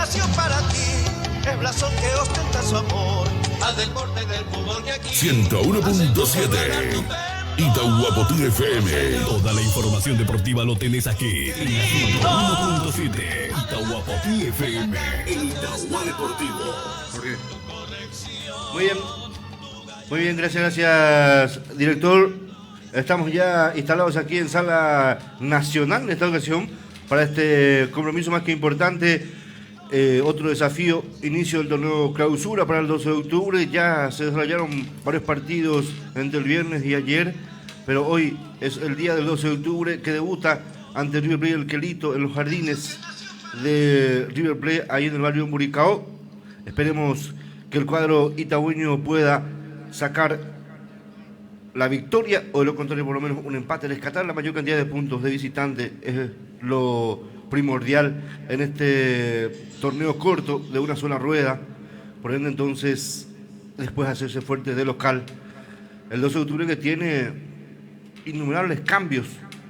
nació para ti, el blasón que ostenta su amor, al deporte del fútbol que aquí 101.7 Itahuapotí FM. Toda la información deportiva lo tenés aquí. 101.7 Itahuapotí FM. El Itahua Deportivo. Muy bien, gracias, director. Estamos ya instalados aquí en Sala Nacional en esta ocasión para este compromiso más que importante. Otro desafío, inicio del torneo clausura para el 12 de octubre. Ya se desarrollaron varios partidos entre el viernes y ayer, pero hoy es el día del 12 de octubre que debuta ante River Plate El Quelito en los jardines de River Plate, ahí en el barrio Muricao. Esperemos que el cuadro itagüeño pueda sacar la victoria o de lo contrario por lo menos un empate, rescatar la mayor cantidad de puntos de visitante es lo primordial en este torneo corto de una sola rueda, por ende entonces después hacerse fuerte de local. El 12 de octubre que tiene innumerables cambios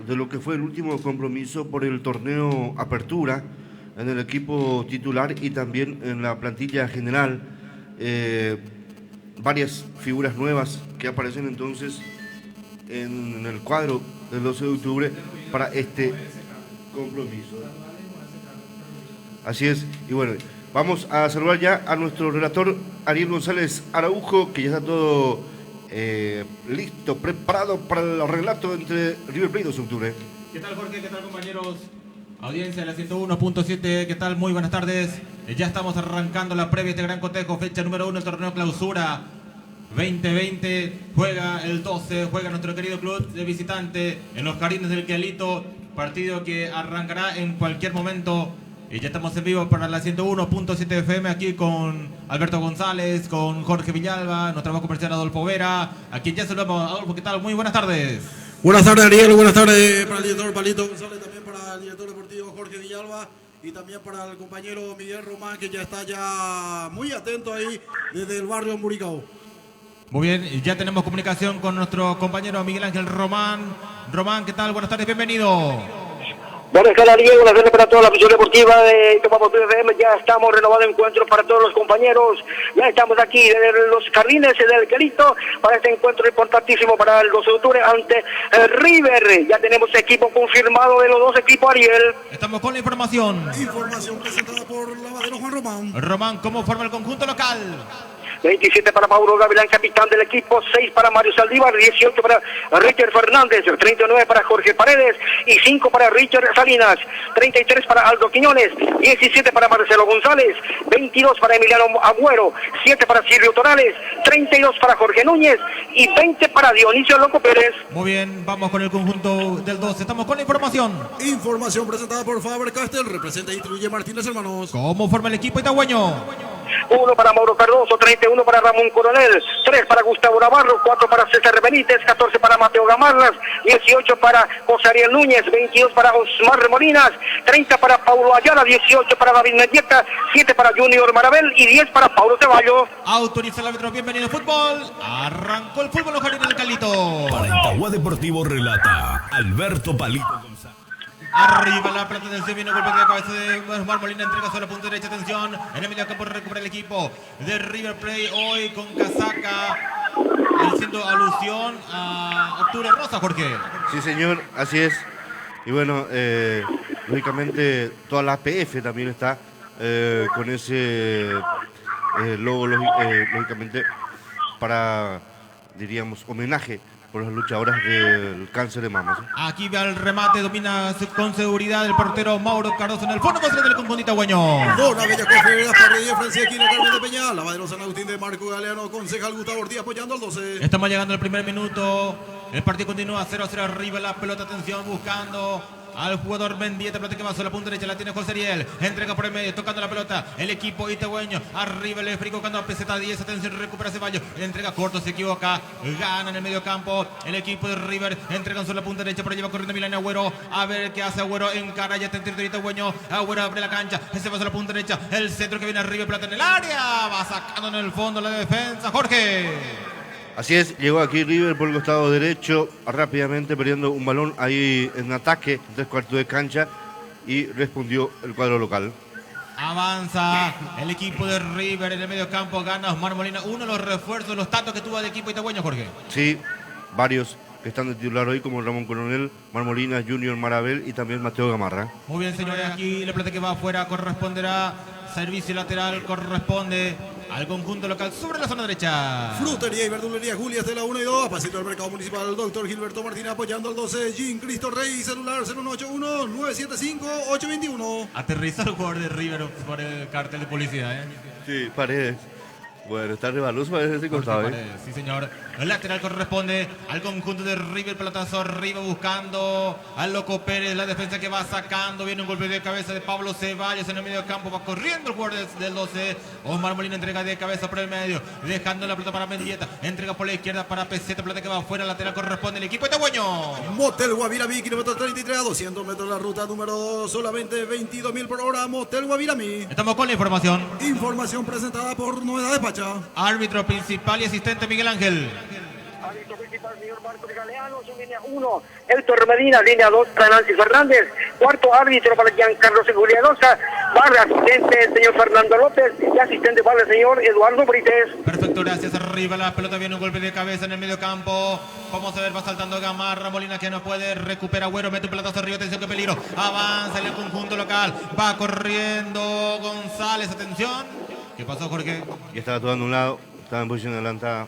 de lo que fue el último compromiso por el torneo Apertura en el equipo titular y también en la plantilla general. Varias figuras nuevas que aparecen entonces en el cuadro del 12 de octubre para este compromiso. Así es, y bueno, vamos a saludar ya a nuestro relator Ariel González Araujo, que ya está todo listo, preparado para el relato entre River Plate y 12 de octubre. ¿Qué tal, Jorge? ¿Qué tal, compañeros? Audiencia de la 101.7, ¿qué tal? Muy buenas tardes. Ya estamos arrancando la previa de este gran cotejo, fecha número 1 del torneo clausura 2020. Juega el 12, juega nuestro querido club de visitante en los jardines del Quelito. Partido que arrancará en cualquier momento. Y ya estamos en vivo para la 101.7 FM aquí con Alberto González, con Jorge Villalba, nuestro voz comercial Adolfo Vera. Aquí ya saludamos. Adolfo, ¿qué tal? Muy buenas tardes. Buenas tardes, Ariel. Buenas tardes para el director Palito González, también para el director deportivo Jorge Villalba y también para el compañero Miguel Román, que ya está ya muy atento ahí desde el barrio Muricao. Muy bien, ya tenemos comunicación con nuestro compañero Miguel Ángel Román. Román, ¿qué tal? Buenas tardes, bienvenido. Buenas tardes, Ariel. Buenas tardes para toda la afición deportiva de Itahuapotí FM. Ya estamos renovando encuentro para todos los compañeros. Ya estamos aquí desde los jardines del Quelito para este encuentro importantísimo para el 12 de octubre ante River. Ya tenemos equipo confirmado de los dos equipos, Ariel. Estamos con la información. Información presentada por lavadero Juan Román. Román, ¿cómo forma el conjunto local? 27 para Mauro Gavilán, capitán del equipo, 6 para Mario Saldívar, 18 para Richard Fernández, 39 para Jorge Paredes y 5 para Richard Salinas, 33 para Aldo Quiñones, 17 para Marcelo González, 22 para Emiliano Agüero, 7 para Silvio Torales, 32 para Jorge Núñez y 20 para Dionisio Loco Pérez. Muy bien, vamos con el conjunto del 12. Estamos con la información. Información presentada por Faber Castell, representa y distribuye Martínez Hermanos. ¿Cómo forma el equipo itagüeño? 1 para Mauro Cardoso, 31 para Ramón Coronel, 3 para Gustavo Navarro, 4 para César Benítez, 14 para Mateo Gamarras, 18 para José Ariel Núñez, 22 para Osmar Remolinas, 30 para Paulo Ayala, 18 para David Medieta, 7 para Junior Marabel y 10 para Paulo Ceballos. Autoriza el árbitro, bienvenido fútbol. Arrancó el fútbol en los jardines del Quelito. Para Itahua Deportivo relata Alberto Palito González. Arriba la plata del viene golpe de la cabeza de Osmar Molina, entrega sobre la punta derecha, atención, en el medio campo recupera el equipo de River Plate hoy con casaca, haciendo alusión a Octubre Rosa, Jorge. Sí, señor, así es. Y bueno, lógicamente toda la APF también está con ese logo, lógicamente, para, diríamos, homenaje por las luchadoras del cáncer de mama. ¿Sí? Aquí va el remate, domina con seguridad el portero Mauro Cardoso en el fondo del conjunto itagüeño. Dona Bella Cofe, Parrilla, Franciaquino, Carmen de Peña, lavadero San Agustín de Marco Galeano, concejal Gustavo Ortiz apoyando al 12. Estamos llegando al primer minuto. El partido continúa 0-0 arriba la pelota, atención, buscando al jugador Mendieta, pelota que va sobre la punta derecha, la tiene José Ariel, entrega por el medio, tocando la pelota, el equipo itagüeño, arriba el esférico, cuando a peseta 10, atención, recupera Ceballos, entrega corto, se equivoca, gana en el medio campo, el equipo de River, entrega sobre la punta derecha, pero lleva corriendo Milán Agüero, a ver qué hace Agüero, encara ya está en territorio itagüeño, Agüero abre la cancha, se va sobre la punta derecha, el centro que viene arriba, pelota en el área, va sacando en el fondo la defensa, Jorge. Así es, llegó aquí River por el costado derecho, rápidamente perdiendo un balón ahí en ataque, 3 cuartos de cancha, y respondió el cuadro local. Avanza el equipo de River en el medio campo. Gana Osmar Molina. Uno de los refuerzos, los tantos que tuvo el equipo itagüeño, Jorge. Sí, varios que están de titular hoy, como Ramón Coronel, Marmolina, Junior Marabel y también Mateo Gamarra. Muy bien, señores. Aquí la pelota que va afuera corresponderá. Servicio lateral corresponde al conjunto local sobre la zona derecha. Frutería y verdulería Julias de la 1 y 2. Pasito del mercado municipal. Doctor Gilberto Martín apoyando al 12. Jean Cristo Rey. Celular 0181-975-821. Aterrizó el jugador de River por el cartel de publicidad. Sí, Paredes. Bueno, está Rebaluz, parece ese costado. Paredes, sí, señor. El lateral corresponde al conjunto de River. Pelotazo arriba buscando al Loco Pérez. La defensa que va sacando. Viene un golpe de cabeza de Pablo Ceballos en el medio campo. Va corriendo el jugador del 12. Osmar Molina entrega de cabeza por el medio. Dejando la pelota para Mendieta. Entrega por la izquierda para Peseta. Pelota que va afuera. Lateral corresponde al equipo itagüeño. Motel Guavirami, kilómetro 33 a 200 metros la ruta número 2. Solamente 22.000 por hora. Motel Guavirami. Estamos con la información. Información presentada por Novedad Despacha. Árbitro principal y asistente Miguel Ángel. Árbitro principal, señor Marcos Galeano, en línea 1, Héctor Medina, línea 2, para Nancy Fernández, cuarto árbitro para Giancarlo Seguridad-Loza, barra asistente el señor Fernando López y asistente para el señor Eduardo Brites. Perfecto, gracias. Arriba la pelota, viene un golpe de cabeza en el medio campo. Vamos a ver, va saltando Gamarra, Molina que no puede, recupera Agüero, mete un pelotazo arriba, atención que peligro. Avanza en el conjunto local, va corriendo González, atención. ¿Qué pasó, Jorge? Y estaba todo anulado, estaba en posición adelantada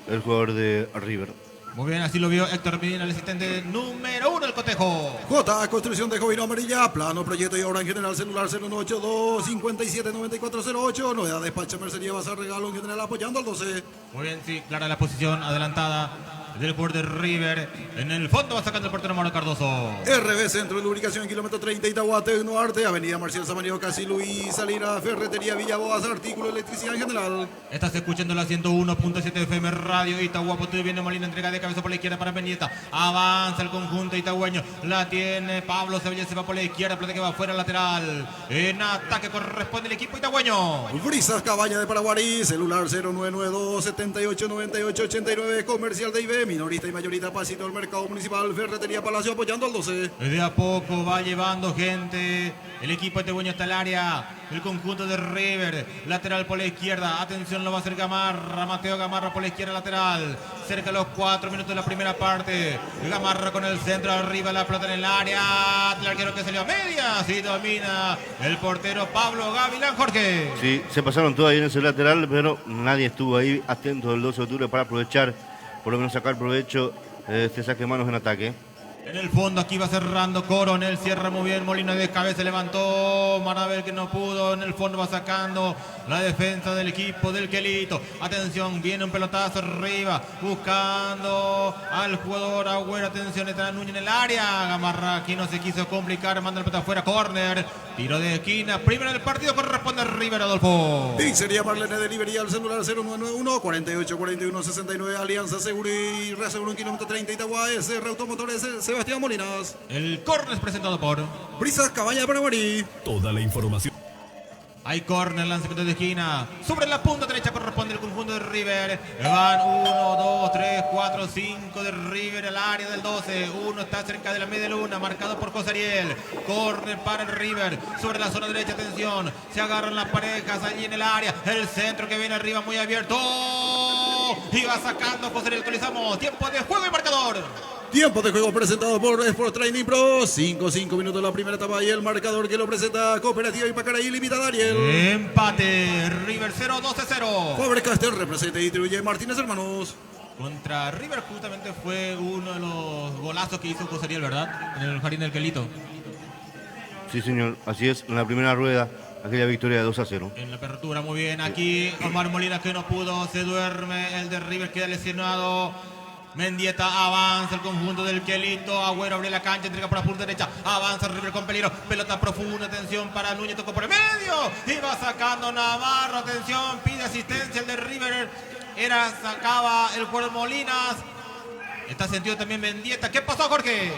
el jugador de River. Muy bien, así lo vio Héctor Medina, el asistente número 1 del cotejo. J. Construcción de Jovino Amarilla. Plano, proyecto y obra en general. Celular 082-579408. Novedad Despacha Mercería Bazar Regalo en general apoyando al 12. Muy bien, sí, clara la posición adelantada del jugador de River. En el fondo va sacando el portero Mauro Cardoso. RB Centro de Lubricación, kilómetro 30, Itagua, Tecnoarte, Avenida Marcial Samario, Casi Luis Salina, Ferretería Villaboas, artículo electricidad en general. Estás escuchando la 101.7 FM Radio Itahuapo. Viene Molina, entrega de cabeza por la izquierda para Mendieta. Avanza el conjunto itagüeño. La tiene Pablo Ceballos, se va por la izquierda. Plata que va afuera, lateral. En ataque corresponde el equipo itagüeño. Brisas Cabaña de Paraguarí, celular 0992-789889, comercial de IB, minorista y mayorita, pasito del mercado municipal, Ferretería Palacio apoyando al 12. De a poco va llevando gente el equipo itagüeño hasta el área. El conjunto de River, lateral por la izquierda. Atención, lo va a hacer Gamarra. Mateo Gamarra por la izquierda, lateral. Cerca de los 4 minutos de la primera parte. Gamarra con el centro arriba, la pelota en el área. El arquero que salió a media. Sí, domina el portero Pablo Gavilán, Jorge. Sí, se pasaron todos ahí en ese lateral, pero nadie estuvo ahí atento del 12 de octubre para aprovechar, por lo menos sacar provecho de este saque de manos en ataque. En el fondo aquí va cerrando Coronel, cierra muy bien, Molina de cabeza, levantó Marabel que no pudo, en el fondo va sacando la defensa del equipo del Quelito. Atención, viene un pelotazo arriba, buscando al jugador Agüero, atención, está Núñez en el área. Gamarra aquí no se quiso complicar, manda el pelota afuera, córner, tiro de esquina, primero del partido corresponde a River, Adolfo. Pizzería Marlene Delivery al celular 0991-4841-69, Alianza Seguro y Reaseguro en kilómetro 30, Itagua, SR Automotores, Sebastián Molinas. El córner es presentado por Brisas Cabaña de Paraguarí. Toda la información. hay córner, lanzamiento de esquina. Sobre la punta derecha corresponde el conjunto de River. Van 1, 2, 3, 4, 5 de River al área del 12. Uno está cerca de la media luna, marcado por Cosariel. Córner para el River. Sobre la zona derecha, atención. Se agarran las parejas allí en el área. El centro que viene arriba muy abierto. Y va sacando Cosariel. Actualizamos. Tiempo de juego y marcador. Tiempo de juego presentado por Sport Training Pro. 5 minutos la primera etapa y el marcador que lo presenta Cooperativa Ipacaraí Limitada Ariel. Empate. River 0, 12-0. Faber Castell representa y distribuye Martínez Hermanos. Contra River justamente fue uno de los golazos que hizo Cosariel, ¿verdad? En el jardín del Quelito. Sí, señor. Así es. En la primera rueda, aquella victoria de 2-0. En la apertura, muy bien. Aquí Omar Molina que no pudo. Se duerme. El de River queda lesionado. Mendieta avanza el conjunto del Quelito. Agüero abre la cancha, entrega por la punta derecha. Avanza River con peligro. Pelota profunda, atención para Núñez, tocó por el medio. Y va sacando Navarro, atención, pide asistencia el de River. Sacaba el jugador Molinas. Está sentido también Mendieta. ¿Qué pasó, Jorge?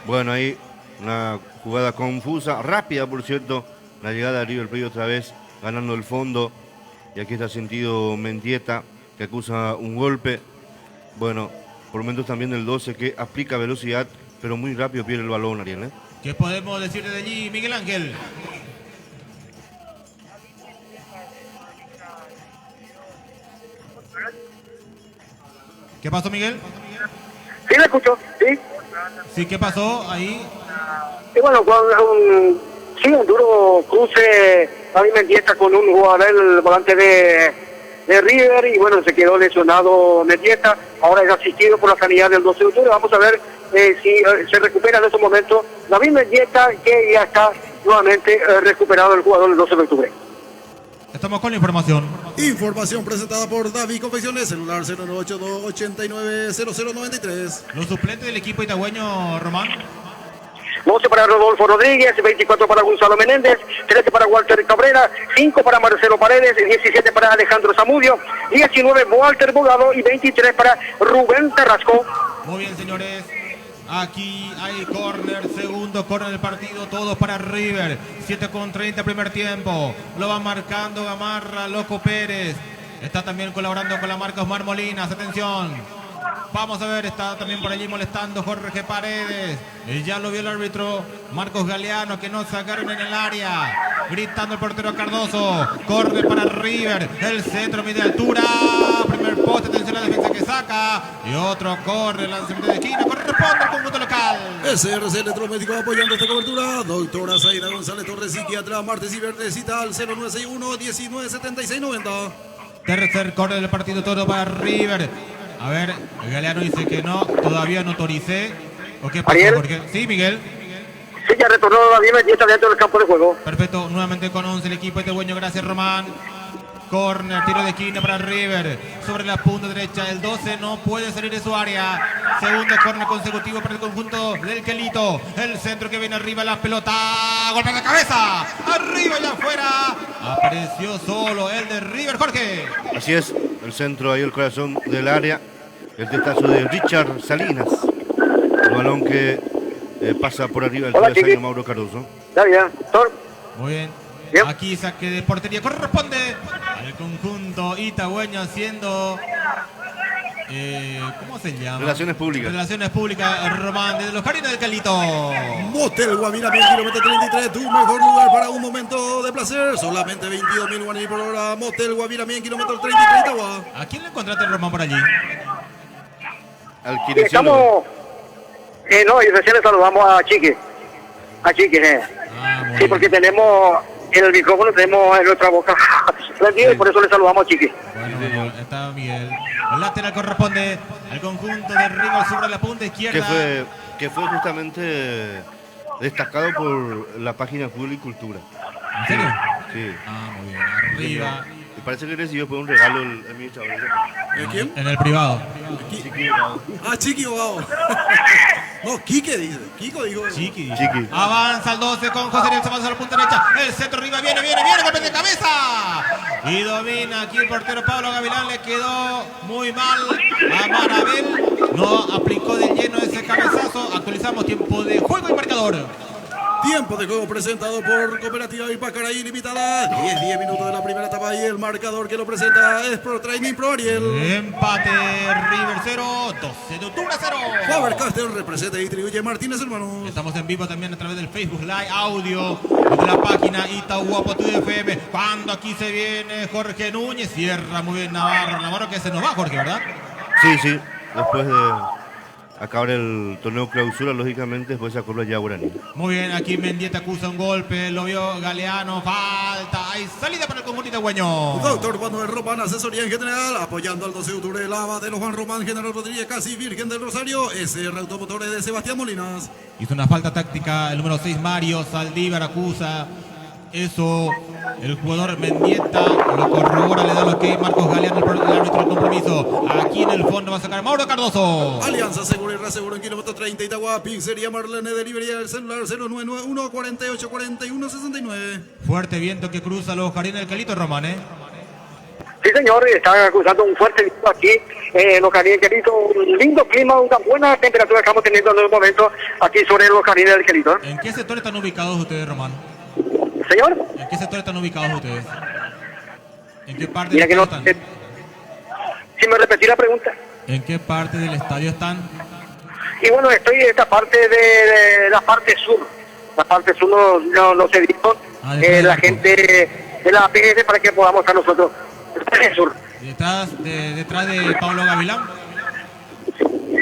Bueno, ahí una jugada confusa, rápida, por cierto. La llegada de River Plate otra vez ganando el fondo. Y aquí está sentido Mendieta, que acusa un golpe. Bueno, por momentos también el 12 que aplica velocidad, pero muy rápido pierde el balón, Ariel. ¿Qué podemos decir desde allí, Miguel Ángel? ¿Qué pasó, Miguel? Sí, le escucho, sí. Sí, ¿qué pasó ahí? Y bueno, con un duro cruce David Mendieta con un jugador, el volante de River, y bueno, se quedó lesionado Mendieta. Ahora es asistido por la sanidad del 12 de octubre. Vamos a ver si se recupera en estos momentos David Mendieta, que ya está nuevamente recuperado el jugador del 12 de octubre. Estamos con la información. Información presentada por David Confecciones, celular 098-289-0093. Los suplentes del equipo itagüeño, Román. 12 para Rodolfo Rodríguez, 24 para Gonzalo Menéndez, 13 para Walter Cabrera, 5 para Marcelo Paredes, 17 para Alejandro Zamudio, 19 Walter Bogado y 23 para Rubén Carrasco. Muy bien, señores. Aquí hay córner, segundo córner del partido, todos para River. 7:30 primer tiempo. Lo va marcando Gamarra, Loco Pérez. Está también colaborando con la marca Osmar Molinas. Atención. Vamos a ver, está también por allí molestando Jorge Paredes. Ya lo vio el árbitro Marcos Galeano, que no sacaron en el área. Gritando el portero Cardoso. Corre para River. El centro mide altura. Primer poste, atención a la defensa que saca. Y otro corre, lanzamiento de esquina. Corresponde al conjunto local. SRC Electromédico apoyando esta cobertura. Doctora Zaida González Torres, psiquiatra, martes y viernes, cita al 0961-197690. Tercer corner del partido, todo para River. A ver, Galeano dice que no, todavía no autoricé. ¿O qué pasó, ¿Ariel? Jorge? Sí, Miguel. Sí, ya retornó David Mendieta dentro del campo de juego. Perfecto, nuevamente con 11 el equipo itagüeño. Gracias, Román. Corner, tiro de esquina para River. Sobre la punta derecha, el 12 no puede salir de su área. Segundo corner consecutivo para el conjunto del Quelito. El centro que viene arriba, la pelota. Golpe de cabeza. Arriba y afuera. Apareció solo el de River, Jorge. Así es, el centro ahí, el corazón del área. El testazo de Richard Salinas. El balón que pasa por arriba del Hola, travesaño Chiqui. Mauro Cardoso. Ya, ya. Muy bien. Bien. Aquí saque de portería. Corresponde al conjunto itagüeño haciendo... ¿cómo se llama? Relaciones públicas. Relaciones públicas, Román, desde los Jardines del Calito. Motel Guavirá, kilómetro 33, tu mejor lugar para un momento de placer. Solamente 22.000 guaraní por hora. Motel Guavirá, kilómetro 33, Itagua. ¿A quién le encontraste, Román, por allí? Al Y kinesiólogo. estamos... no, y recién le saludamos a Chiqui. A Chiqui, Muy Sí, bien. porque tenemos... En el micrófono tenemos en nuestra boca prendido y por eso le saludamos a Chiqui. Bueno, está Miguel. El lateral corresponde al conjunto de River sobre la punta izquierda. Que fue justamente destacado por la página Fútbol y Cultura. ¿En serio? Sí. Ah, muy bien. Arriba. Y parece que recibió un regalo el administrador. ¿Quién? En el privado. Chiqui Bogado. No, Quique dice. Kiko dijo. Chiqui. Chiqui. Avanza el 12 con José Ariel, se avanza a la punta derecha. El centro arriba, viene, golpe de cabeza. Y domina aquí el portero Pablo Gavilán. Le quedó muy mal a Marabel. No aplicó de lleno ese cabezazo. Actualizamos tiempo de juego y marcador. Tiempo de juego presentado por Cooperativa Ipacaraí Limitada. 10 minutos de la primera etapa y el marcador que lo presenta es Pro Training Pro Ariel. Empate, River 0, 12 de octubre 0. Faber-Castell representa y distribuye Martínez Hermanos. Estamos en vivo también a través del Facebook Live, audio, desde la página Itahuapotú FM. Cuando aquí se viene Jorge Núñez, cierra muy bien Navarro que se nos va, Jorge, ¿verdad? Sí. Después de acabar el torneo clausura, lógicamente, después sacó ya Guaraní. Muy bien, aquí Mendieta acusa un golpe, lo vio Galeano, falta, hay salida para el conjunto itagüeño. Doctor Manuel Román, asesoría en general, apoyando al 12 de octubre, Lava de los Juan Román, General Rodríguez, Casi Virgen del Rosario, SR Automotores de Sebastián Molinas. Hizo una falta táctica el número 6, Mario Saldívar, acusa eso. El jugador Mendieta lo corrobora, le da lo que Marcos Galeano, el árbitro del compromiso. Aquí en el fondo va a sacar Mauro Cardoso. Alianza Seguro y Reaseguro en kilómetro 30, Itagua, Pizzería Marlene, Delivery, el celular 0991 48 41 69. Fuerte viento que cruza los jardines del Calito, Román, ¿eh? Sí, señor, está acusando un fuerte viento aquí en los Jardines del Quelito. Un lindo clima, una buena temperatura que estamos teniendo en el momento aquí sobre los Jardines del Quelito. ¿En qué sector están ubicados ustedes, Román? Señor, ¿En qué sector están ubicados ustedes? ¿En qué parte mira del que estadio no... están? Si me repetí la pregunta. ¿En qué parte del estadio están? Y bueno, estoy en esta parte de la parte sur. La parte sur no se dijo detrás del la arco. gente de la APS para que podamos estar nosotros. El sur. Detrás de Pablo Gavilán.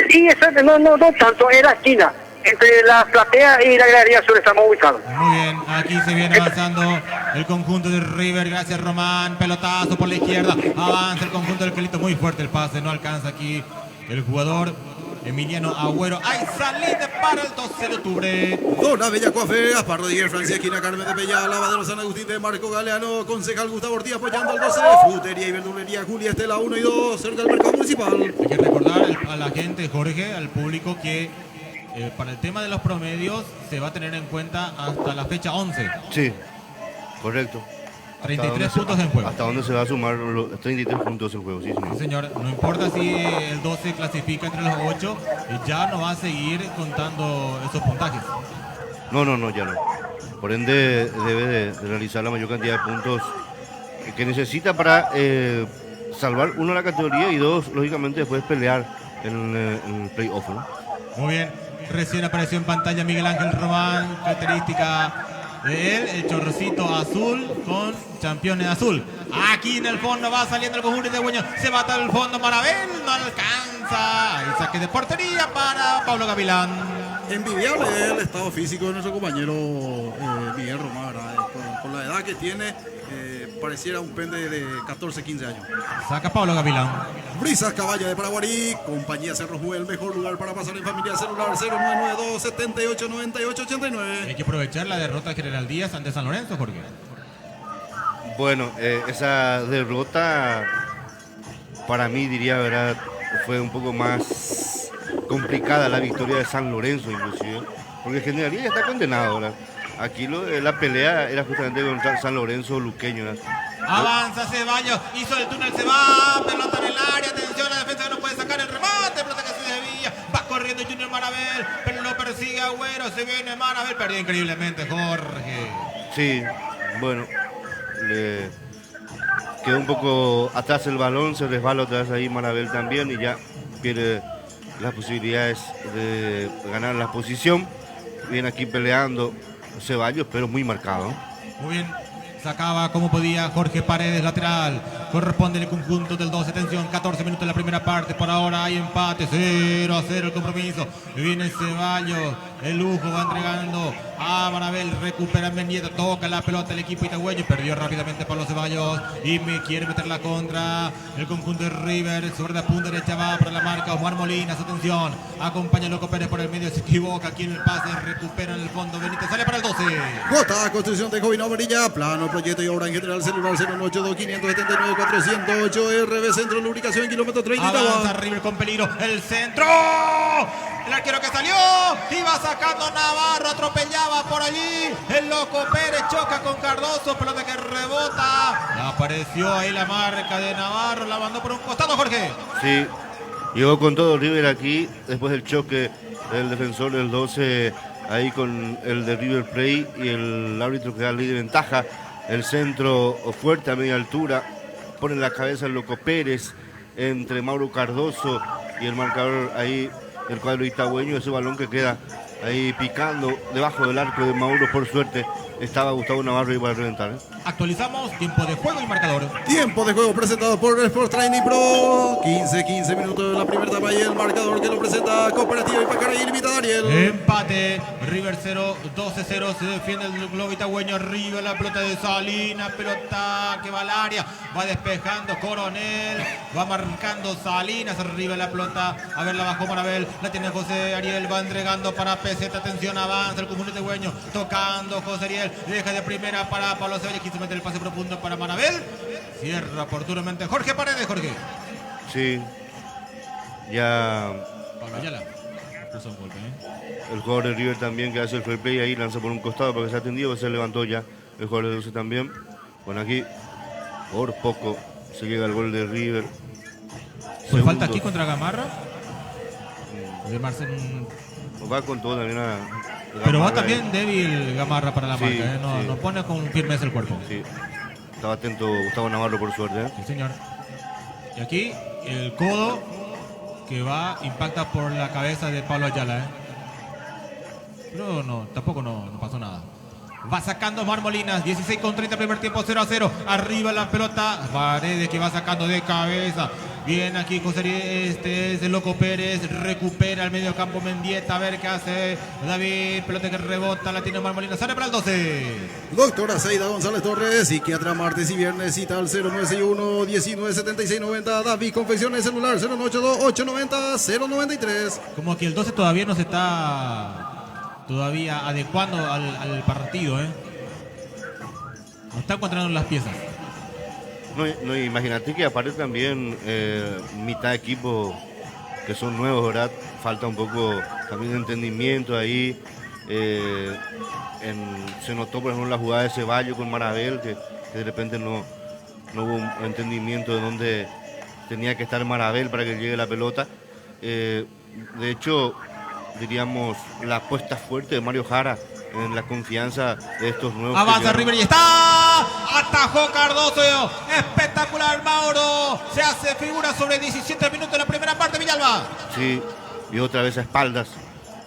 Y eso no tanto, en la esquina, entre la platea y la galería sur estamos ubicados. Muy bien, aquí se viene avanzando el conjunto de River, gracias Román, pelotazo por la izquierda, avanza el conjunto del Quelito, muy fuerte el pase, no alcanza aquí el jugador Emiliano Agüero. ¡Ay, salida para el 12 de octubre! Dona Bella Coafe, Aspar Rodríguez, Francia Esquina, Carmen de Bella, Lavadero San Agustín de Marco Galeano, concejal Gustavo Ortiz apoyando al 12, Frutería y Verdulería Julia Estela 1 y 2, cerca del mercado municipal. Hay que recordar a la gente, Jorge, al público que para el tema de los promedios se va a tener en cuenta hasta la fecha 11. Sí, correcto. 33 puntos en juego. ¿Hasta dónde se va a sumar los 33 puntos en juego? Sí, señor. Sí, señor, no importa si el 12 clasifica entre los 8, ya no va a seguir contando esos puntajes. No, ya no. Por ende, debe de realizar la mayor cantidad de puntos que necesita para salvar, uno, la categoría y dos, lógicamente, después pelear en el playoff, ¿no? Muy bien, recién apareció en pantalla Miguel Ángel Román, característica de él, el chorrocito azul con championes azul. Aquí en el fondo va saliendo el conjunto de Güeño, se va hasta el fondo Marabel, no alcanza. Ahí saque de portería para Pablo Gavilán. Envidiable el estado físico de nuestro compañero Miguel Román, con la edad que tiene, pareciera un pende de 14, 15 años. Saca Pablo Gavilán. Brisas Caballo de Paraguarí, Compañía Cerro Jue, el mejor lugar para pasar en familia, celular 0992 78 98 89. Hay que aprovechar la derrota de General Díaz ante San Lorenzo, Jorge. Bueno, esa derrota para mí, diría, ¿verdad?, fue un poco más complicada la victoria de San Lorenzo, inclusive, porque General Díaz ya está condenado, ¿verdad? Aquí la pelea era justamente contra San Lorenzo luqueño, ¿verdad? Avanza Ceballos, hizo el túnel, se va, pelota en el área, atención, la defensa que no puede sacar el remate, pelota que se desvía, va corriendo Junior Marabel, pero lo persigue Agüero, se viene Marabel, perdió increíblemente Jorge. Sí, bueno, le quedó un poco atrás el balón, se resbala otra vez ahí Marabel también y ya pierde las posibilidades de ganar la posición. Viene aquí peleando Ceballos, pero muy marcado. Muy bien, sacaba como podía Jorge Paredes, lateral. Corresponde el conjunto del 12. Atención, 14 minutos en la primera parte. Por ahora hay empate, 0-0 el compromiso. Viene Ceballos, el lujo va entregando a Marabel. Recupera Mendieta, toca la pelota el equipo itagüeño. Perdió rápidamente Pablo Ceballos y quiere meter la contra. El conjunto de River sobre la punta derecha va para la marca Omar Molinas. Atención, acompaña a Loco Pérez por el medio. Se equivoca aquí en el pase, recupera en el fondo. Benítez sale para el 12. Gota, construcción de Jovino Amarilla, plano, proyecto y obra en general, celular 082 579 408, RB Centro Lubricación, kilómetro 30. Avanza River con peligro, el centro, el arquero que salió, iba sacando Navarro, atropellaba por allí, el Loco Pérez choca con Cardoso, pelota que rebota, apareció ahí la marca de Navarro, la mandó por un costado, Jorge. Sí, llegó con todo River aquí, después del choque del defensor del 12, ahí con el de River Plate y el árbitro que da ley de ventaja. El centro fuerte a media altura, pone la cabeza el Loco Pérez entre Mauro Cardoso y el marcador ahí, el cuadro itagüeño. Ese balón que queda ahí picando debajo del arco de Mauro, por suerte estaba Gustavo Navarro y iba a reventar. Actualizamos tiempo de juego y marcador. Tiempo de juego presentado por Sport Training Pro. 15 minutos de la primera etapa y el marcador que lo presenta Cooperativa Ipacará y Limitada Ariel. Empate, River 0, 12-0, se defiende el globo itagüeño, arriba la pelota de Salinas, pelota que va al área, va despejando Coronel, va marcando Salinas, arriba la pelota, a ver la bajó Marabel, la tiene José Ariel, va entregando para Peseta, atención, avanza el conjunto itagüeño, tocando José Ariel, deja de primera para Pablo Ceballos, quiso meter el pase profundo para Marabel, cierra oportunamente Jorge Paredes, Jorge. Sí, ya Pablo Ayala. Un golpe, el jugador de River también que hace el fair play ahí, lanza por un costado porque se ha atendido, se levantó ya el jugador de 12 también. Bueno, aquí por poco se llega al gol de River. ¿Fue falta aquí contra Gamarra? De Marcel... Va con todo también a Pero va Gamarra, también débil Gamarra para la Sí, marca, no, sí. no pone con firmeza el cuerpo. Sí, estaba atento Gustavo Navarro por suerte. Sí, señor. Y aquí el codo que va, impacta por la cabeza de Pablo Ayala. Pero no, tampoco no pasó nada. Va sacando Omar Molinas, 16 con 30, primer tiempo 0-0. Arriba la pelota, Paredes que va sacando de cabeza. Bien aquí José, este es el Loco Pérez, recupera el medio campo Mendieta, a ver qué hace David, pelota que rebota, la tiene Omar Molina, sale para el 12. Doctora Zeida González Torres, psiquiatra martes y viernes, cita al 0961 197690, David Confecciones, celular 092 890 093. Como que el 12 todavía no se está todavía adecuando al partido, ¿eh? No está encontrando las piezas. No, imagínate que aparte también mitad de equipo que son nuevos, ¿verdad? Falta un poco también de entendimiento ahí. Se notó, por ejemplo, la jugada de Ceballos con Marabel, que de repente no hubo un entendimiento de dónde tenía que estar Marabel para que llegue la pelota. De hecho, diríamos, la apuesta fuerte de Mario Jara en la confianza de estos nuevos. Avanza River y está. Atajó Cardoso. Espectacular Mauro. Se hace figura sobre 17 minutos de la primera parte, Villalba. Sí, y otra vez a espaldas.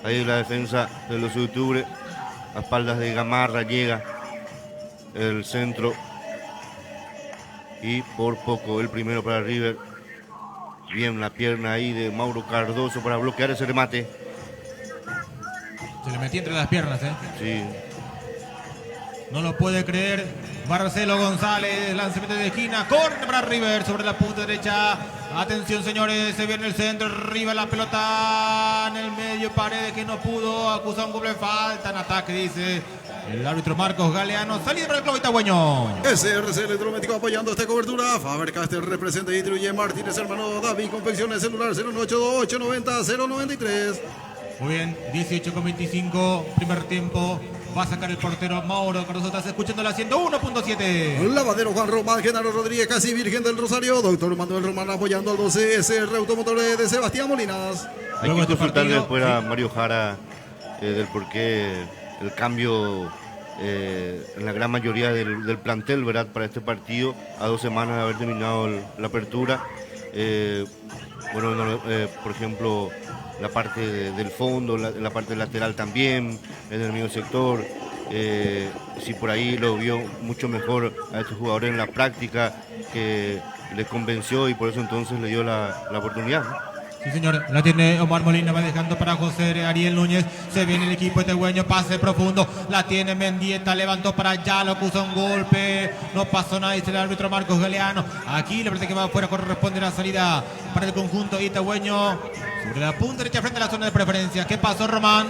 Ahí la defensa de los de octubre. A espaldas de Gamarra llega el centro. Y por poco el primero para River. Bien la pierna ahí de Mauro Cardoso para bloquear ese remate. Se le metió entre las piernas, ¿eh? Sí. No lo puede creer. Marcelo González, lanzamiento de esquina, corre para River sobre la punta derecha. Atención, señores, se viene el centro, arriba la pelota en el medio, Paredes que no pudo, acusa un doble falta en ataque, dice el árbitro Marcos Galeano. Salida para el club itagüeño. SRC Electrodoméstico apoyando esta cobertura. Faber-Castell representa y distribuye Martínez, hermano David Confecciones, celular 092 890 093. Muy bien, 18:25, primer tiempo. Va a sacar el portero Mauro Cardoso. Estás escuchando la 101.7. Lavadero Juan Román, Genaro Rodríguez, casi Virgen del Rosario. Doctor Manuel Román apoyando al 12. SR Automotores de Sebastián Molinas. Hay que consultarle después a Mario Jara del por qué el cambio en la gran mayoría del plantel, ¿verdad? Para este partido, a 2 semanas de haber terminado la apertura. Por ejemplo, la parte del fondo, la parte lateral también, en el mismo sector. Si por ahí lo vio mucho mejor a estos jugadores en la práctica, que les convenció y por eso entonces le dio la oportunidad, ¿no? Sí, señor, la tiene Omar Molina, va dejando para José Ariel Núñez. Se viene el equipo etegüeño, pase profundo. La tiene Mendieta, levantó para allá, lo puso un golpe. No pasó nada, dice el árbitro Marcos Galeano. Aquí la verdad que va afuera, corresponde la salida para el conjunto itagüeño. Sobre la punta derecha frente a la zona de preferencia. ¿Qué pasó, Román?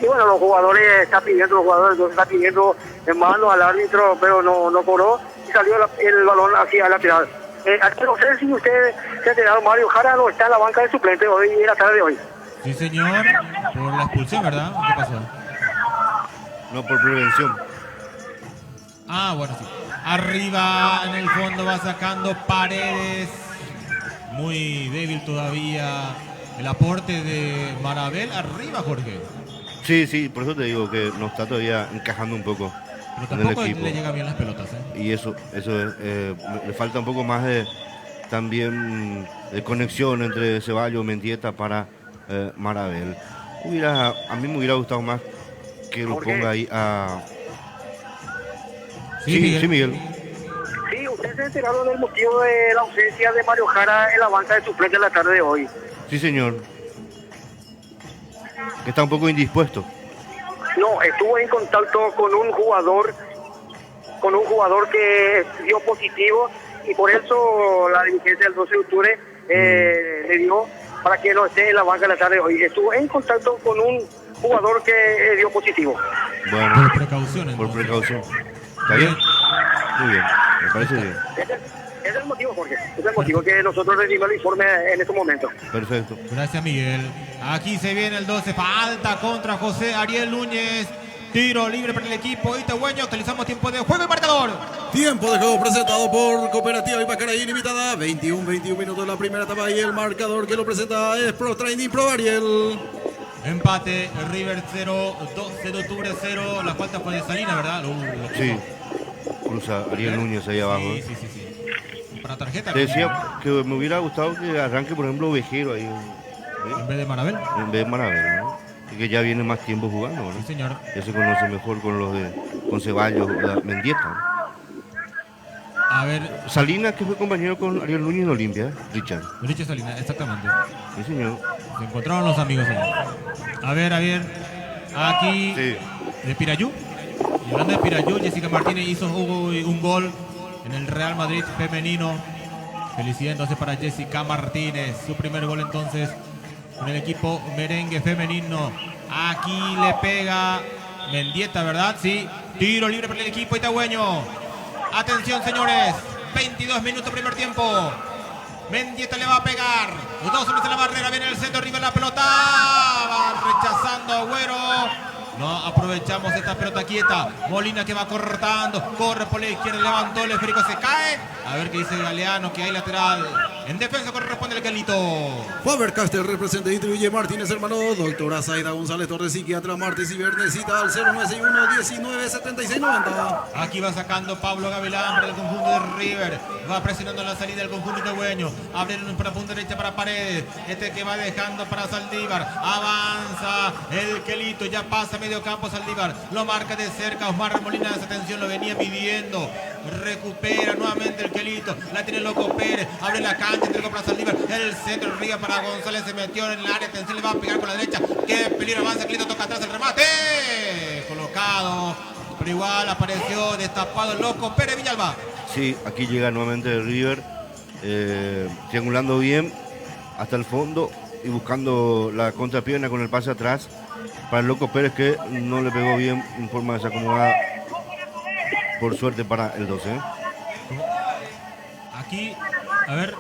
Y bueno, los jugadores están pidiendo en mano al árbitro, pero no cobró y salió el balón hacia el lateral. No sé si usted se ha enterado, Mario Jara no está en la banca de suplente hoy en la tarde de hoy. Sí, señor, por la expulsión, ¿verdad? ¿Qué pasó? No, por prevención. Ah, bueno, sí. Arriba, en el fondo, va sacando Paredes. Muy débil todavía el aporte de Marabel. Arriba, Jorge. Sí, por eso te digo que no está todavía encajando un poco. Pero tampoco le llega bien las pelotas, ¿eh? Y eso es, le falta un poco más también de conexión entre Ceballos y Mendieta para Marabel. A mí me hubiera gustado más que lo ponga ahí a... Sí, Miguel. Sí, usted se ha enterado del motivo de la ausencia de Mario Jara en la banca de suplente en la tarde de hoy. Sí, señor. Que está un poco indispuesto. No, estuvo en contacto con un jugador que dio positivo y por eso la dirigencia del 12 de octubre le dio para que no esté en la banca de la tarde de hoy. Estuvo en contacto con un jugador que dio positivo. Bueno, por precaución. Por precaución. ¿Está bien? Muy bien, me parece bien. Ese es el motivo, Jorge. Ese es el motivo que nosotros recibimos el informe en estos momentos. Perfecto. Gracias, Miguel. Aquí se viene el 12. Falta contra José Ariel Núñez. Tiro libre para el equipo itagüeño. Utilizamos tiempo de juego y marcador. Tiempo de juego presentado por Cooperativa Ibacaraí Limitada. 21 minutos de la primera etapa y el marcador que lo presenta es Pro Training Pro Ariel. Empate, River 0, 12 de octubre 0. La falta fue de Salina, ¿verdad? Sí. Cruza Ariel Núñez ahí abajo. Sí. Para tarjeta. Te decía que me hubiera gustado que arranque, por ejemplo, Ovejero ahí. En vez de Marabel. En vez de Marabel, ¿no? Y que ya viene más tiempo jugando, ¿no? Sí, señor. Ya se conoce mejor con Ceballos, Mendieta, ¿no? A ver, Salinas, que fue compañero con Ariel Núñez en Olimpia, Richard. Richard Salinas, exactamente. Sí, señor. Se encontraron los amigos ahí. A ver. Aquí Sí. de Pirayú. Y hablando de Pirayú, Jessica Martínez hizo un gol en el Real Madrid femenino. Felicidad entonces para Jessica Martínez. Su primer gol entonces con el equipo merengue femenino. Aquí le pega Mendieta, ¿verdad? Sí. Tiro libre para el equipo itagüeño. Atención, señores. 22 minutos primer tiempo. Mendieta le va a pegar. Dos hombres en la barrera. Viene el centro. Arriba la pelota. Va rechazando Agüero. No aprovechamos esta pelota quieta. Molina que va cortando. Corre por la izquierda. Levantó el esférico. Se cae. A ver qué dice Galeano. Que hay lateral. En defensa corresponde el Galito. Faber-Castell representa y distribuye Martínez, hermano. Doctora Zaida González Torres, psiquiatra, martes y viernes. Cita al 0961-197690. Aquí va sacando Pablo Gavilán para el conjunto de River. Va presionando la salida del conjunto itagüeño. Abrieron para punta derecha para Paredes. Este que va dejando para Saldívar. Avanza el Quelito. Ya pasa medio campo Saldívar. Lo marca de cerca Osmar Molina. Esa atención lo venía midiendo. Recupera nuevamente el Quelito. La tiene Loco Pérez. Abre la cancha. Entregó para Saldívar. El centro arriba para González. Se metió en el área. Atención, le va a pegar con la derecha. Qué peligro. Avanza Quelito. Toca atrás el remate. Colocado. Pero igual apareció destapado el Loco Pérez Villalba. Sí, aquí llega nuevamente el River, triangulando bien hasta el fondo y buscando la contrapierna con el pase atrás para el Loco Pérez, que no le pegó bien en forma desacomodada, por suerte para el 12. Aquí, a ver,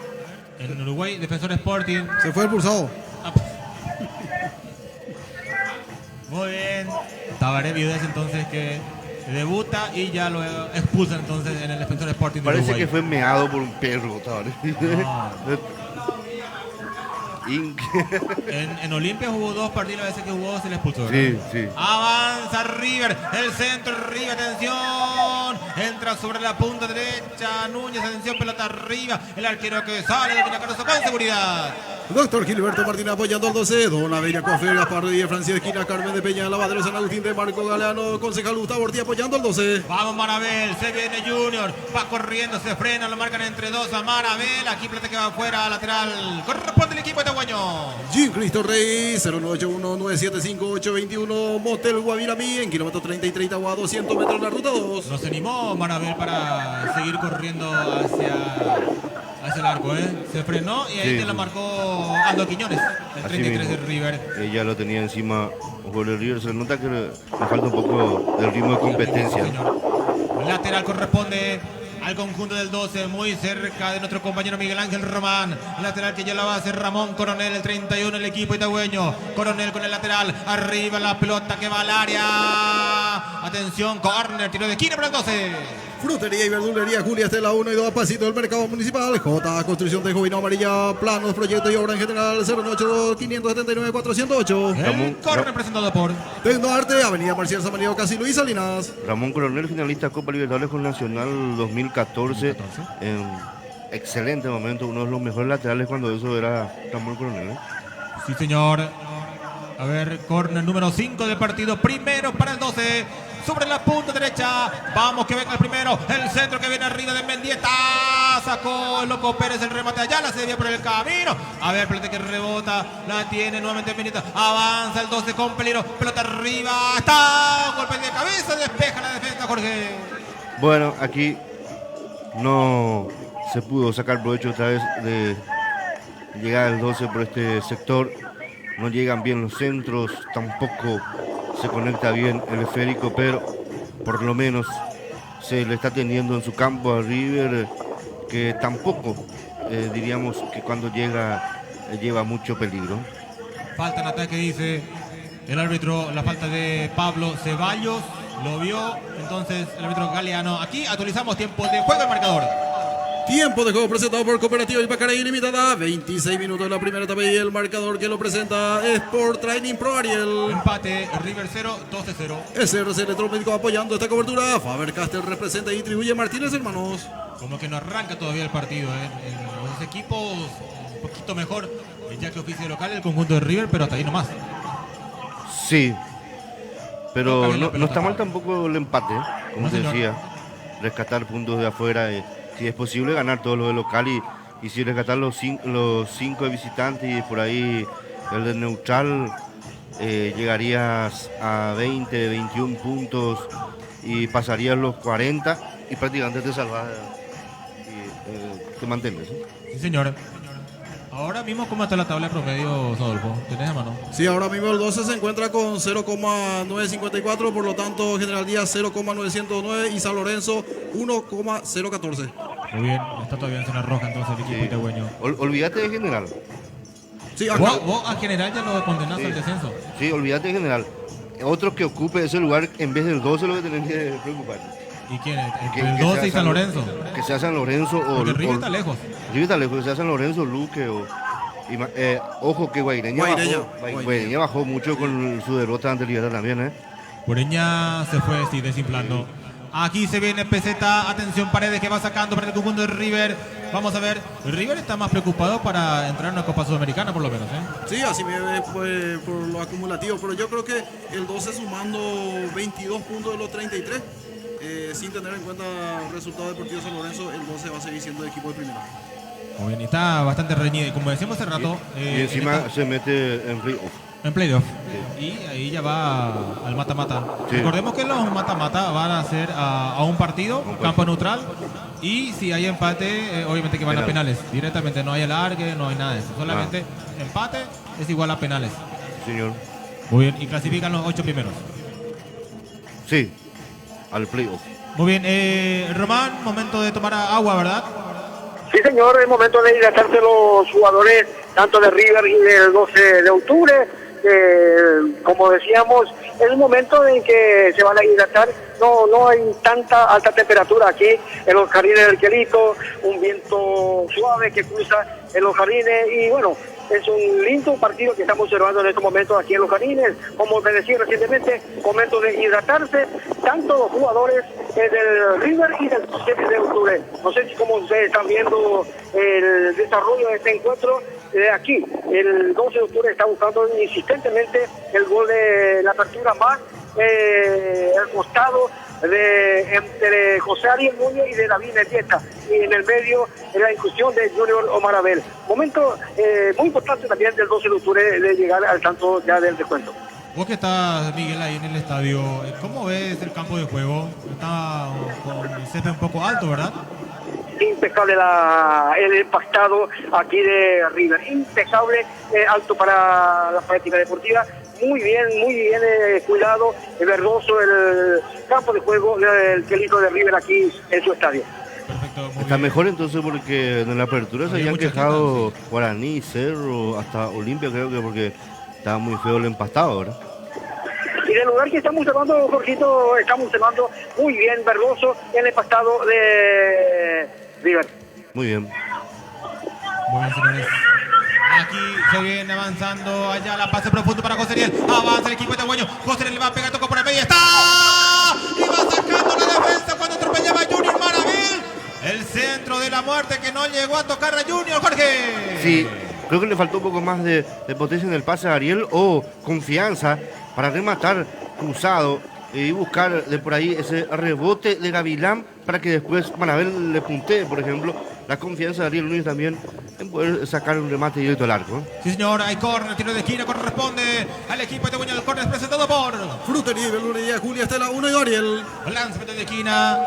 en Uruguay, Defensor Sporting. Se fue el pulsado. Muy bien. Tabaré Viudez entonces que debuta y ya lo expulsan entonces en el Defensor Sporting de Parece Uruguay. que fue meado por un perro, ¿sabes? En Olimpia jugó 2 partidos, a veces que jugó se le expulsó, ¿verdad? Sí, sí. Avanza River, el centro arriba, atención, entra sobre la punta derecha, Núñez, atención, pelota arriba, el arquero que sale, domina Cardoso con seguridad. Doctor Gilberto Martín apoyando al 12. Don Avella Coafer, Gaspar Díaz, Francisco Esquina, Carmen de Peña, Lavadero San Agustín de Marco Galeano, concejal Gustavo Ortiz apoyando al 12. Vamos Marabel, se viene Junior, va corriendo, se frena, lo marcan entre dos a Marabel, aquí plata que va afuera, lateral, corresponde el equipo de Tahuaño. Jim Cristo Rey, 0981-975-821, Motel Guaviramí, en kilómetro 30 y 30 o a 200 metros la ruta 2. No se animó Marabel para seguir corriendo hacia el arco, ¿eh? Se frenó y ahí Sí, te la sí. marcó Aldo Quiñones, el Así 33 de mismo. River. Ella lo tenía encima por el River. Se le nota que le falta un poco del ritmo de competencia. Sí, señor. Lateral corresponde al conjunto del 12, muy cerca de nuestro compañero Miguel Ángel Román. Lateral que ya la va a hacer Ramón Coronel, el 31, el equipo itagüeño. Coronel con el lateral, arriba la pelota que va al área. Atención, córner, tiro de esquina para el 12. Frutería y verdulería Julia Estela 1 y 2 a pasito del mercado municipal. J. Construcción de Jovino Amarilla. Planos, proyectos y obra en general. 082-579-408. El córner presentado por Tecnoarte, Avenida Marcial San María Casi Luis Salinas. Ramón Coronel, finalista Copa Libertadores con Nacional 2014. En excelente momento, uno de los mejores laterales cuando eso era Ramón Coronel. Sí, señor. A ver, córner número 5 del partido. Primero para el 12. Sobre la punta derecha. Vamos que venga el primero. El centro que viene arriba de Mendieta. Sacó el Loco Pérez el remate. Ayala se desvía por el camino. A ver, pelota que rebota. La tiene nuevamente Mendieta. Avanza el 12 con peligro. Pelota arriba. Está. Un golpe de cabeza. Despeja la defensa, Jorge. Bueno, aquí no se pudo sacar provecho otra vez de llegar al 12 por este sector. No llegan bien los centros, tampoco se conecta bien el esférico, pero por lo menos se le está teniendo en su campo a River, que tampoco diríamos que cuando llega lleva mucho peligro. Falta en ataque, dice el árbitro. La falta de Pablo Ceballos. Lo vio entonces el árbitro Galeano. Aquí actualizamos tiempo de juego el marcador. Tiempo de juego presentado por Cooperativa Ipacará Ilimitada. 26 minutos de la primera etapa y el marcador que lo presenta Sport Training Pro Ariel. Empate, River 0, 12-0. SRC Electromédico apoyando esta cobertura. Faber-Castell representa y distribuye Martínez Hermanos. Como que no arranca todavía el partido, ¿eh? Los equipos un poquito mejor, ya que oficia local el conjunto de River, pero hasta ahí nomás. Sí, pero Toca bien la no pelota. está mal tampoco el empate, como No, te señor. decía, rescatar puntos de afuera si es posible ganar todos los de local y si rescatar los 5 de visitante y por ahí el de neutral, llegarías a 20, 21 puntos y pasarías los 40 y prácticamente te salvas y te mantienes. Sí, señor. Ahora mismo, ¿cómo está la tabla de promedio, Rodolfo? ¿Tenés a mano? Sí, ahora mismo el 12 se encuentra con 0,954, por lo tanto General Díaz 0,909 y San Lorenzo 1,014. Muy bien, está todavía en zona roja entonces el equipo itegüeño. Olvídate de general. Sí, acá, Vos a general ya lo condenás al descenso. Sí, olvídate de general. Otro que ocupe ese lugar en vez del 12 lo que tenés que preocupar. ¿Y quién es? Que- El que 12 sea y San Lorenzo. Que sea San Lorenzo o... Porque River o- está lejos. River está lejos, que sea San Lorenzo, Luque o... ojo que Guaireña bajó mucho con su derrota ante Libertad también, Guareña se fue, sí, desinflando. Aquí se viene Peseta, atención Paredes que va sacando para el conjunto de River. Vamos a ver, River está más preocupado para entrar en una Copa Sudamericana por lo menos, sí, así me ve pues, por lo acumulativo, pero yo creo que el 12 sumando 22 puntos de los 33, sin tener en cuenta el resultado del partido de San Lorenzo, el 12 va a seguir siendo el equipo de primera. Muy bien, y está bastante reñido. Y como decíamos hace rato, y encima se mete en playoff. en playoff. Y ahí ya va al mata-mata. Sí. Recordemos que los mata-mata van a ser a un partido, campo neutral. Y si hay empate, obviamente que van a penales. Directamente, no hay alargue, no hay nada de eso. Solamente empate es igual a penales. Señor. Muy bien, y clasifican los 8 primeros. Sí, al playoff. Muy bien, Román, momento de tomar agua, ¿verdad? Sí, señor, es momento de hidratarse los jugadores, tanto de River y del 12 de octubre. Como decíamos, es un momento en que se van a hidratar. No hay tanta alta temperatura aquí en los jardines del Quelito, un viento suave que cruza en los jardines y bueno, es un lindo partido que estamos observando en estos momentos aquí en los jardines. Como te decía recientemente, momento de hidratarse, tanto los jugadores del River y del 12 de octubre. No sé si como ustedes están viendo el desarrollo de este encuentro. Aquí, el 12 de octubre está buscando insistentemente el gol de la apertura más al costado entre José Ariel Núñez y de David Mendieta, y en el medio la inclusión de Junior Omar Abel. Momento muy importante también del 12 de octubre de llegar al tanto ya del descuento. Vos que estás, Miguel, ahí en el estadio, ¿cómo ves el campo de juego? Está con el césped un poco alto, ¿verdad? Impecable el empastado aquí de River, impecable, alto para la práctica deportiva, muy bien cuidado, verdoso el campo de juego del Quelito de River aquí en su estadio. Perfecto, muy Está bien. mejor entonces porque en la apertura se Había habían muchas quejado Guaraní, Cerro, hasta Olimpia creo que porque estaba muy feo el empastado, ¿verdad? Y del lugar que estamos observando, Jorgito, estamos observando muy bien verdoso el empastado de River. Muy bien. Muy bien, señores. Aquí se viene avanzando allá la pase profundo para José Ariel. Avanza el equipo de Tehueño. José Ariel le va a pegar, toco por el medio. ¡Está! Y va sacando la defensa cuando atropellaba a Junior Maravil. El centro de la muerte que no llegó a tocar a Junior, Jorge. Sí, creo que le faltó un poco más de potencia en el pase a Ariel o confianza para rematar cruzado y buscar de por ahí ese rebote de Gavilán para que después Marabel le puntee, por ejemplo, la confianza de Ariel Núñez también en poder sacar un remate directo al arco. Sí, señor, hay córner, tiro de esquina, corresponde al equipo de Tehueño. El córner es presentado por Frutería, Verdulería, Julia Estela, 1 y Ariel. lanzamiento de esquina.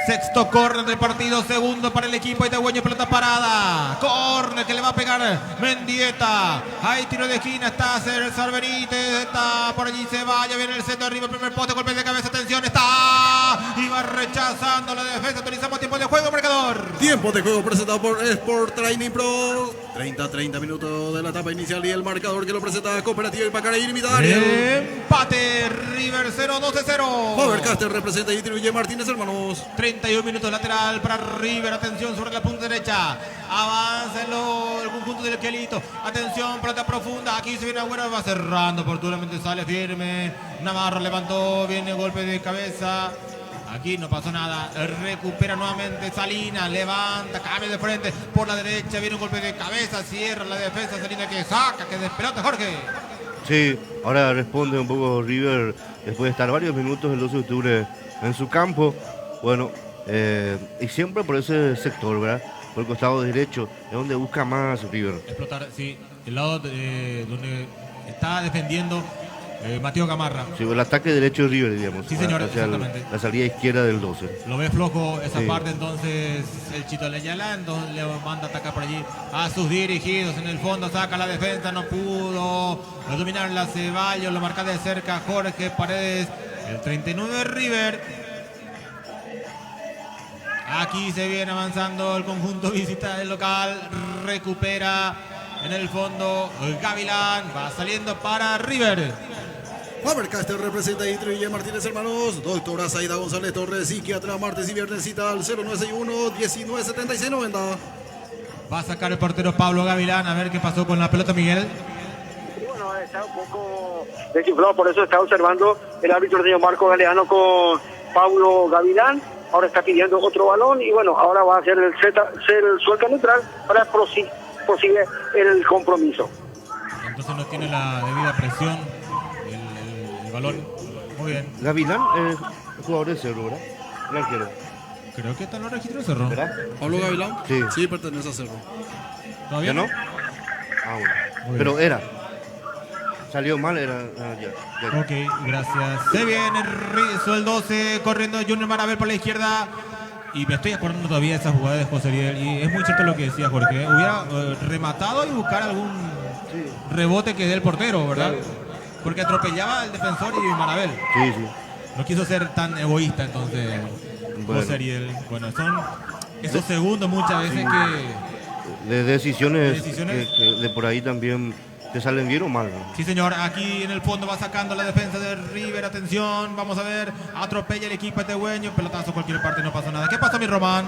Sexto córner del partido, segundo para el equipo de Tehueño, pelota parada. Córner que le va a pegar Mendieta. Hay tiro de esquina, está César Benítez, está por allí, se va, ya viene el centro arriba, el primer poste, golpe de cabeza, atención, está. Y va rechazando la defensa, autorizamos tiempo de juego, marcador. Tiempo de juego presentado por Sport Training Pro. 30 minutos de la etapa inicial y el marcador que lo presenta Cooperativa Ipacara Ilimitada Ariel. Empate, River 0, 12-0. Faber-Castell representa y distribuye Martínez Hermanos. 31 minutos lateral para River, atención sobre la punta derecha, avanza el conjunto del Quelito, atención, pelota profunda, aquí se viene Agüero, va cerrando, oportunamente sale firme, Navarro levantó, viene golpe de cabeza, aquí no pasó nada, recupera nuevamente Salinas, levanta, cambia de frente, por la derecha viene un golpe de cabeza, cierra la defensa, Salinas que saca, que despelota, Jorge. Sí, ahora responde un poco River después de estar varios minutos el 12 de octubre en su campo. Bueno, Y siempre por ese sector, ¿verdad? Por el costado derecho, es donde busca más River. Explotar, sí, el lado donde está defendiendo Mateo Gamarra. Sí, el ataque derecho de River, digamos. Sí, señor, Hacia exactamente. la salida izquierda del 12. Lo ve flojo esa Sí. parte, entonces el Chito Leñalá, entonces le manda a atacar por allí a sus dirigidos. En el fondo saca la defensa, no pudo. Lo dominaron la Ceballos, lo marca de cerca Jorge Paredes, el 39 de River. Aquí se viene avanzando el conjunto visita del local, recupera en el fondo Gavilán, va saliendo para River. Faber-Castell representa a Intrivilla Martínez Hermanos, doctora Zaida González Torres, psiquiatra, martes y viernes cita al 0961-197690. Va a sacar el portero Pablo Gavilán, a ver qué pasó con la pelota, Miguel. Y bueno, está un poco desinflado, por eso está observando el árbitro señor Marco Galeano con Pablo Gavilán. Ahora está pidiendo otro balón y bueno, ahora va a hacer el suelta neutral para prosigue el compromiso. Entonces no tiene la debida presión el balón. Muy bien. Gavilán es jugador de Cerro, ¿verdad? El arquero, Creo que está en los registros de Cerro. ¿verdad? ¿Pablo Gavilán? Sí. Pertenece a Cerro. ¿Todavía ¿Ya no? Ah, bueno. Muy Pero bien. era. Salió mal, era. Ya. Ok, gracias. Se viene Rizo el 12, corriendo Junior Marabel por la izquierda. Y me estoy acordando todavía de esa jugada de José Ariel. Y es muy cierto lo que decía Jorge. Hubiera rematado y buscar algún rebote que dé el portero, ¿verdad? Porque atropellaba al defensor y Marabel. Sí, sí. No quiso ser tan egoísta entonces Bueno. José Ariel. Bueno, son esos segundos muchas veces que... De decisiones, Decisiones. que de por ahí también te salen bien o mal, ¿no? Sí, señor, aquí en el fondo va sacando la defensa de River, atención, vamos a ver, atropella el equipo tehueño, pelotazo cualquier parte, no pasa nada. ¿Qué pasa, mi Román?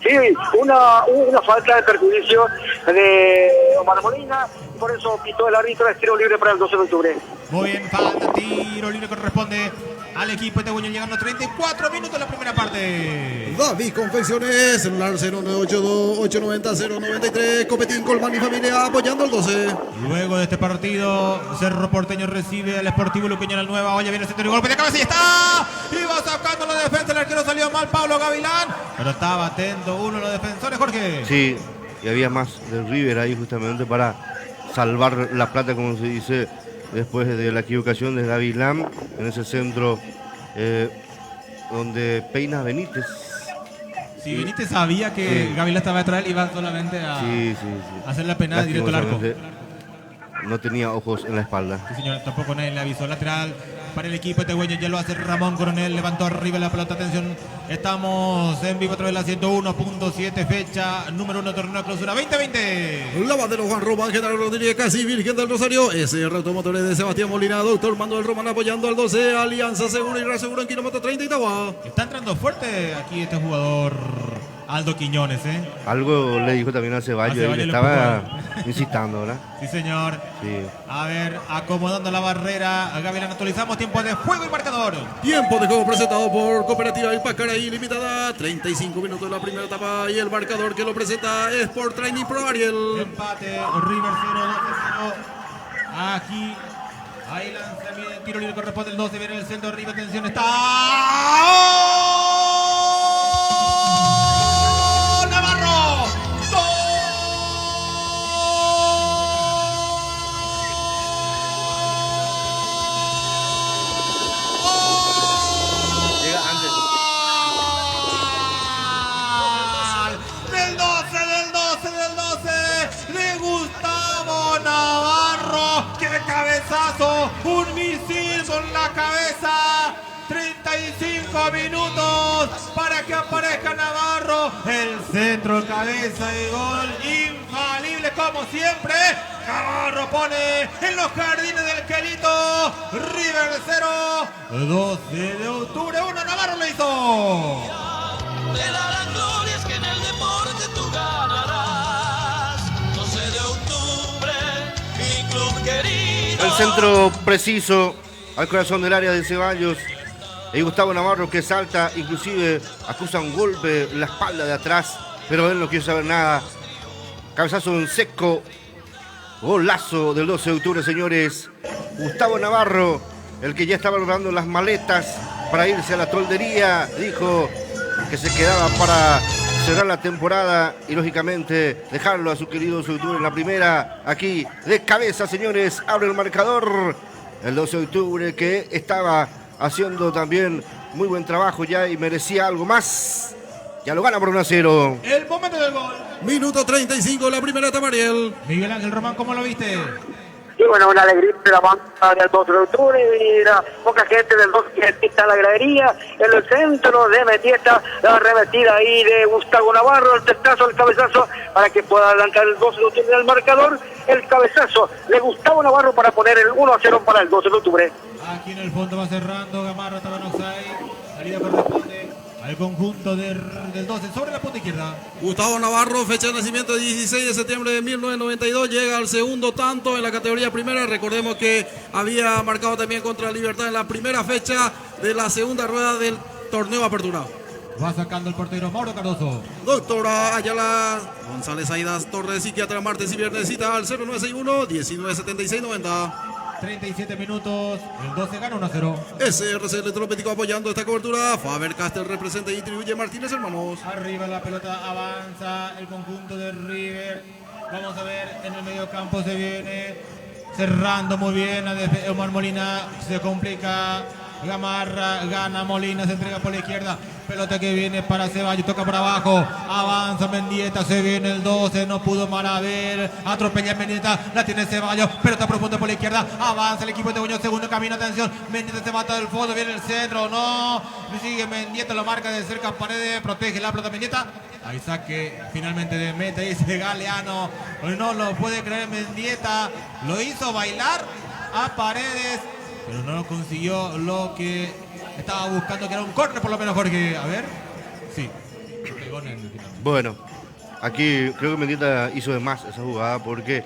Sí, una falta de perjuicio de Omar Molina, y por eso pitó el árbitro de tiro libre para el 12 de octubre. Muy bien, falta, tiro libre corresponde al equipo tehueño, llegando 34 minutos en la primera parte. David Confecciones, celular 0982-890-093, Copetín, Colman y familia apoyando al 12. Luego de este partido, Cerro Porteño recibe al Sportivo Luqueño en la nueva olla, viene el centro y golpe de cabeza y está. Y va sacando la defensa, el arquero salió mal, Pablo Gavilán, pero estaba atento uno de los defensores, Jorge. Sí, y había más del River ahí justamente para salvar la plata, como se dice, después de la equivocación de Gavilán en ese centro donde peina Benítez. Si Benítez sabía que Sí. Gavilán estaba detrás, iba solamente a Sí. hacer la penal directo al arco. Lastimosamente, no tenía ojos en la espalda. Sí, señor, tampoco nadie le avisó. Lateral para el equipo tehueño, ya lo hace Ramón Coronel, levantó arriba la pelota, atención, estamos en vivo a través de la 101.7, fecha número 1, torneo de clausura 2020. Lavadero Juan Román, General Rodríguez, casi Virgen del Rosario, SR Automotores de Sebastián Molina, Doctor Manuel Román apoyando al 12, Alianza Segura y Reasegura en kilómetro 30 y Itagua. Está entrando fuerte aquí este jugador Aldo Quiñones, ¿eh? Algo le dijo también a Ceballos, A Ceballos le le estaba incitando, ¿verdad? Sí, señor. Sí. A ver, acomodando la barrera, a Gavilán actualizamos tiempo de juego y marcador. Tiempo de juego presentado por Cooperativa Ipacaraí Limitada, 35 minutos de la primera etapa y el marcador que lo presenta es por Training Pro Ariel. Empate, River 0, 12-0. Aquí, ahí lanzamiento, tiro libre corresponde el 12, viene el centro, River, atención, está... ¡Oh! ¡Navarro! Llega antes. Del 12 de Gustavo Navarro. ¡Qué cabezazo! Un misil con la cabeza. 35 minutos para que aparezca Navarro. El centro, cabeza y gol infalible como siempre. Navarro pone en los jardines del Querito. River 0, 12 de octubre 1. Navarro lo hizo. Te darán glorias que en el deporte tú ganarás. 12 de octubre, mi club querido. El centro preciso al corazón del área de Ceballos. Y Gustavo Navarro que salta, inclusive acusa un golpe en la espalda de atrás, pero él no quiere saber nada. Cabezazo en seco. Golazo del 12 de octubre, señores. Gustavo Navarro, el que ya estaba logrando las maletas para irse a la toldería, dijo: que se quedaba para cerrar la temporada y lógicamente dejarlo a su querido Octubre en la primera. Aquí de cabeza, señores, abre el marcador. El 12 de octubre que estaba haciendo también muy buen trabajo ya y merecía algo más. Ya lo gana por 1-0. El momento del gol. Minuto 35, la primera etapa, Ariel. Miguel Ángel Román, ¿cómo lo viste? Y bueno, una alegría de la banda del 12 de octubre y la poca gente del 12 que está en la gradería. En el centro de Mendieta, la arremetida ahí de Gustavo Navarro, el testazo, el cabezazo para que pueda adelantar el 12 de octubre en el marcador. El cabezazo de Gustavo Navarro para poner el 1-0 para el 12 de octubre. Aquí en el fondo va cerrando Gamarra, estaba en offside. Salida corresponde al conjunto del 12 sobre la punta izquierda. Gustavo Navarro, fecha de nacimiento 16 de septiembre de 1992, llega al segundo tanto en la categoría primera. Recordemos que había marcado también contra Libertad en la primera fecha de la segunda rueda del torneo Apertura. Va sacando el portero Mauro Cardoso. Doctora Ayala González Aidas Torres, psiquiatra, martes y viernes, cita al 0961-1976-90. 37 minutos, el 12 gana 1-0. SRC Electromédico apoyando esta cobertura. Faber Castell representa y distribuye Martínez Hermanos. Arriba la pelota, avanza el conjunto de River. Vamos a ver, en el medio campo se viene cerrando muy bien a Omar Molina. Se complica Gamarra, gana Molina, se entrega por la izquierda. Pelota que viene para Ceballos, toca por abajo, avanza Mendieta, se viene el 12, no pudo Marabel, atropella Mendieta, la tiene Ceballos, pelota profunda por la izquierda, avanza el equipo de Buño, segundo camino, atención, Mendieta se mata del fondo, viene el centro, no, sigue Mendieta, lo marca de cerca Paredes, protege la pelota Mendieta, ahí saque finalmente de meta, dice Galeano, no lo puede creer Mendieta, lo hizo bailar a Paredes, pero no consiguió lo que estaba buscando, que era un córner por lo menos, Jorge. A ver. Sí. Pegó en el final. Bueno, aquí creo que Mendieta hizo de más esa jugada porque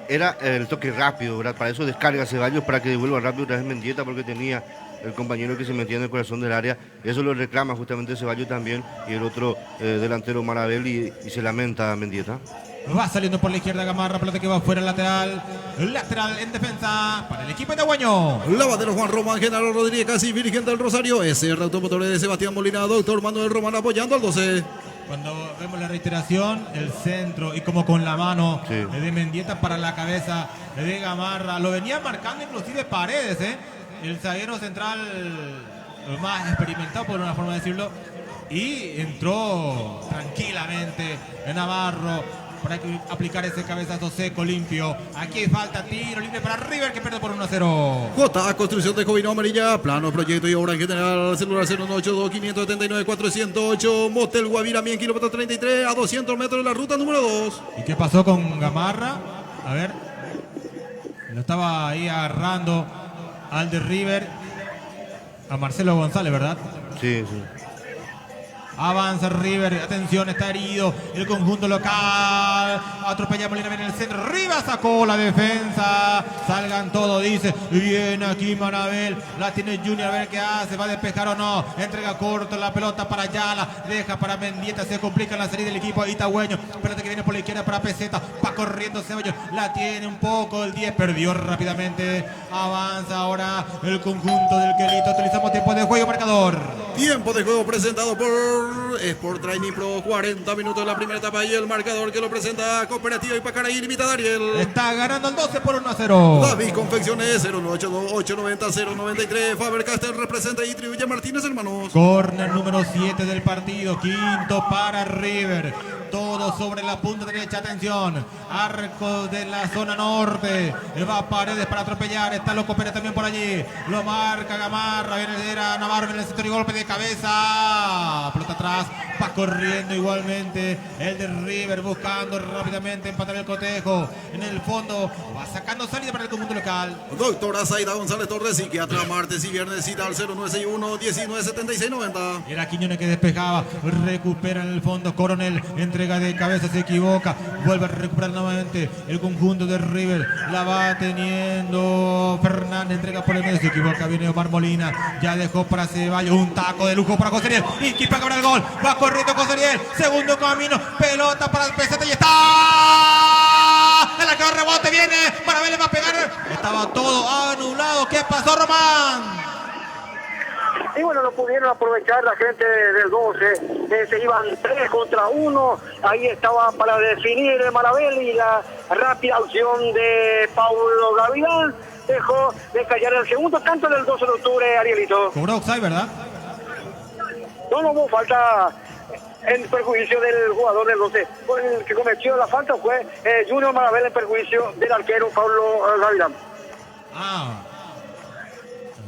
era el toque rápido, ¿verdad? Para eso descarga Ceballos para que devuelva rápido otra vez Mendieta porque tenía el compañero que se metía en el corazón del área. Eso lo reclama justamente Ceballos también y el otro delantero Marabel y se lamenta Mendieta. Va saliendo por la izquierda Gamarra, pelota que va fuera lateral. Lateral en defensa para el equipo de Guaño. Lavadero Juan Román, Genaro Rodríguez, casi Virgen del Rosario. SR Automotores de Sebastián Molina, doctor Manuel Román apoyando al 12. Cuando vemos la reiteración, el centro y como con la mano sí, de Mendieta para la cabeza de Gamarra. Lo venía marcando inclusive Paredes, el zaguero central más experimentado por una forma de decirlo. Y entró tranquilamente Navarro para aplicar ese cabezazo seco, limpio. Aquí falta tiro libre para River que pierde por 1-0. JA Construcción de Jovino Amarilla, plano, proyecto y obra en general. Celular 082-579-408. Motel Guavira, Mien, kilómetro 33 a 200 metros de la ruta número 2. ¿Y qué pasó con Gamarra? A ver. Lo estaba ahí agarrando al de River. A Marcelo González, ¿verdad? Sí, sí. Avanza River, atención, está herido el conjunto local, atropella Molina, viene en el centro, Rivas sacó la defensa, salgan todos, dice, viene aquí Marabel, la tiene Junior, a ver qué hace, va a despejar o no, entrega corto la pelota para Ayala, deja para Mendieta, se complica la salida del equipo Itagüeño, pelota que viene por la izquierda para Peseta, va corriendo Ceballos, la tiene un poco, el 10 perdió rápidamente, avanza ahora el conjunto del Quelito, utilizamos tiempo de juego, marcador. Tiempo de juego presentado por Sport Training Pro, 40 minutos de la primera etapa y el marcador que lo presenta Cooperativa Ipacaraí Limitada, Ariel. Está ganando el 12 por 1-0. David Confecciones 0982-890-093. Faber Castell representa y distribuye Martínez Hermanos. Corner número 7 del partido, quinto para River. Todo sobre la punta derecha, atención. Arco de la zona norte. Va Paredes para atropellar. Está Loco Pérez también por allí. Lo marca Gamarra. Viene Navarro en el sector y golpe de cabeza. Pelota atrás. Va corriendo igualmente el de River buscando rápidamente empatar el cotejo. En el fondo va sacando salida para el conjunto local. Doctora Zaida González Torres, psiquiatra, martes y viernes, cita al 0961-1976-90. Era Quiñones que despejaba, recupera en el fondo Coronel, entrega de cabeza, se equivoca, vuelve a recuperar nuevamente el conjunto de River, la va teniendo Fernández, entrega por el medio, se equivoca, viene Omar Molina, ya dejó para Ceballos, un taco de lujo para José Ariel, y Kipa cobra el gol, va corriendo José Ariel, segundo camino, pelota para el Peseta y está, el arquero rebote viene, Marabel le va a pegar, estaba todo anulado, ¿qué pasó, Román? Y bueno, no pudieron aprovechar la gente del 12. Se iban 3 contra 1. Ahí estaba para definir Marabel y la rápida opción de Paulo Gavilán dejó de callar el segundo tanto del 12 de octubre, Arielito. Cobró offside, ¿verdad? No hubo falta en perjuicio del jugador del 12. El que cometió la falta fue Junior Marabel en perjuicio del arquero Paulo Gavilán. A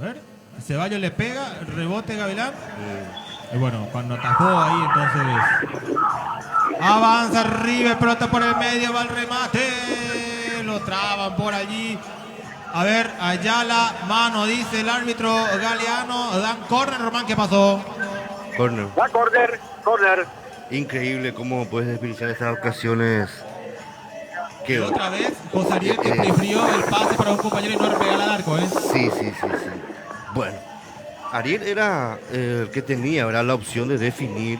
ver, Ceballos le pega, rebote Gavilán. Y bueno, cuando atajó ahí, entonces avanza River, pelota por el medio, va el remate. Lo traban por allí. A ver, Ayala, mano, dice el árbitro Galeano. Dan córner, Román, ¿qué pasó? Corner. La corner. Increíble cómo puedes desperdiciar estas ocasiones. Y otra vez, José Ariel que prefirió el pase para un compañero y no regalar al arco, ¿eh? Sí. Bueno, Ariel era el que tenía, ¿verdad?, la opción de definir.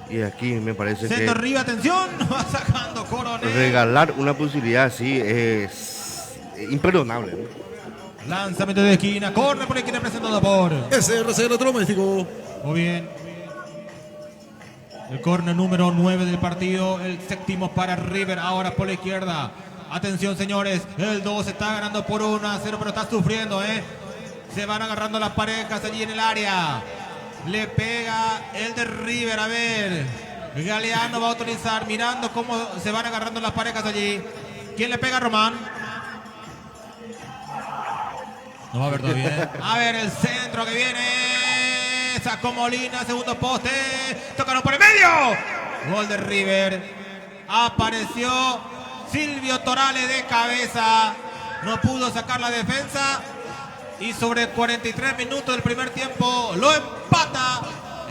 Y aquí me parece Centro que arriba, atención, va sacando Coronel. regalar una posibilidad así es imperdonable, ¿no? Lanzamiento de esquina, corre por esquina presentado por SRC Electrodoméstico. muy bien. El córner número 9 del partido, el séptimo para River, ahora por la izquierda. Atención, señores, el 2 está ganando por 1-0, pero está sufriendo, ¿eh? Se van agarrando las parejas allí en el área. Le pega el de River, a ver. Galeano va a autorizar, mirando cómo se van agarrando las parejas allí. ¿Quién le pega a Román? No va a haber todavía, ¿eh? A ver, el centro que viene. Sacó Molina, segundo poste. Tocaron por el medio. Gol de River. Apareció Silvio Torales de cabeza. No pudo sacar la defensa. Y sobre 43 minutos del primer tiempo lo empata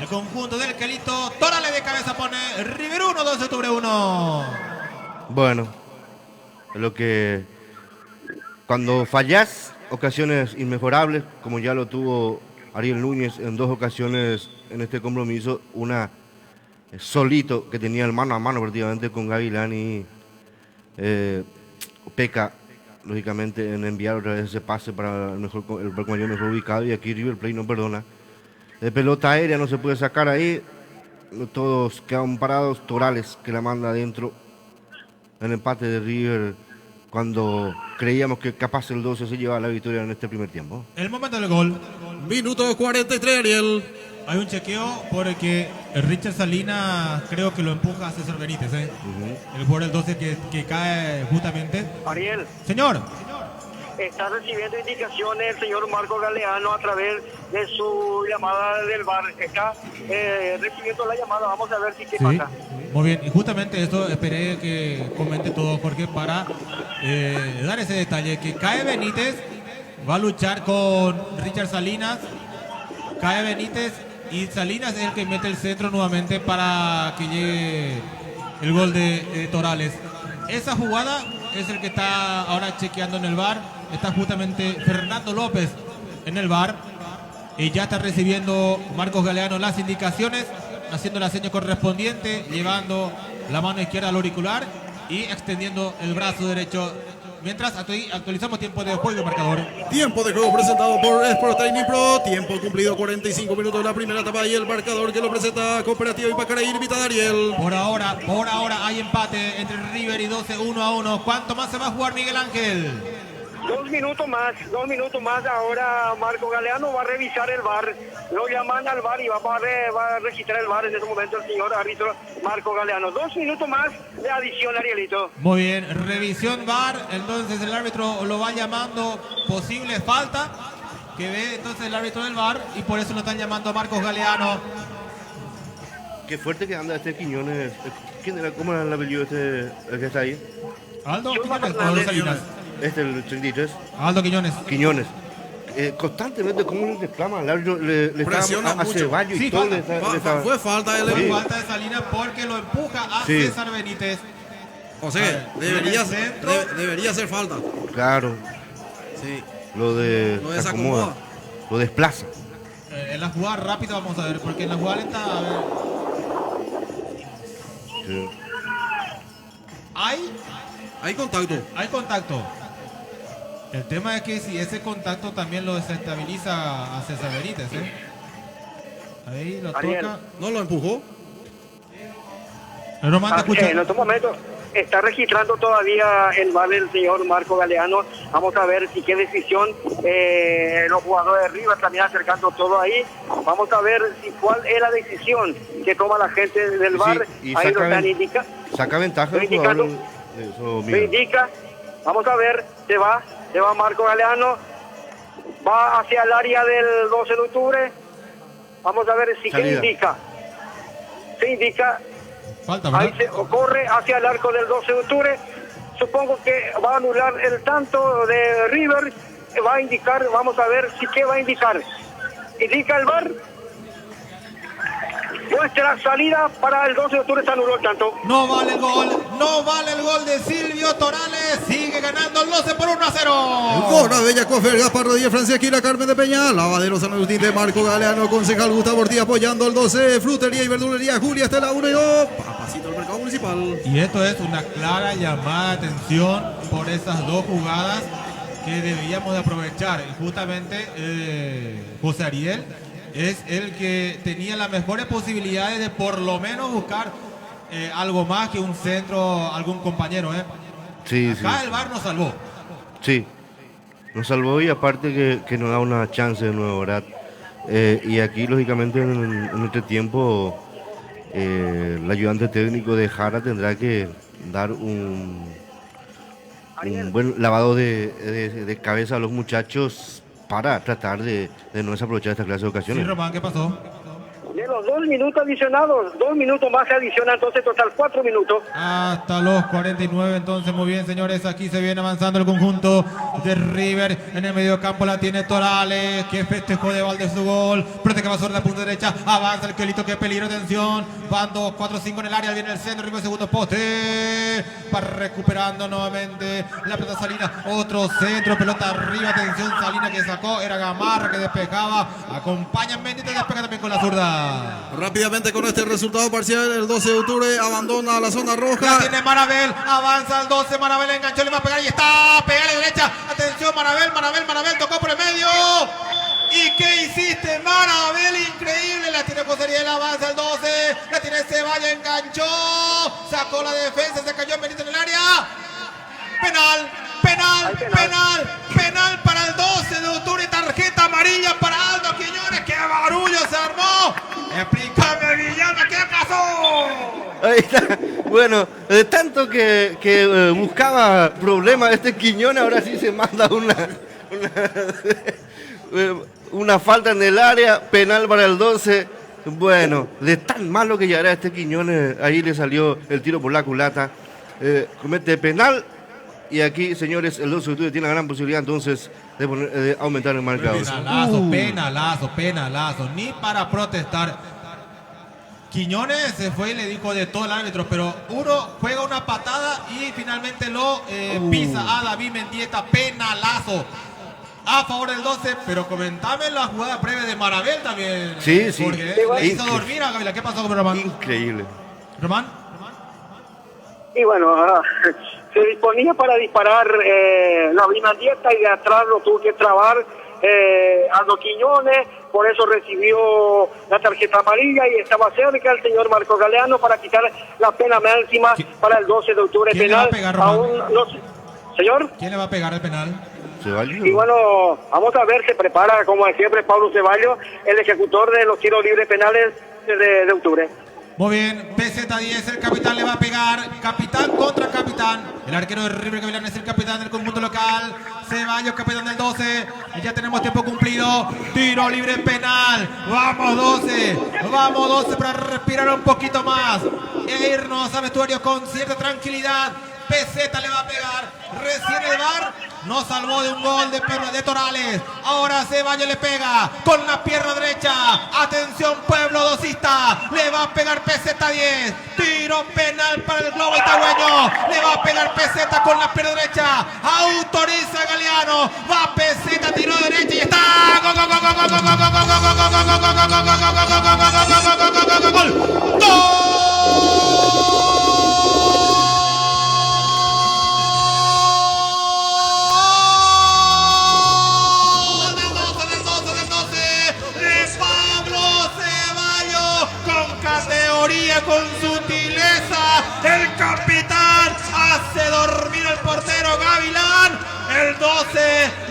el conjunto del Quelito. Torales de cabeza pone River 1, 12 de octubre 1. Bueno, es lo que cuando fallas ocasiones inmejorables, como ya lo tuvo Ariel Núñez en 2 ocasiones en este compromiso, una solito que tenía el mano a mano prácticamente con Gavilán y peca lógicamente en enviar otra vez ese pase para el compañero mejor ubicado, y aquí River Plate no perdona. De pelota aérea no se puede sacar ahí, todos quedan parados. Torales que la manda adentro. El empate de River cuando creíamos que capaz el 12 se llevaba la victoria en este primer tiempo. El momento del gol. Minuto 43, Ariel. Hay un chequeo porque Richard Salinas creo que lo empuja a César Benítez, ¿eh? El jugador del 12 que cae justamente. Ariel, Señor, está recibiendo indicaciones el señor Marco Galeano a través de su llamada del VAR. Está recibiendo la llamada. Vamos a ver si qué sí, pasa. muy bien. Y justamente esto esperé que comente todo Jorge para dar ese detalle. Que cae Benítez, va a luchar con Richard Salinas. Cae Benítez y Salinas es el que mete el centro nuevamente para que llegue el gol de Torales. Esa jugada es el que está ahora chequeando en el VAR. Está justamente Fernando López en el VAR. Y ya está recibiendo Marcos Galeano las indicaciones, haciendo la seña correspondiente, llevando la mano izquierda al auricular y extendiendo el brazo derecho. Mientras actualizamos tiempo de juego y marcador. Tiempo de juego presentado por Sport Training Pro. Tiempo cumplido 45 minutos de la primera etapa y el marcador que lo presenta Cooperativa Ipacaraí, invita a Ariel. Por ahora hay empate entre River y 12, 1-1. ¿Cuánto más se va a jugar, Miguel Ángel? 2 minutos más. Ahora Marco Galeano va a revisar el VAR. Lo llaman al VAR y va a registrar el VAR en ese momento el señor árbitro Marco Galeano. 2 minutos más de adición, Arielito. Muy bien, revisión VAR. Entonces el árbitro lo va llamando posible falta que ve entonces el árbitro del VAR y por eso lo están llamando a Marcos Galeano. Qué fuerte que anda este Quiñones. ¿Quién era? ¿Cómo era el apellido el que está ahí? Aldo Quiñones o Aldo Salinas. El 33. Aldo Quiñones. Quiñones. Constantemente, ¿cómo le reclama al árbitro? Le Presiona está a mucho. Ceballos Sí, y todo. falta. Fue falta de Fue él. falta de Salinas porque lo empuja a Sí. César Benítez. O sea, debería ser falta. Claro, Sí. lo Lo se desacomoda. acomoda, lo desplaza. En la jugada rápida vamos a ver, porque en la jugada lenta, a ver, Sí. hay Hay contacto. contacto. El tema es que si ese contacto también lo desestabiliza a César Benítez, ¿eh? Ahí lo Ariel. toca. ¿No lo empujó? Román, te escucha. En estos momentos está registrando todavía el VAR del señor Marco Galeano. Vamos a ver si qué decisión los jugadores de River también acercando todo ahí. Vamos a ver si cuál es la decisión que toma la gente del VAR. Sí, y ahí lo saca, están indicando. saca ventaja el Estoy jugador. indicando. Eso, Me Miguel. indica, vamos a ver, se va Marco Galeano, va hacia el área del 12 de octubre, vamos a ver si qué Salida. indica. Se indica, Falta, ahí ¿verdad? se corre hacia el arco del 12 de octubre, supongo que va a anular el tanto de River, va a indicar, vamos a ver si qué va a indicar. Indica el VAR. Nuestra salida para el 12 de octubre se anuló el tanto. No vale el gol, no vale el gol de Silvio Torales, sigue ganando el 12 por 1-0. Cora Bella Cofer, Gaspar Rodríguez, Francisquira, Carmen de Peña, Lavadero San Agustín de Marco Galeano, concejal Gustavo Ortiz apoyando el 12, Frutería y Verdulería Julia Estela 1 y 2, Papacito del Mercado Municipal. Y esto es una clara llamada de atención por esas dos jugadas que debíamos de aprovechar. Y justamente José Ariel es el que tenía las mejores posibilidades de por lo menos buscar algo más que un centro, algún compañero. Sí, Acá sí. el VAR nos salvó. Sí, nos salvó y aparte que nos da una chance de nuevo, ¿verdad? Y aquí, lógicamente, en este tiempo, el ayudante técnico de Jara tendrá que dar un buen lavado de cabeza a los muchachos para tratar de no desaprovechar esta clase de Sí, ocasiones. Román, ¿qué pasó? De los 2 minutos adicionados, 2 minutos más se adiciona, entonces total 4 minutos. Hasta los 49, entonces muy bien, señores, aquí se viene avanzando el conjunto de River. En el medio campo la tiene Torales, que festejó de balde su gol, protege que va sobre la punta derecha, avanza el Quelito, que peligro, atención, van 2, 4, 5 en el área, viene el centro, River segundo poste, va recuperando nuevamente la pelota Salina, otro centro, pelota arriba, atención, Salina que sacó, era Gamarra que despejaba, acompaña Mendy, despega también con la zurda. Rápidamente con este resultado parcial, el 12 de octubre abandona la zona La roja. tiene Marabel, avanza al 12, Marabel enganchó, le va a pegar y está, pegar de derecha, atención Marabel, tocó por el medio. ¿Y qué hiciste, Marabel? Increíble, la tiene José Ariel, avanza al 12, la tiene Ceballos, enganchó, sacó la defensa, se cayó Benítez en el área. Penal para el 12 de octubre y tarjeta amarilla para Aldo Quiñones. ¡Qué barullo se armó! Explícame, Villana, ¿qué pasó? Ahí está. Bueno, de tanto que buscaba problemas este Quiñón, ahora sí se manda una falta en el área, penal para el 12. Bueno, de tan malo que ya era este Quiñón, ahí le salió el tiro por la culata. Comete penal. Y aquí, señores, el 12 de octubre tiene la gran posibilidad entonces de aumentar el marcador. Penalazo, ni para protestar. Quiñones se fue y le dijo de todo el árbitro, pero uno juega una patada y finalmente lo pisa a David Mendieta, penalazo a favor del 12, pero comentame la jugada previa de Marabel también. Sí, sí. Porque le hizo dormir a Gabriela. ¿Qué pasó con Román? Increíble. ¿Román? Y bueno, se disponía para disparar la Mendieta y de atrás lo tuvo que trabar Aldo Quiñones, por eso recibió la tarjeta amarilla y estaba cerca el señor Marco Galeano para quitar la pena máxima para el 12 de octubre ¿Quién penal. le va a pegar, Román? Aún no señor. ¿Quién le va a pegar el penal? Y bueno, vamos a ver, se prepara como siempre Pablo Ceballos, el ejecutor de los tiros libres penales de octubre. Muy bien, PZ10, el capitán le va a pegar, capitán contra capitán. El arquero de River Gavilán es el capitán del conjunto local. Ceballos, capitán del 12. Y ya tenemos tiempo cumplido. Tiro libre penal. Vamos 12 para respirar un poquito más e irnos a vestuarios con cierta tranquilidad. PZ le va a pegar. Recién el VAR nos salvó de un gol de Torales. Ahora Ceballos le pega con la pierna derecha. Atención, pueblo dosista. Le va a pegar PZ10. Tiro penal para el globo itagüeño. Le va a pegar PZ con la pierna derecha. Autoriza Galeano. Va PZ, tiro derecha y está. ¡Gol! categoría, con sutileza. El capitán hace dormir al portero Gavilán. El 12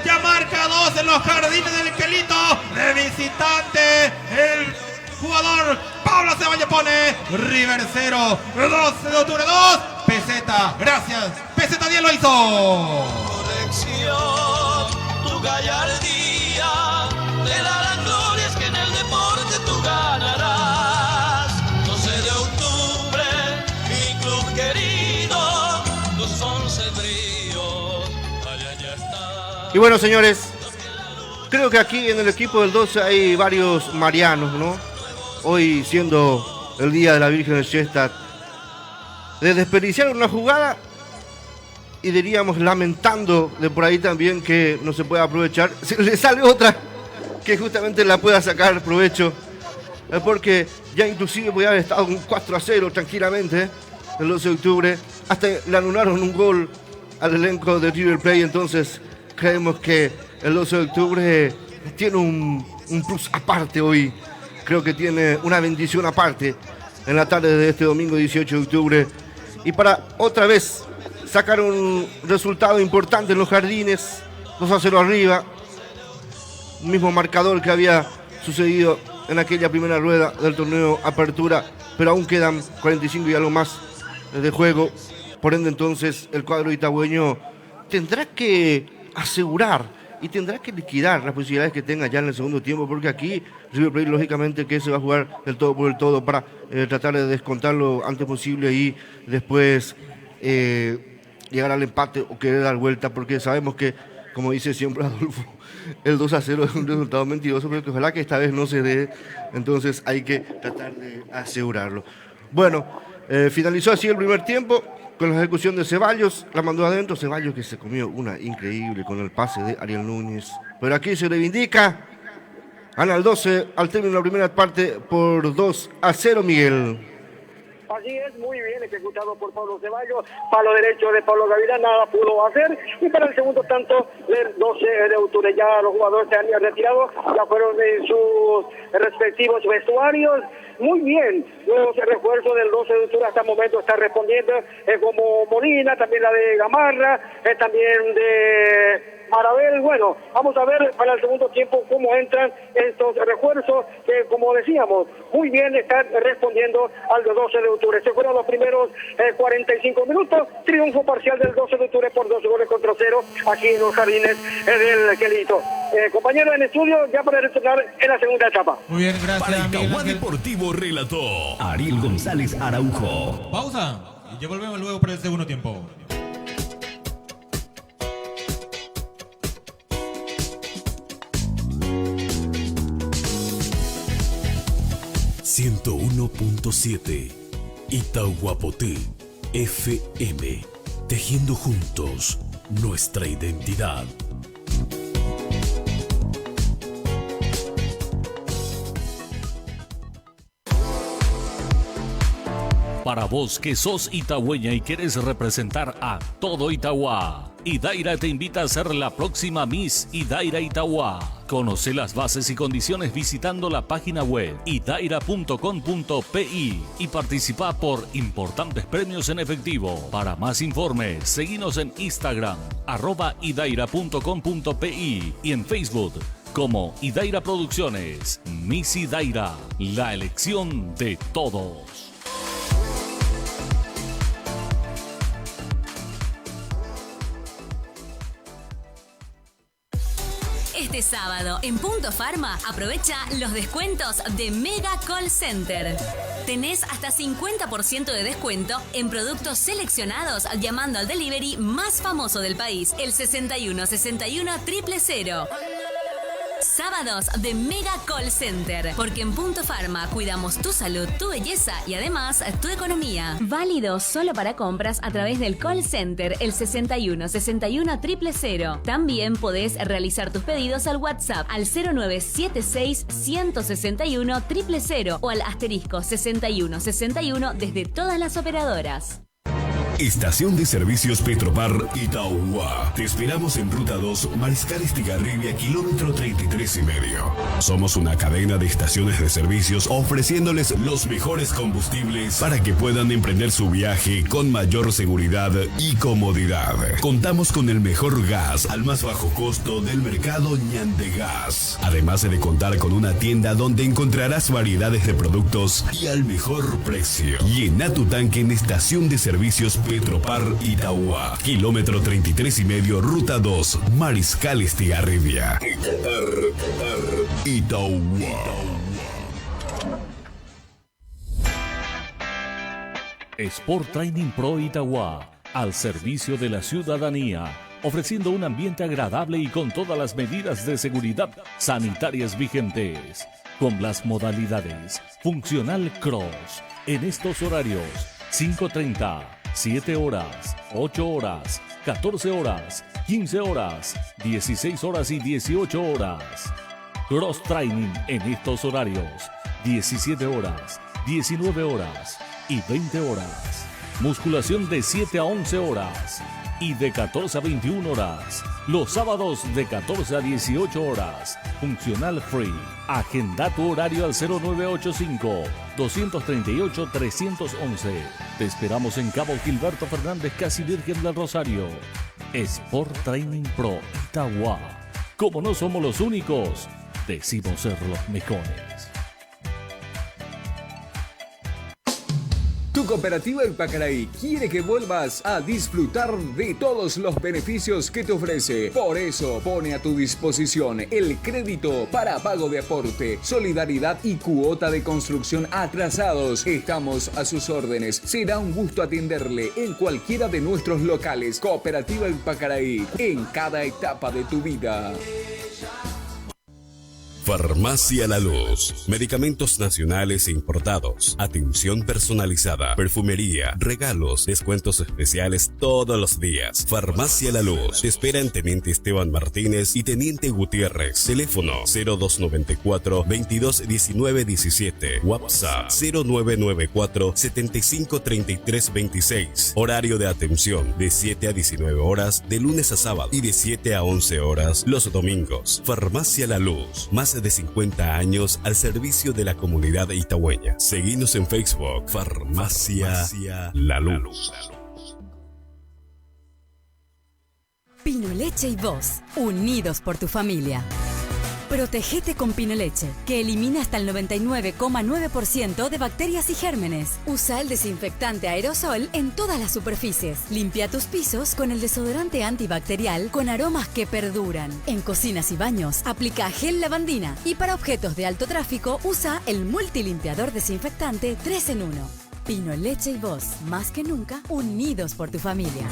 ya marca 2 en los jardines del Quelito. De visitante, el jugador Pablo Ceballos pone River 0, 12 de octubre 2. Peseta, gracias. Peseta 10 lo hizo. Corrección, tu gallardía te darán glorias que en el deporte tú ganarás. 12 de octubre, mi club querido, tus 11 bríos, allá ya está. Y bueno, señores, creo que aquí en el equipo del 12 hay varios marianos, ¿no? Hoy, siendo el Día de la Virgen de Schoenstatt, de desperdiciar una jugada y diríamos lamentando de por ahí también que no se pueda aprovechar, le sale otra que justamente la pueda sacar provecho, porque ya inclusive podía haber estado un 4-0 tranquilamente el 12 de octubre, hasta le anularon un gol al elenco de River Plate. Entonces creemos que el 12 de octubre tiene un plus aparte hoy, creo que tiene una bendición aparte en la tarde de este domingo 18 de octubre, y para otra vez sacar un resultado importante en los jardines, 2-0 arriba, mismo marcador que había sucedido en aquella primera rueda del torneo Apertura, pero aún quedan 45 y algo más de juego. Por ende, entonces, el cuadro itagüeño tendrá que asegurar y tendrá que liquidar las posibilidades que tenga ya en el segundo tiempo, porque aquí River Plate lógicamente que se va a jugar del todo por el todo para tratar de descontar lo antes posible y después llegar al empate o querer dar vuelta, porque sabemos que, como dice siempre Adolfo, el 2-0 es un resultado mentiroso, pero que ojalá que esta vez no se dé. Entonces hay que tratar de asegurarlo. Bueno, finalizó así el primer tiempo con la ejecución de Ceballos, la mandó adentro. Ceballos que se comió una increíble con el pase de Ariel Núñez, pero aquí se reivindica, gana el 12 al término de la primera parte por 2-0, Miguel. Así es, muy bien ejecutado por Pablo Ceballos, palo derecho de Pablo Gavilán, nada pudo hacer, y para el segundo tanto, el 12 de octubre, ya los jugadores se han retirado, ya fueron en sus respectivos vestuarios. Muy bien, los refuerzos del 12 de octubre hasta el momento están respondiendo, como Molina, también la de Gamarra, también de Marabel. Bueno, vamos a ver para el segundo tiempo cómo entran estos refuerzos que, como decíamos, muy bien están respondiendo al 12 de octubre. Se fueron los primeros 45 minutos, triunfo parcial del 12 de octubre por 2-0 aquí en los jardines del Quelito. Compañero en estudio, ya para retornar en la segunda etapa. Muy bien, Para gracias, Miguel Itauá Ángel. Deportivo relató Ariel González Araujo. Pausa y ya volvemos luego para el segundo tiempo. ...101.7... Itahuapoté FM... Tejiendo juntos nuestra identidad. Para vos que sos itagüeña y quieres representar a todo Itauá, Idaira te invita a ser la próxima Miss Idaira Itauá. Conoce las bases y condiciones visitando la página web idaira.com.pi y participa por importantes premios en efectivo. Para más informes, seguinos en Instagram, @idaira.com.pi y en Facebook como Idaira Producciones. Miss Idaira, la elección de todos. Este sábado, en Punto Pharma, aprovecha los descuentos de Mega Call Center. Tenés hasta 50% de descuento en productos seleccionados llamando al delivery más famoso del país, el 61 61 000. Sábados de Mega Call Center, porque en Punto Pharma cuidamos tu salud, tu belleza y además tu economía. Válido solo para compras a través del call center, el 61 61 000. También podés realizar tus pedidos al WhatsApp al 0976 161 000 o al asterisco 61 61 desde todas las operadoras. Estación de Servicios Petropar Itauguá. Te esperamos en Ruta 2, Mariscal Estigarribia, kilómetro 33,5. Somos una cadena de estaciones de servicios ofreciéndoles los mejores combustibles para que puedan emprender su viaje con mayor seguridad y comodidad. Contamos con el mejor gas al más bajo costo del mercado Ñandegas. Además de contar con una tienda donde encontrarás variedades de productos y al mejor precio. Llena tu tanque en Estación de Servicios Petropar Itauguá, kilómetro 33,5, ruta 2, Mariscal Estigarribia. Itauguá. Sport Training Pro Itauguá, al servicio de la ciudadanía, ofreciendo un ambiente agradable y con todas las medidas de seguridad sanitarias vigentes, con las modalidades Funcional Cross, en estos horarios 5:30, 7 horas, 8 horas, 14 horas, 15 horas, 16 horas y 18 horas. Cross Training en estos horarios 17 horas, 19 horas y 20 horas. Musculación de 7 a 11 horas y de 14 a 21 horas. Los sábados de 14 a 18 horas. Funcional Free. Agenda tu horario al 0985-238-311. Te esperamos en Cabo Gilberto Fernández, Casi Virgen del Rosario. Sport Training Pro Itauguá. Como no somos los únicos, decimos ser los mejores. Tu cooperativa El Pacaraí quiere que vuelvas a disfrutar de todos los beneficios que te ofrece. Por eso pone a tu disposición el crédito para pago de aporte, solidaridad y cuota de construcción atrasados. Estamos a sus órdenes. Será un gusto atenderle en cualquiera de nuestros locales. Cooperativa El Pacaraí, en cada etapa de tu vida. Farmacia La Luz. Medicamentos nacionales e importados. Atención personalizada. Perfumería. Regalos. Descuentos especiales todos los días. Farmacia La Luz. Te espera en Teniente Esteban Martínez y Teniente Gutiérrez. Teléfono 0294-221917. WhatsApp 0994-753326. Horario de atención de 7 a 19 horas de lunes a sábado y de 7 a 11 horas los domingos. Farmacia La Luz. Más de 50 años al servicio de la comunidad itagüeña. Seguinos en Facebook, Farmacia La Luz. Pino Leche y vos, unidos por tu familia. Protégete con Pino Leche, que elimina hasta el 99,9% de bacterias y gérmenes. Usa el desinfectante aerosol en todas las superficies. Limpia tus pisos con el desodorante antibacterial con aromas que perduran. En cocinas y baños, aplica gel lavandina. Y para objetos de alto tráfico, usa el multilimpiador desinfectante 3 en 1. Pino Leche y vos, más que nunca, unidos por tu familia.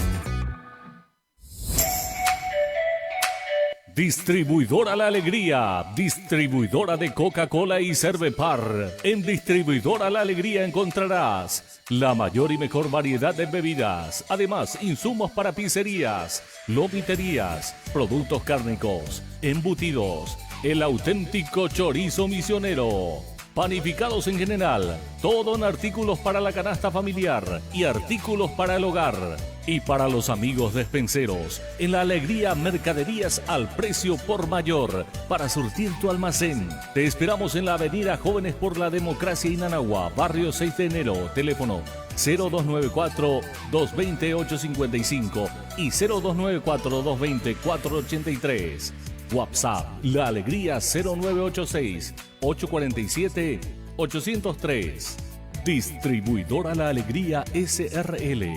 Distribuidora La Alegría, distribuidora de Coca-Cola y Cervepar. En Distribuidora La Alegría encontrarás la mayor y mejor variedad de bebidas. Además, insumos para pizzerías, lomiterías, productos cárnicos, embutidos, el auténtico chorizo misionero. Panificados en general, todo en artículos para la canasta familiar y artículos para el hogar. Y para los amigos despenseros, en La Alegría mercaderías al precio por mayor para surtir tu almacén. Te esperamos en la avenida Jóvenes por la Democracia Inanagua, barrio 6 de enero, teléfono 0294-220-855 y 0294-220-483. WhatsApp, La Alegría 0986-847-803. Distribuidora La Alegría SRL.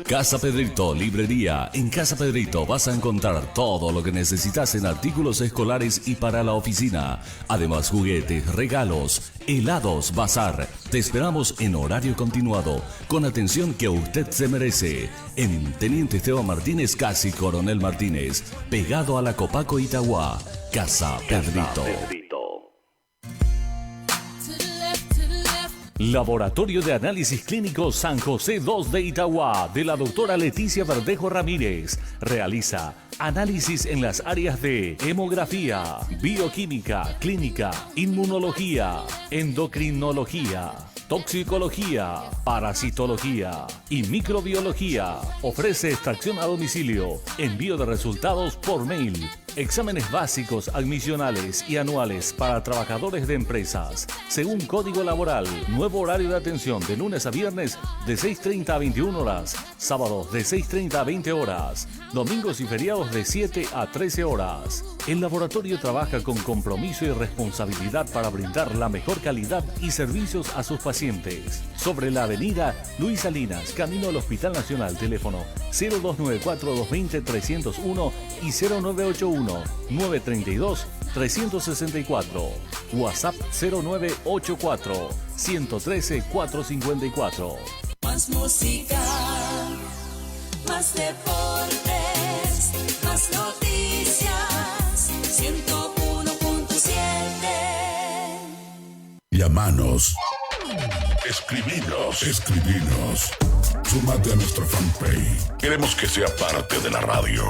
Casa Pedrito, librería. En Casa Pedrito vas a encontrar todo lo que necesitas en artículos escolares y para la oficina. Además, juguetes, regalos, helados, bazar. Te esperamos en horario continuado, con atención que usted se merece. En Teniente Esteban Martínez, casi Coronel Martínez, pegado a la Copaco Itauguá. Casa Pedrito. Laboratorio de Análisis Clínico San José 2 de Itauguá, de la doctora Leticia Verdejo Ramírez. Realiza análisis en las áreas de hemografía, bioquímica, clínica, inmunología, endocrinología, toxicología, parasitología y microbiología. Ofrece extracción a domicilio, envío de resultados por mail, exámenes básicos, admisionales y anuales para trabajadores de empresas, según código laboral. Nuevo horario de atención de lunes a viernes de 6:30 a 21 horas, sábados de 6:30 a 20 horas, domingos y feriados de 7 a 13 horas. El laboratorio trabaja con compromiso y responsabilidad para brindar la mejor calidad y servicios a sus pacientes. Sobre la avenida Luis Salinas, camino al Hospital Nacional, teléfono 0294-220-301 y 0981-932-364. WhatsApp 0984-113-454. Más música, más deportes, más noticias. 101.7. Llámanos. Escribinos. Súmate a nuestra fanpage. Queremos que sea parte de la radio.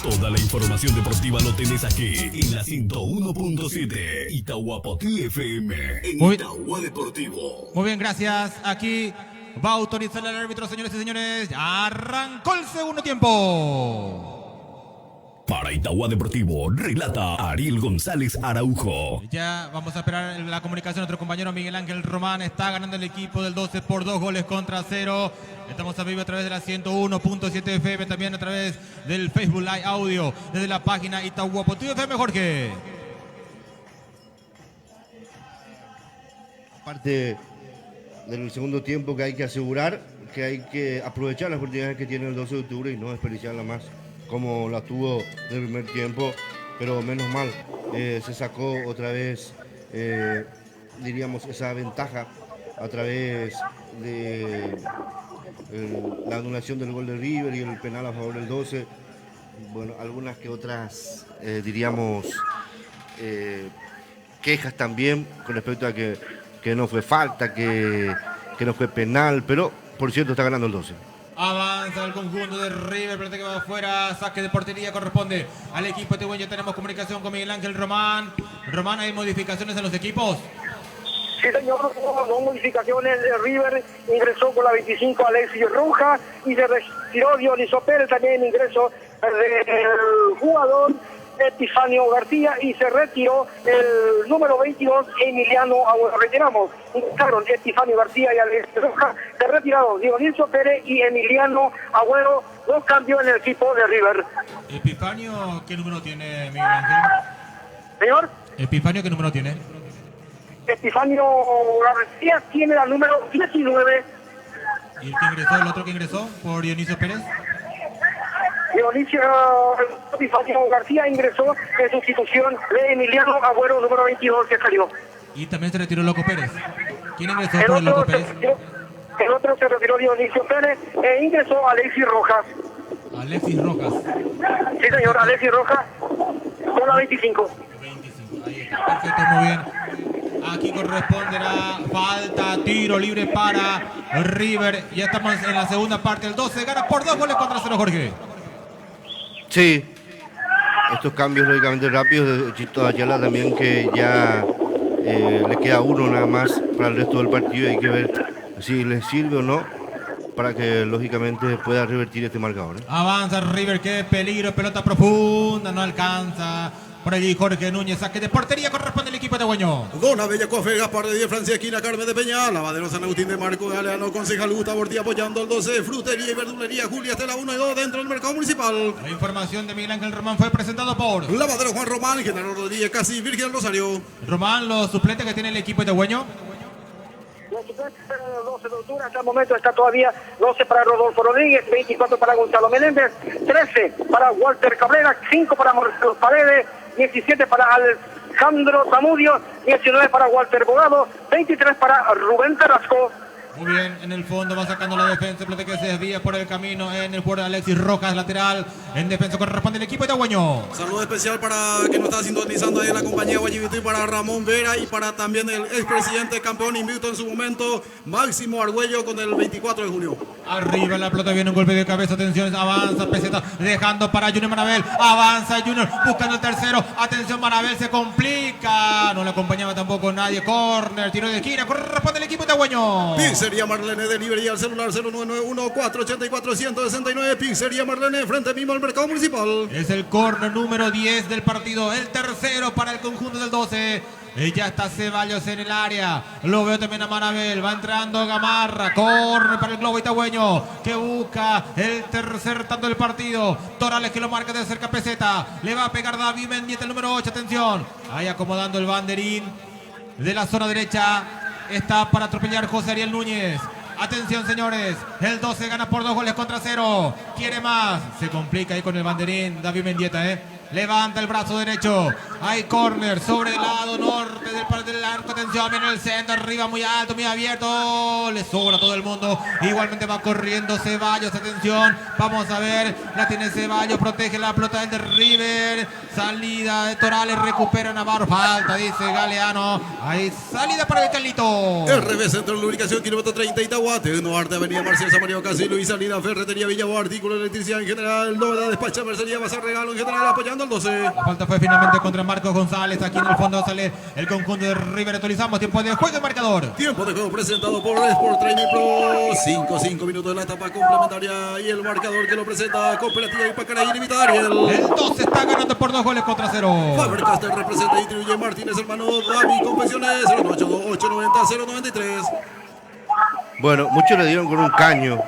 Toda la información deportiva lo tenés aquí en la 101.7 Itahuapotí FM en Itahua Deportivo. Muy bien, gracias. Aquí va a autorizar el árbitro, señores y señores. Arrancó el segundo tiempo. Para Itahua Deportivo, relata Ariel González Araujo. Ya vamos a esperar la comunicación. Nuestro compañero Miguel Ángel Román está ganando el equipo del 12 por 2 goles contra 0. Estamos a vivo a través de la 101.7 FM, también a través del Facebook Live Audio, desde la página Itahuapotí FM, Jorge. Parte del segundo tiempo que hay que asegurar, que hay que aprovechar las oportunidades que tiene el 12 de octubre y no desperdiciarla más como la tuvo del primer tiempo, pero menos mal, se sacó otra vez, diríamos, esa ventaja a través de la anulación del gol de River y el penal a favor del 12. Bueno, algunas que otras, diríamos, quejas también con respecto a que no fue falta, que no fue penal, pero por cierto está ganando el 12. Avanza el conjunto de River, pelota que va afuera, saque de portería, corresponde al equipo tehueño. Tenemos comunicación con Miguel Ángel Román. Román, ¿hay modificaciones en los equipos? Sí, señor, hubo modificaciones de River. Ingresó con la 25 Alexis Rojas y se retiró Dionisio Pérez, también ingresó el jugador Epifanio García y se retiró el número 22 Emiliano Agüero. Retiramos, ingresaron Epifanio García y Alexis Rojas, se retiraron Dionisio Pérez y Emiliano Agüero, dos cambios en el equipo de River. Epifanio, ¿qué número tiene, Miguel Ángel? Señor. Epifanio, ¿qué número tiene? Epifanio García tiene la número 19. ¿Y el que ingresó, el otro que ingresó por Dionisio Pérez? Dionisio Epifanio García ingresó en sustitución de Emiliano Agüero, número 22, que salió. Y también se retiró Loco Pérez. ¿Quién ingresó por el Loco Pérez? El otro se retiró Dionisio Pérez e ingresó Alexis Rojas. Alexis Rojas. Sí, señor, Alexis Rojas con la 25. 25, ahí está, perfecto, muy bien. Aquí corresponderá falta, tiro libre para River. Ya estamos en la segunda parte. El 12 gana por 2 goles contra 0, Jorge. Sí, estos cambios lógicamente rápidos de Chito Ayala también, que ya le queda uno nada más para el resto del partido. Hay que ver si les sirve o no para que lógicamente pueda revertir este marcador. Avanza River, qué peligro, pelota profunda, no alcanza. Por allí Jorge Núñez, saque de portería, corresponde al equipo de Hueño. Dona Bella Cofe, Gaspar de 10, Francia Esquina, Carmen de Peña, Lavadero San Agustín de Marco Galeano, Concejal Gustavo Ortiz apoyando el 12, Frutería y Verdulería Julia Estela 1 y 2 dentro del mercado municipal. La información de Miguel Ángel Román fue presentado por Lavadero Juan Román, General Rodríguez, Casi Virgen Rosario. Román, los suplentes que tiene el equipo de Hueño. Los suplentes del 12 de octubre, hasta el momento está todavía 12 para Rodolfo Rodríguez, 24 para Gonzalo Meléndez, 13 para Walter Cabrera, 5 para Marcelo Paredes, 17 para Alejandro Zamudio, 19 para Walter Bogado, 23 para Rubén Carrasco. Muy bien, en el fondo va sacando la defensa, pelota que se desvía por el camino en el jugador de Alexis Rojas, lateral. En defensa corresponde el equipo de Hueño. Saludo especial para que nos está sintonizando ahí en la compañía Guayibito y para Ramón Vera y para también el expresidente campeón invicto en su momento, Máximo Argüello, con el 24 de junio. Arriba la pelota, viene un golpe de cabeza, atención, avanza Peseta, dejando para Junior Manabel, avanza Junior, buscando el tercero, atención Manabel, se complica, no le acompañaba tampoco nadie, córner, tiro de esquina, corresponde el equipo de Hueño. Pizzería Marlene Delivery al celular 0991-484-169, Pizzería Marlene, frente mismo al mercado municipal. Es el córner número 10 del partido, el tercero para el conjunto del 12. Ya está Ceballos en el área. Lo veo también a Manabel. Va entrando Gamarra. Corre para el Globo Itagüeño, que busca el tercer tanto del partido. Torales que lo marca de cerca Peseta. Le va a pegar David Mendieta, el número 8. Atención. Ahí acomodando el banderín de la zona derecha. Está para atropellar José Ariel Núñez. Atención, señores. El 12 gana por 2 goles contra 0. Quiere más. Se complica ahí con el banderín David Mendieta, levanta el brazo derecho. Hay córner sobre el lado norte del arco. Atención, viene el centro, arriba muy alto, muy abierto. Le sobra a todo el mundo. Igualmente va corriendo Ceballos. Atención, vamos a ver. La tiene Ceballos, protege la pelota del de River. Salida de Torales, recupera Navarro. Falta, dice Galeano. Hay salida para el Carlito. RB Centro de Lubricación, kilómetro 30, Itagua. Tecnoarte, Avenida Marcial Samario Casillo y salida Ferretería Villavo, artículo de electricidad en general. Novedad, despacha Mercería, va a ser regalo en general, apoyando al 12. La falta fue finalmente contra Marcos González. Aquí en el fondo sale el conjunto de River. Actualizamos tiempo de juego y marcador. Tiempo de juego presentado por Sport Training Pro. 5 minutos de la etapa complementaria. Y el marcador que lo presenta Cooperativa Ipacaraí Limitada. El 12 está ganando por 2 goles contra 0. Faber Castell representa y distribuye Martínez, hermano David Confecciones. 082-890-093. Bueno, muchos le dieron con un caño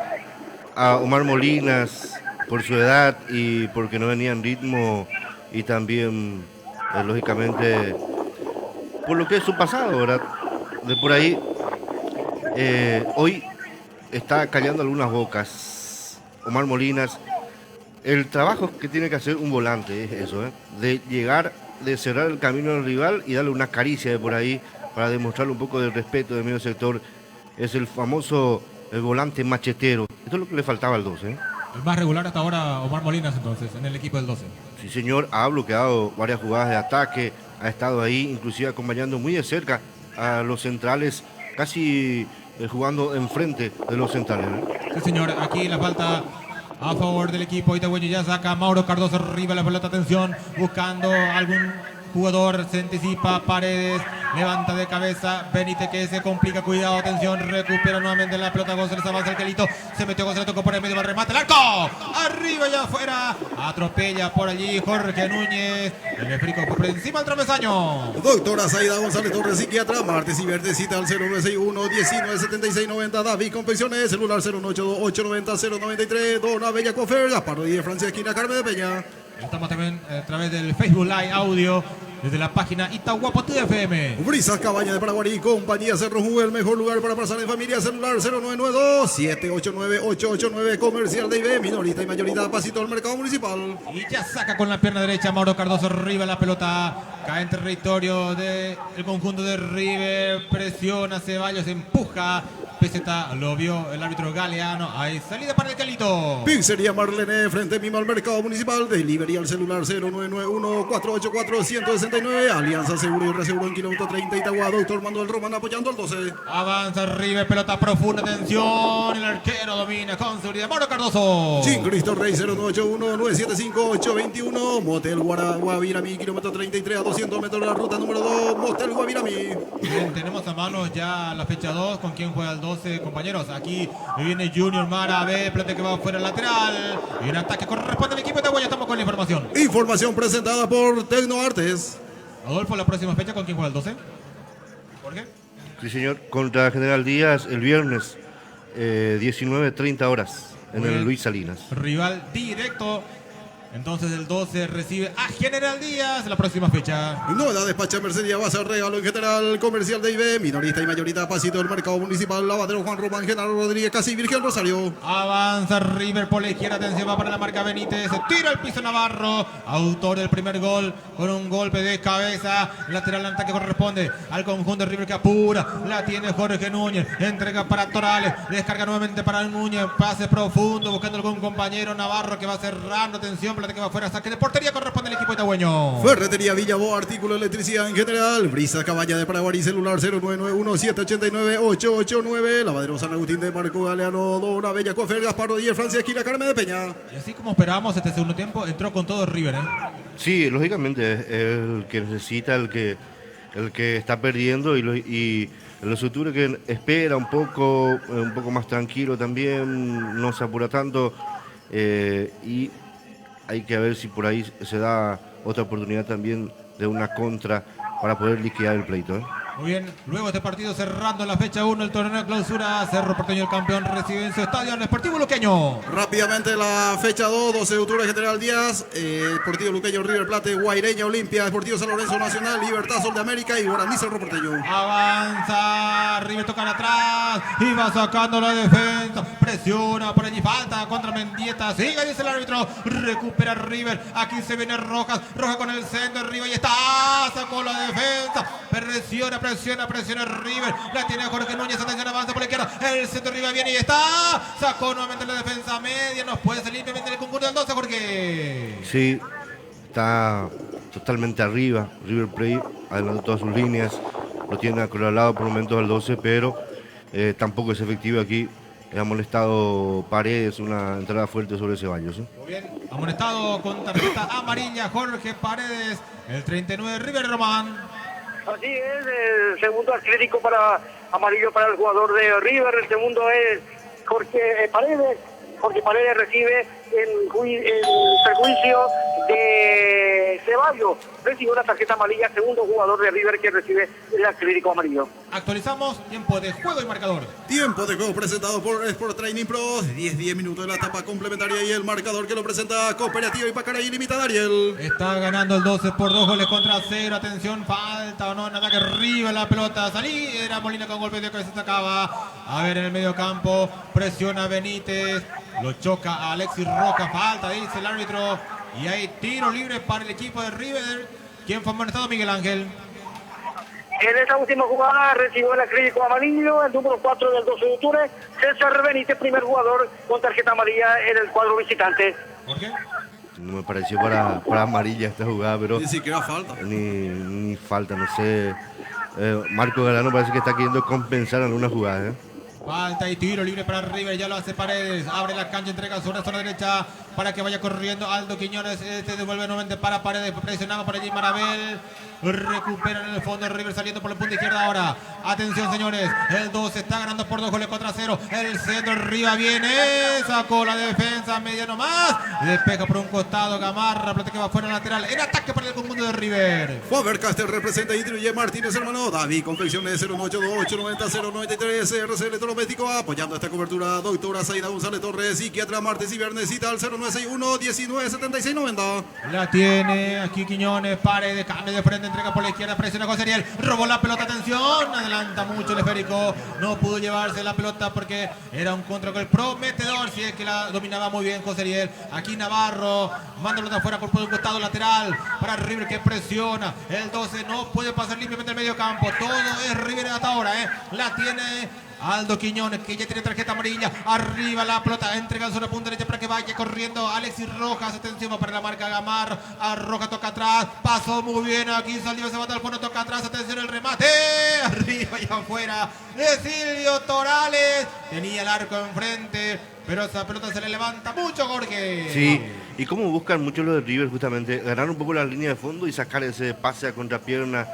a Omar Molinas por su edad y porque no venía en ritmo y también, lógicamente, por lo que es su pasado, ¿verdad? De por ahí, hoy está callando algunas bocas. Omar Molinas, el trabajo que tiene que hacer un volante es eso, de llegar, de cerrar el camino al rival y darle una caricia de por ahí para demostrarle un poco de respeto del medio sector. Es el famoso volante machetero. Esto es lo que le faltaba al 12. El más regular hasta ahora, Omar Molinas, entonces, en el equipo del 12. Sí, señor, ha bloqueado varias jugadas de ataque, ha estado ahí, inclusive acompañando muy de cerca a los centrales, casi jugando enfrente de los centrales. Sí, señor, aquí la falta a favor del equipo itagüeño. Ya saca Mauro Cardoso arriba la pelota, atención, buscando algún jugador, se anticipa Paredes, levanta de cabeza Benítez que se complica, cuidado, atención, recupera nuevamente la pelota González, avanza el Quelito, se metió González, tocó por el medio, va a remate, el arco, arriba y afuera, atropella por allí Jorge Núñez, el esfrico por encima del travesaño. Doctora Zaida González Torres, psiquiatra, martes y viernes, cita al 0961-197690, David Confecciones, celular 092-890-093, Dona Bella Cofer, Gasparo de Francia, esquina Carmen de Peña. Estamos también a través del Facebook Live Audio desde la página Itahuapo FM. Brisas Cabaña de Paraguarí, compañía Cerro Jugo, el mejor lugar para pasar en familia, celular 0992-789-889, comercial de IB, minorista y mayorita, pasito al mercado municipal. Y ya saca con la pierna derecha Mauro Cardoso arriba la pelota, cae en territorio del conjunto de River, presiona Ceballos, empuja. Peseta lo vio el árbitro Galeano. Hay salida para el Calito. Pizzería Marlene, frente mismo al mercado municipal. Delivery al celular 0991-484-169. Alianza Seguro y Reaseguro en kilómetro 30. Itagua, doctor Manuel Román apoyando al 12. Avanza River, pelota profunda, atención. El arquero domina con seguridad. Mauro Cardoso. Sin Cristo Rey 0981-975-821. Motel Guavirami, kilómetro 33 a 200 metros de la ruta número 2. Motel Guavirami. Bien, tenemos a manos ya la fecha 2 con quien juega el 12, compañeros. Aquí viene Junior Mara, ve, pelota que va fuera lateral. Y un ataque corresponde al equipo de Itagua. Estamos con la información. Información presentada por Tecnoartes. Adolfo, la próxima fecha con quién juega el 12. ¿Por qué? Sí, señor, contra General Díaz el viernes, 19:30 horas en el Luis Salinas. Rival directo. Entonces el 12 recibe a General Díaz la próxima fecha. Novedad, despacha Mercedes, va a ser regalo en general, comercial de IB, minorista y mayorita, pasito del mercado municipal, lavadero Juan Román, Genaro Rodríguez, casi Virgen Rosario. Avanza River por la izquierda, atención, va para la marca Benítez, se tira al piso Navarro, autor del primer gol con un golpe de cabeza, lateral al ataque corresponde al conjunto de River que apura, la tiene Jorge Núñez, entrega para Torales, descarga nuevamente para Núñez, pase profundo, buscando algún compañero Navarro que va cerrando, atención, que va afuera, saque de portería, corresponde al equipo itagüeño. Ferretería Villavo, artículo de electricidad en general. Brisa Cabaña de Paraguarí, celular 0991-789-889. Lavadero San Agustín de Marco Galeano, Dona Bella Cofer, Gasparo Díaz, Francia, esquina Carmen de Peña. Y así como esperábamos este segundo tiempo, entró con todo River, Sí, lógicamente, el que necesita, el que está perdiendo y el futuro que espera un poco más tranquilo también, no se apura tanto y hay que ver si por ahí se da otra oportunidad también de una contra para poder liquidar el pleito. Muy bien, luego de este partido cerrando la fecha 1, el torneo de clausura, Cerro Porteño, el campeón, recibe en su estadio al Sportivo Luqueño. Rápidamente la fecha 2, 12 de octubre, General Díaz, Sportivo Luqueño, River Plate, Guaireña, Olimpia, Sportivo San Lorenzo Nacional, Libertad, Sol de América y Guaraní, Cerro Porteño. Avanza, River toca atrás y va sacando la defensa. presiona por allí, falta contra Mendieta, sigue, dice el árbitro, recupera River, aquí se viene Rojas con el centro, arriba y está, sacó la defensa, presiona River, la tiene Jorge Núñez, atención, avanza por la izquierda, el centro arriba viene y está, sacó nuevamente la defensa media, nos puede salir limpiamente el concurso del 12, Jorge. Sí, está totalmente arriba, River Plate, adelantó todas sus líneas, lo tiene acorralado por momentos al 12, pero tampoco es efectivo aquí. Ha molestado Paredes, una entrada fuerte sobre Ceballos. Muy bien, amonestado con tarjeta amarilla Jorge Paredes, el 39 River Román. Así es, el segundo atlético para amarillo para el jugador de River, el segundo es Jorge Paredes. Jorge Paredes recibe el perjuicio de Ceballos. Recibe una tarjeta amarilla, segundo jugador de River que recibe el atlético amarillo. Actualizamos tiempo de juego y marcador. Tiempo de juego presentado por Sport Training Pro. 10 minutos de la etapa complementaria y el marcador que lo presenta Cooperativa Ipacaraí Limitada, Ariel. Está ganando el 12 por 2 goles contra 0. Atención, falta o no, nada que arriba la pelota. Salí, era Molina con golpe de cabeza, sacaba. A ver, en el medio campo, presiona Benítez. Lo choca a Alexis Roca, falta, dice el árbitro. Y hay tiro libre para el equipo de River. ¿Quién fue amonestado? Miguel Ángel. En esta última jugada recibió el acrílico amarillo, el número 4 del 12 de octubre, César Benítez, primer jugador con tarjeta amarilla en el cuadro visitante. ¿Por qué? No me pareció para amarilla esta jugada, pero... Ni siquiera falta. Ni falta, no sé. Marco Galano parece que está queriendo compensar alguna jugada, Falta y tiro libre para River, ya lo hace Paredes, abre la cancha, entrega sobre la zona derecha para que vaya corriendo Aldo Quiñones, devuelve nuevamente para Paredes, presionado por allí Marabel, recuperan en el fondo River saliendo por la punta izquierda ahora, atención señores, el 12 está ganando por 2 goles contra 0, el centro arriba viene, sacó la defensa, mediano más, despeja por un costado, Gamarra, pelota que va fuera lateral, en ataque para el conjunto de River. Faber-Castell representa Intribuye Martínez, hermano, David, confecciones 0982890 RC Electrodoméstico, apoyando esta cobertura, doctora Zaida González Torres, psiquiatra martes y viernes, cita al 0961-197690. La tiene aquí Quiñones, Paredes, cambia de frente, entrega por la izquierda, presiona José Ariel, robó la pelota, atención, adelanta mucho el esférico, no pudo llevarse la pelota porque era un contragol prometedor, si es que la dominaba muy bien José Ariel. Aquí Navarro, manda la pelota afuera por un costado lateral para River que presiona, el 12 no puede pasar limpiamente el medio campo, todo es River hasta ahora, la tiene Aldo Quiñones, que ya tiene tarjeta amarilla, arriba la pelota, entrega sobre la punta derecha para que vaya corriendo Alexis Rojas, atención para la marca Gamar, a Rojas toca atrás, pasó muy bien, aquí salió, se va al fondo, toca atrás, atención el remate, arriba y afuera, de Silvio Torales, tenía el arco enfrente, pero esa pelota se le levanta mucho, Jorge. Sí, y como buscan mucho los de River justamente, ganar un poco la línea de fondo y sacar ese pase a contrapierna,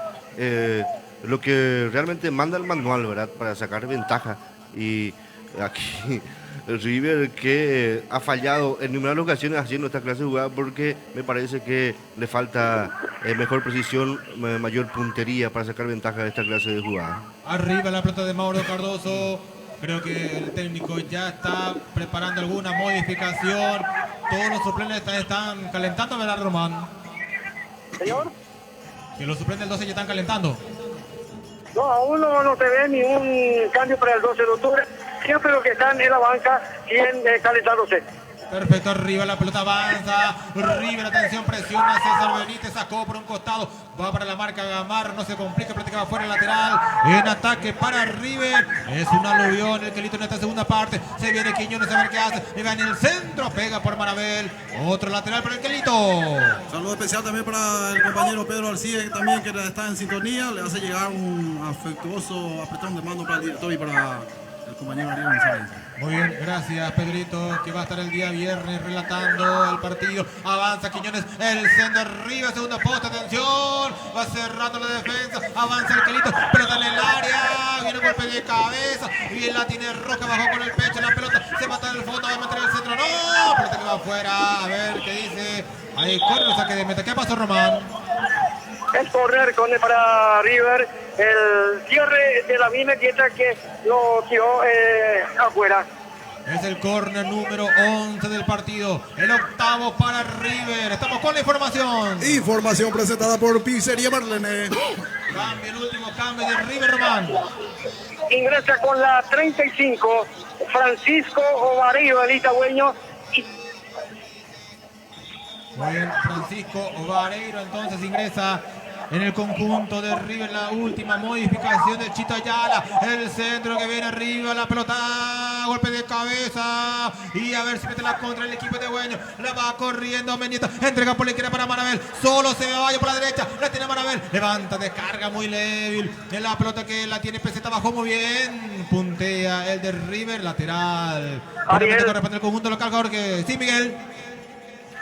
lo que realmente manda el manual, ¿verdad? Para sacar ventaja. Y aquí el River que ha fallado en numerosas ocasiones haciendo esta clase de jugada porque me parece que le falta mejor precisión, mayor puntería para sacar ventaja de esta clase de jugada. Arriba la pelota de Mauro Cardoso. Creo que el técnico ya está preparando alguna modificación. Todos los suplentes están calentando, ¿verdad, Román? Señor. Que los suplentes del 12 ya están calentando. No, aún no se ve ningún cambio para el 12 de octubre. Siempre los que están en la banca siguen calentándose. Perfecto, arriba la pelota avanza. River, atención, presiona César Benítez, sacó por un costado. Va para la marca Gamar, no se complica, prácticamente va fuera el lateral. En ataque para River. Es un aluvión el Quelito en esta segunda parte. Se viene Quiñones a ver qué hace. Y va en el centro, pega por Marabel. Otro lateral para el Quelito. Saludo especial también para el compañero Pedro Alcide, también que está en sintonía. Le hace llegar un afectuoso apretón de mano para el director y para el compañero Ariel González. Muy bien, gracias Pedrito, que va a estar el día viernes relatando el partido. Avanza Quiñones, el centro arriba, segundo poste, atención, va cerrando la defensa, avanza el Quelito, pelota en el área, viene un golpe de cabeza, bien la tiene Roca, bajó con el pecho, la pelota se mata en el fondo, va a meter el centro, no, pelota que va afuera, a ver qué dice, ahí corre el saque de meta. ¿Qué pasó, Román? El corner para River, el cierre de la misma dieta que lo tiró afuera. Es el córner número 11 del partido, el octavo para River. Estamos con la información. Información presentada por Pizzería Marlene. Cambio, el último cambio de River, Román. Ingresa con la 35, Francisco Ovareiro, el itagüeño. Muy bien, Francisco Ovareiro entonces ingresa en el conjunto de River. La última modificación de Chito Ayala. El centro que viene arriba, la pelota, golpe de cabeza. Y a ver si mete la contra el equipo de Güeño. La va corriendo Mendieta. Entrega por la izquierda para Manabel. Solo se vaya por la derecha. La tiene Manabel. Levanta, descarga muy débil. En la pelota que la tiene Peseta, bajó muy bien. Puntea el de River, lateral. Corresponde el conjunto local, Jorge. Sí, Miguel.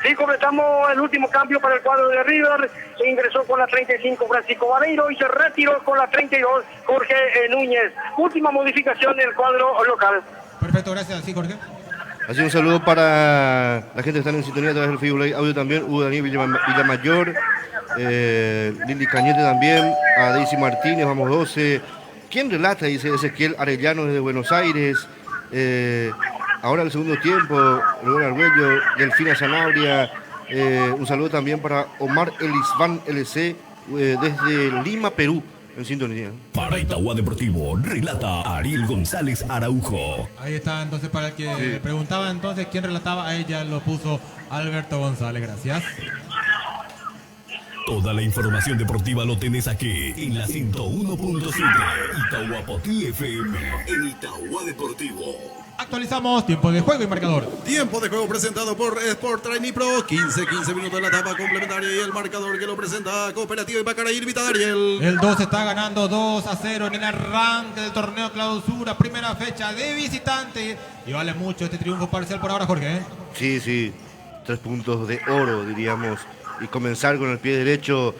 Sí, completamos el último cambio para el cuadro de River. Ingresó con la 35 Francisco Vareiro y se retiró con la 32 Jorge Núñez. Última modificación en el cuadro local. Perfecto, gracias. Sí, Jorge. Así un saludo para la gente que está en sintonía a través del Facebook Live Audio también. Hugo Daniel Villamayor, Lili Cañete también, a Daisy Martínez, vamos 12. ¿Quién relata? Dice Ezequiel Arellano desde Buenos Aires. Ahora el segundo tiempo, Rubén Arguello, Delfina Zanabria. Un saludo también para Omar Elisvan LC desde Lima, Perú, en sintonía. Para Itagua Deportivo, relata Ariel González Araujo. Ahí está, entonces, para el que preguntaba entonces quién relataba, a ella lo puso Alberto González, gracias. Toda la información deportiva lo tenés aquí, en la 101.7 Itahuapotí FM, en Itagua Deportivo. Actualizamos tiempo de juego y marcador. Tiempo de juego presentado por Sport Training Pro. 15 minutos en la etapa complementaria y el marcador que lo presenta Cooperativa Ipacaraí, invita a Ariel. El 2 está ganando 2-0 en el arranque del torneo clausura. Primera fecha de visitante. Y vale mucho este triunfo parcial por ahora, Jorge. Sí. 3 puntos de oro, diríamos. Y comenzar con el pie derecho,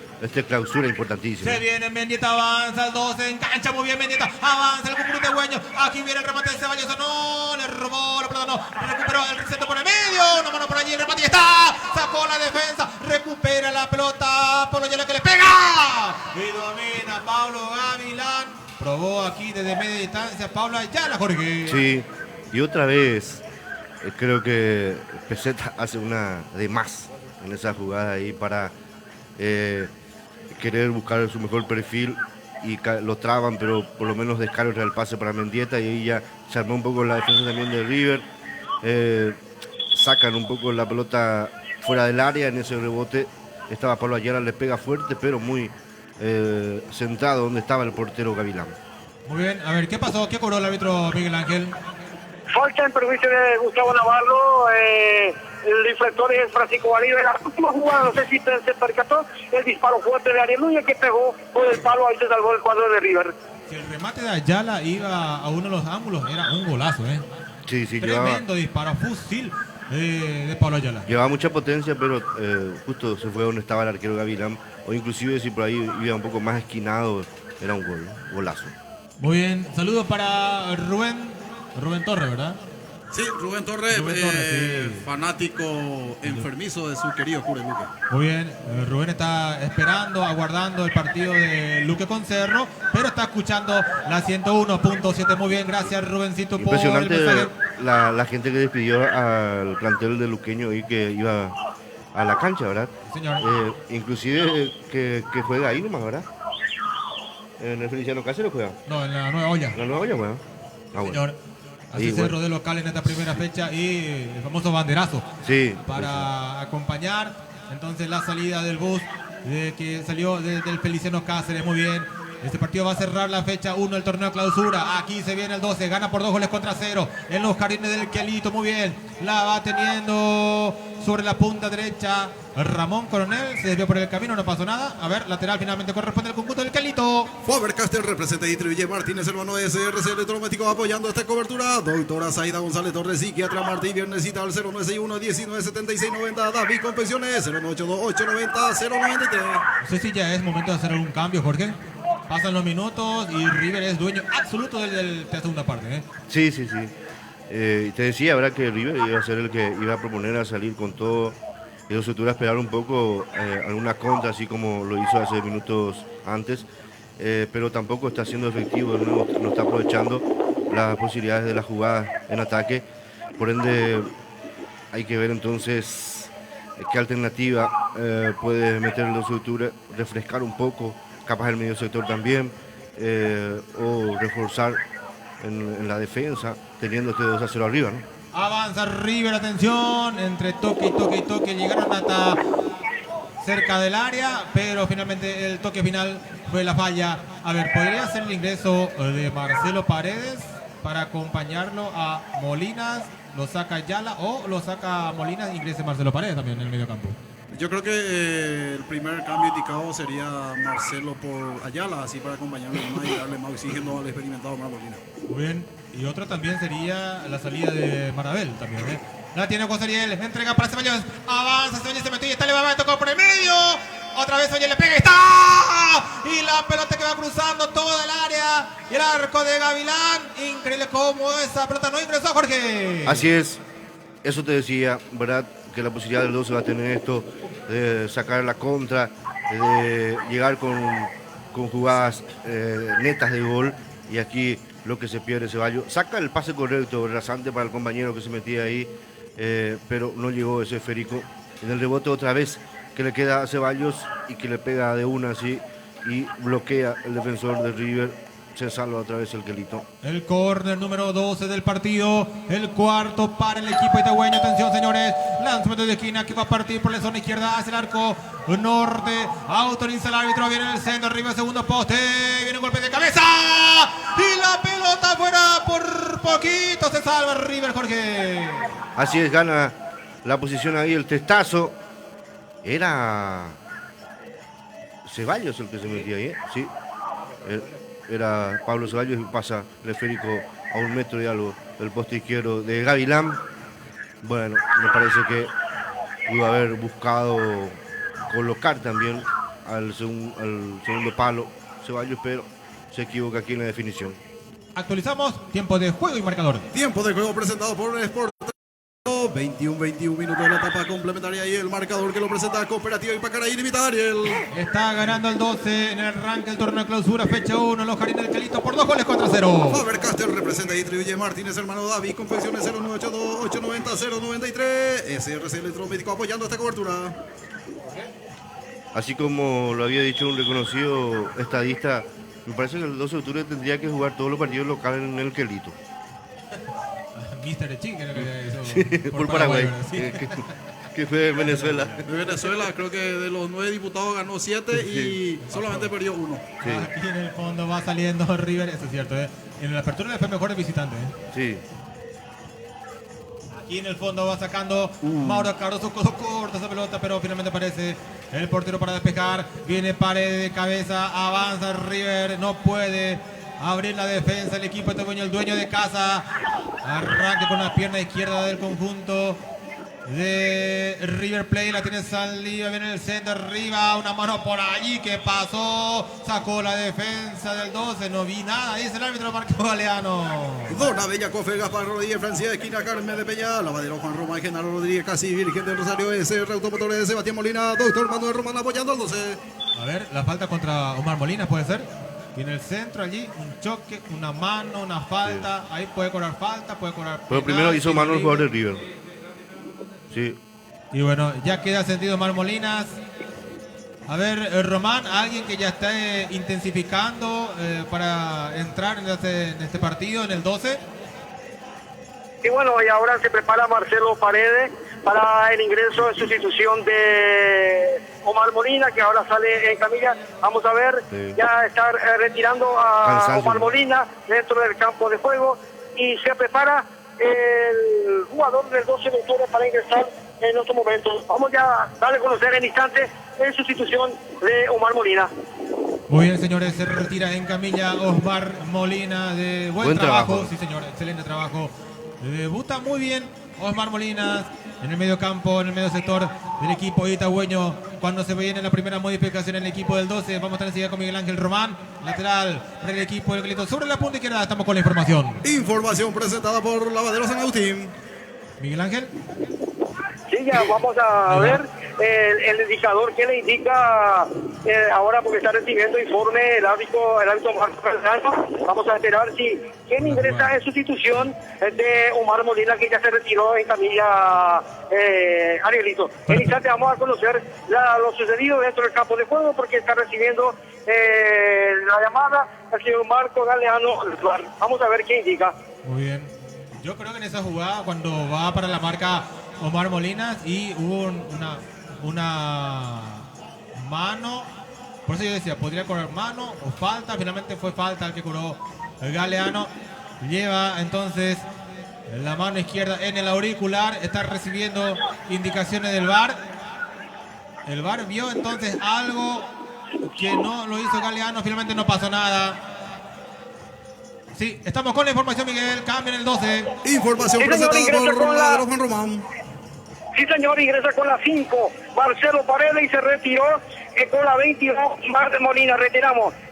clausura importantísima. Se viene Mendieta, avanza el 12, engancha muy bien Mendieta, avanza el conjunto de Güeño. Aquí viene el remate de Ceballos, no, le robó la pelota, no, recuperó el centro por el medio, no mano por allí, el remate y está, sacó la defensa, recupera la pelota, Pablo Ayala que le pega, y domina Pablo Gavilán, probó aquí desde media distancia Pablo Ayala, Jorge. Sí, y otra vez, creo que Peseta hace una de más en esa jugada ahí para querer buscar su mejor perfil y lo traban, pero por lo menos descarga el pase para Mendieta y ahí ya se armó un poco la defensa también de River. Sacan un poco la pelota fuera del área, en ese rebote estaba Pablo Ayala, le pega fuerte, pero muy centrado donde estaba el portero Gavilán. Muy bien, a ver, ¿qué pasó? ¿Qué cobró el árbitro Miguel Ángel? Falta en perjuicio de Gustavo Navarro. El infractor es Francisco Vareiro. En la última jugada, no sé si se percató, el disparo fuerte de Ariel Núñez que pegó por el palo, ahí se salvó el cuadro de River. Si el remate de Ayala iba a uno de los ángulos, era un golazo, Sí, tremendo disparo, fusil de Pablo Ayala. Llevaba mucha potencia, pero justo se fue donde estaba el arquero Gavilán, o inclusive si por ahí iba un poco más esquinado, era un golazo. Muy bien, saludos para Rubén Torres, ¿verdad? Sí, Rubén Torres, sí. fanático enfermizo de su querido Cure Luque. Muy bien, Rubén está esperando, aguardando el partido de Luque con Cerro, pero está escuchando la 101.7. Muy bien, gracias Rubencito por el mensaje. Impresionante la gente que despidió al plantel de luqueño y que iba a la cancha, ¿verdad? Señor. Inclusive que juega ahí nomás, ¿verdad? ¿En el Feliciano Cáceres juega? No, en la Nueva Olla. ¿En la Nueva Olla juega? Señor. Así Cerro de local en esta primera fecha y el famoso banderazo para acompañar entonces la salida del bus que salió desde el Feliciano Cáceres. Muy bien, este partido va a cerrar la fecha 1 del torneo clausura. Aquí se viene el 12, gana por 2-0 en los jardines del Quelito. Muy bien, la va teniendo sobre la punta derecha Ramón Coronel, se desvió por el camino, no pasó nada. A ver, lateral finalmente corresponde al conjunto del Quelito. Faber-Castell representa y distribuye Martínez Hermano SRC Electrodoméstico apoyando esta cobertura. Doctora Zaida González Torres, psiquiatra Martí Viernesita al 0961-197690. David Confecciones 0982-890-093. No sé si ya es momento de hacer algún cambio, Jorge. Pasan los minutos y River es dueño absoluto de la segunda parte. Sí. Te decía, ¿verdad? Que River iba a ser el que iba a proponer a salir con todo. Y se tuvo que esperar un poco alguna contra, así como lo hizo hace minutos antes. Pero tampoco está siendo efectivo, no está aprovechando las posibilidades de la jugada en ataque. Por ende, hay que ver entonces qué alternativa puede meter el sector, refrescar un poco, capaz el medio sector también, o reforzar en la defensa, teniendo este 2-0 arriba, ¿no? Avanza River, atención, entre toque y toque y toque, llegaron hasta cerca del área, pero finalmente el toque final fue la falla. A ver, ¿podría ser el ingreso de Marcelo Paredes para acompañarlo a Molinas? ¿Lo saca Ayala o lo saca Molinas e ingrese Marcelo Paredes también en el medio campo? Yo creo que el primer cambio indicado sería Marcelo por Ayala, así para acompañarlo más y darle más oxígeno al experimentado Omar Molina. Muy bien, y otro también sería la salida de Marabel también, ¿eh? La tiene José Ariel, entrega para Ceballos, avanza Ceballos, se metió y está levantando, tocó por el medio, otra vez Ceballos le pega, ¡está! Y la pelota que va cruzando todo el área, y el arco de Gavilán, increíble cómo esa pelota no ingresó, Jorge. Así es, eso te decía, ¿verdad? Que la posibilidad del 12 va a tener esto, de sacar la contra, de llegar con jugadas netas de gol, y aquí lo que se pierde Ceballos, saca el pase correcto, rasante para el compañero que se metía ahí, pero no llegó ese esférico. En el rebote otra vez que le queda a Ceballos y que le pega de una así y bloquea el defensor de River. Se salva otra vez el Quelito. El córner número 12 del partido, el cuarto para el equipo itagüeño. Atención, señores, lanzamiento de esquina que va a partir por la zona izquierda hacia el arco norte. Autoriza el árbitro, viene el centro, arriba el segundo poste, viene un golpe de cabeza y la pelota fuera por poquito. Se salva River, Jorge. Así es, gana la posición ahí el testazo. Era Ceballos el que se metía ahí, ¿eh? Sí. Era Pablo Ceballos y pasa el esférico a 1 metro y algo del poste izquierdo de Gavilán. Bueno, me parece que pudo haber buscado colocar también al segundo palo Ceballos, pero se equivoca aquí en la definición. Actualizamos tiempo de juego y marcador. Tiempo de juego presentado por Sport. 21 minutos de la etapa complementaria y el marcador que lo presenta Cooperativa Ipacaraí Limitada, Ariel. Está ganando el 12 en el arranque del torneo de clausura, fecha 1, los Jarines del Quelito por 2-0. Faber Castell representa y distribuye Martínez, hermano David, confecciones 0982-890-093. SRC Electromédico apoyando esta cobertura. Así como lo había dicho un reconocido estadista, me parece que el 12 de octubre tendría que jugar todos los partidos locales en el Quelito. Mr. Echín, creo que hizo Sí, por Paraguay, sí. que fue de Venezuela. De Venezuela, creo que de los 9 diputados ganó 7 y solamente perdió 1. Sí. Aquí en el fondo va saliendo River, eso es cierto, ¿eh? En la apertura le fue mejor de visitante, ¿eh? Sí. Aquí en el fondo va sacando Mauro Cardoso, corta esa pelota, pero finalmente aparece el portero para despejar. Viene Paredes de cabeza, avanza River, no puede abrir la defensa el equipo itagüeño, el dueño de casa. Arranque con la pierna izquierda del conjunto de River Plate, la tiene Saldívar, viene el centro arriba, una mano por allí que pasó, sacó la defensa del 12, no vi nada, dice el árbitro Marco Galeano. Dona Bella Cofe, Gaspar Rodríguez, Francia, esquina Carmen de Peña, Lavadero Juan Roma, Genaro Rodríguez, Casi Virgen del Rosario, SR Automotores de Sebastián Molina, Doctor Manuel Román apoyando al 12. A ver, la falta contra Omar Molina puede ser. Y en el centro allí, un choque, una mano, una falta, sí. Ahí puede cobrar falta, puede cobrar penal. Pero primero hizo mano el jugador de River. Sí. Y bueno, ya queda sentido Omar Molinas. A ver, Román, alguien que ya está intensificando para entrar en este partido, en el 12. Y bueno, y ahora se prepara Marcelo Paredes para el ingreso en sustitución de Omar Molina, que ahora sale en camilla. Vamos a ver, sí. Ya está retirando a Omar Molina dentro del campo de juego y se prepara el jugador del 12 de octubre para ingresar en estos momentos. Vamos ya a darle a conocer en instante en sustitución de Omar Molina. Muy bien, señores, se retira en camilla Omar Molina. De buen trabajo. Sí, señor, excelente trabajo. Debuta muy bien Osmar Molinas en el medio campo, en el medio sector del equipo itagüeño. Cuando se viene la primera modificación en el equipo del 12, vamos a estar enseguida con Miguel Ángel Román, lateral para el equipo del Quelito. Sobre la punta izquierda estamos con la información. Información presentada por Lavadero San Agustín. Miguel Ángel. Sí, ya vamos a ver el indicador que le indica ahora, porque está recibiendo informe el árbitro Marco Fernando. Vamos a esperar si quién ingresa en sustitución de Omar Molina, que ya se retiró en camilla. Arielito, en instante vamos a conocer lo sucedido dentro del campo de juego, porque está recibiendo la llamada el señor Marco Galeano. Vamos a ver qué indica. Muy bien. Yo creo que en esa jugada, cuando va para la marca Omar Molinas y hubo una mano, por eso yo decía, podría correr mano o falta. Finalmente fue falta el que curó el Galeano. Lleva entonces la mano izquierda en el auricular, está recibiendo indicaciones del VAR. El VAR vio entonces algo que no lo hizo Galeano, finalmente no pasó nada. Sí, estamos con la información, Miguel. Cambia en el 12. Información presentada por Juan Román. Sí, señor, ingresa con la 5 Marcelo Paredes y se retiró con la 22 Mar Molina.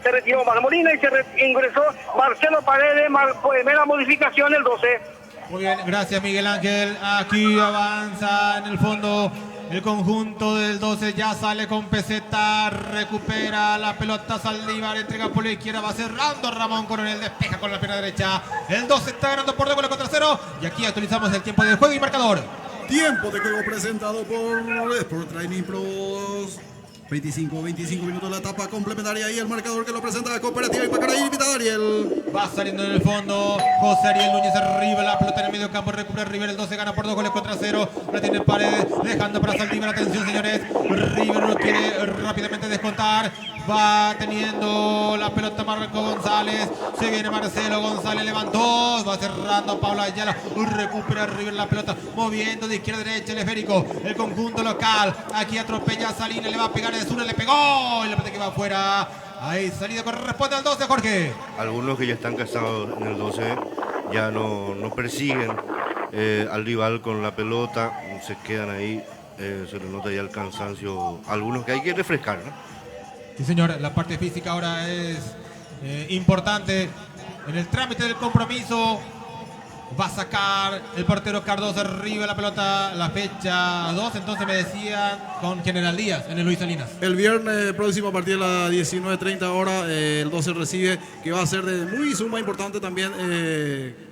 Se retiró Mar Molina y ingresó Marcelo Paredes. Primera modificación, el 12. Muy bien, gracias Miguel Ángel. Aquí avanza en el fondo el conjunto del 12, ya sale con peseta, recupera la pelota Saldívar, entrega por la izquierda, va cerrando Ramón Coronel, despeja con la pierna derecha. El 12 está ganando por 2 goles contra 0 y aquí actualizamos el tiempo de juego y marcador. Tiempo de juego presentado por Sport Training Pros. 25 minutos la etapa complementaria y el marcador que lo presenta Cooperativa Ipacaraí, Ariel. Va saliendo en el fondo José Ariel Núñez arriba, la pelota en el medio campo, recupera River, el 12 gana por 2 goles contra 0, la tiene Paredes, dejando para Saldívar, atención señores, River lo quiere rápidamente descontar, va teniendo la pelota Marco González, se viene Marcelo González, levantó, va cerrando Pablo Ayala, recupera River la pelota, moviendo de izquierda a derecha el esférico, el conjunto local, aquí atropella a Salinas, le va a pegar de Zuna, le pegó, y la pelota que va afuera. Ahí salida corresponde al 12, Jorge. Algunos que ya están casados en el 12 ya no persiguen al rival con la pelota, se quedan ahí, se les nota ya el cansancio. Algunos que hay que refrescar, ¿no? Sí, señor, la parte física ahora es importante en el trámite del compromiso. Va a sacar el portero Cardoso arriba la pelota, la fecha 2, entonces me decían con General Díaz en el Luis Salinas. El viernes próximo a partir de las 19:30 horas, el 12 recibe, que va a ser de muy suma importante también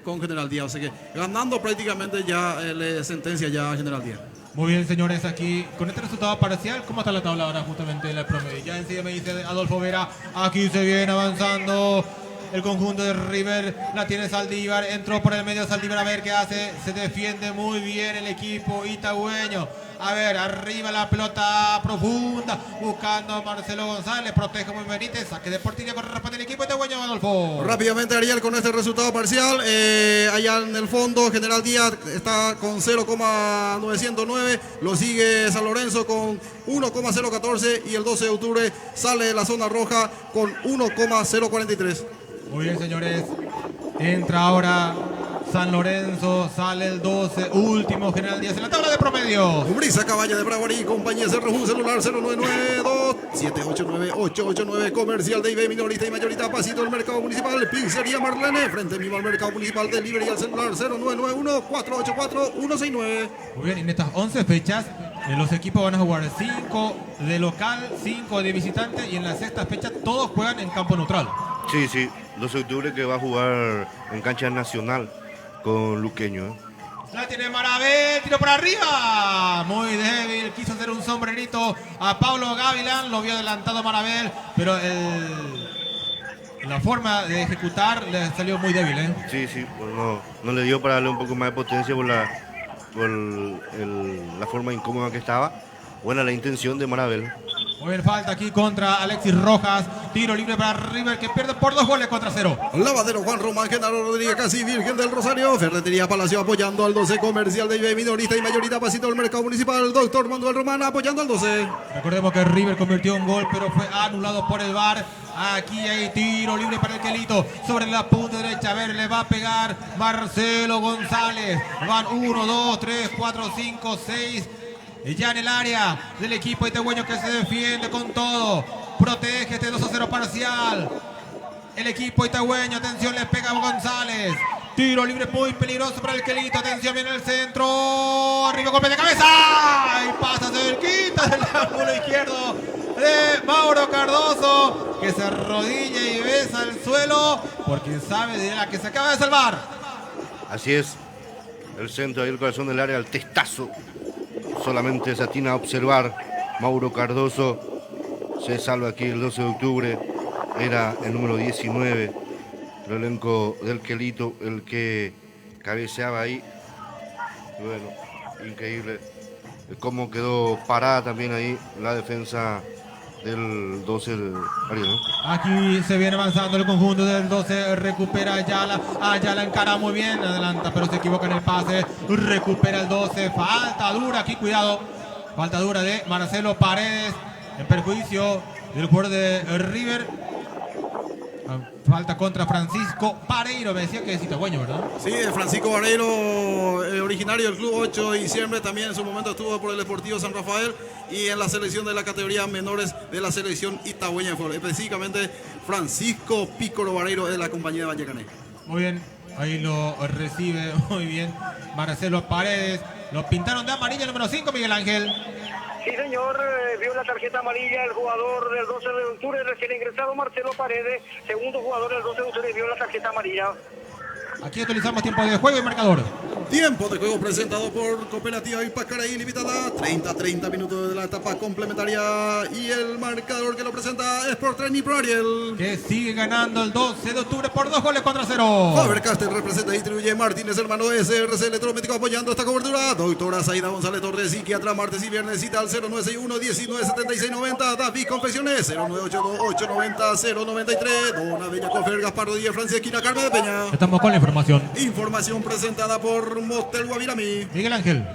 con General Díaz. O sea que ganando prácticamente ya le sentencia ya a General Díaz. Muy bien, señores, aquí con este resultado parcial, ¿cómo está la tabla ahora justamente en el promedio? Ya enseguida me dice Adolfo Vera, aquí se viene avanzando el conjunto de River, la tiene Saldívar, entró por el medio Saldívar, a ver qué hace, se defiende muy bien el equipo itagüeño. A ver, arriba la pelota profunda, buscando a Marcelo González, protege muy Benítez, saque de portería, corresponde el equipo itagüeño, Adolfo. Rápidamente, Ariel, con este resultado parcial, allá en el fondo, General Díaz está con 0,909, lo sigue San Lorenzo con 1,014 y el 12 de octubre sale de la zona roja con 1,043. Muy bien, señores, entra ahora San Lorenzo, sale el 12, último General Díaz en la tabla de promedio. Brisa Caballa de Braguarí, compañía CRU, celular 0992-789-889, comercial de IB, minorista y mayorista, pasito del mercado municipal, pizzería Marlene, frente mismo al mercado municipal de Libre y al celular 0991-484-169. Muy bien, en estas 11 fechas, los equipos van a jugar 5 de local, 5 de visitante y en la sexta fecha todos juegan en campo neutral. Sí, 12 de octubre que va a jugar en cancha nacional con Luqueño. La tiene Marabel, tiro para arriba, muy débil, quiso hacer un sombrerito a Pablo Gavilán, lo vio adelantado Marabel, pero la forma de ejecutar le salió muy débil, ¿eh? Sí, pues no le dio para darle un poco más de potencia por la forma incómoda que estaba. Buena la intención de Marabel. Muy bien, falta aquí contra Alexis Rojas. Tiro libre para River que pierde por 2 goles contra 0. Lavadero Juan Román, Genaro Rodríguez, casi Virgen del Rosario. Ferretería Palacio apoyando al 12, comercial de IB, minorista y mayorita, pasito del mercado municipal. Doctor Manuel Román apoyando al 12. Recordemos que River convirtió un gol, pero fue anulado por el VAR. Aquí hay tiro libre para el Quelito. Sobre la punta derecha, a ver, le va a pegar Marcelo González. Van 1, 2, 3, 4, 5, 6. Ya en el área del equipo itagüeño que se defiende con todo. Protege este 2-0 parcial. El equipo itagüeño, atención, le pega a González. Tiro libre muy peligroso para el Quelito. Atención, viene el centro. Arriba, golpe de cabeza. Y pasa cerquita del ángulo izquierdo de Mauro Cardoso, que se arrodilla y besa el suelo porque sabe de la que se acaba de salvar. Así es. El centro, ahí el corazón del área, el testazo. Solamente se atina a observar. Mauro Cardoso se salva aquí el 12 de octubre. Era el número 19. El elenco del Quelito, el que cabeceaba ahí. Y bueno, increíble cómo quedó parada también ahí la defensa del 12 del Ariel, ¿no? Aquí se viene avanzando el conjunto del 12, recupera Ayala, Ayala encara muy bien, adelanta, pero se equivoca en el pase, recupera el 12, falta dura aquí, cuidado, falta dura de Marcelo Paredes, en perjuicio del jugador de River. Falta contra Francisco Vareiro, me decía que es Itagüeño, ¿verdad? Sí, Francisco Vareiro, originario del Club 8 de diciembre, también en su momento estuvo por el Deportivo San Rafael y en la selección de la categoría menores de la selección itagüeña, específicamente Francisco Pícoro Vareiro de la compañía de Vallecané. Muy bien, ahí lo recibe muy bien Marcelo Paredes, lo pintaron de amarillo, número 5, Miguel Ángel. Sí, señor, vio la tarjeta amarilla el jugador del 12 de octubre, recién ingresado Marcelo Paredes, segundo jugador del 12 de octubre, vio la tarjeta amarilla. Aquí utilizamos tiempo de juego y marcador. Tiempo de juego presentado por Cooperativa Ipacaraí Limitada. 30 minutos de la etapa complementaria. Y el marcador que lo presenta es por Trenny Pro Ariel. Que sigue ganando el 12 de octubre por 2-0. Faber-Castell representa y distribuye Martínez, hermano SRC Electrométrico, apoyando esta cobertura. Doctora Zaida González Torres, psiquiatra, martes y viernes, cita al 0961-197690. David Confecciones, 0982-890-093. Dona Bella Cofer, Gaspardo Díaz, Francia, esquina Carmen de Peña. Estamos con la información. Información presentada por Motel Guavirami. Miguel Ángel.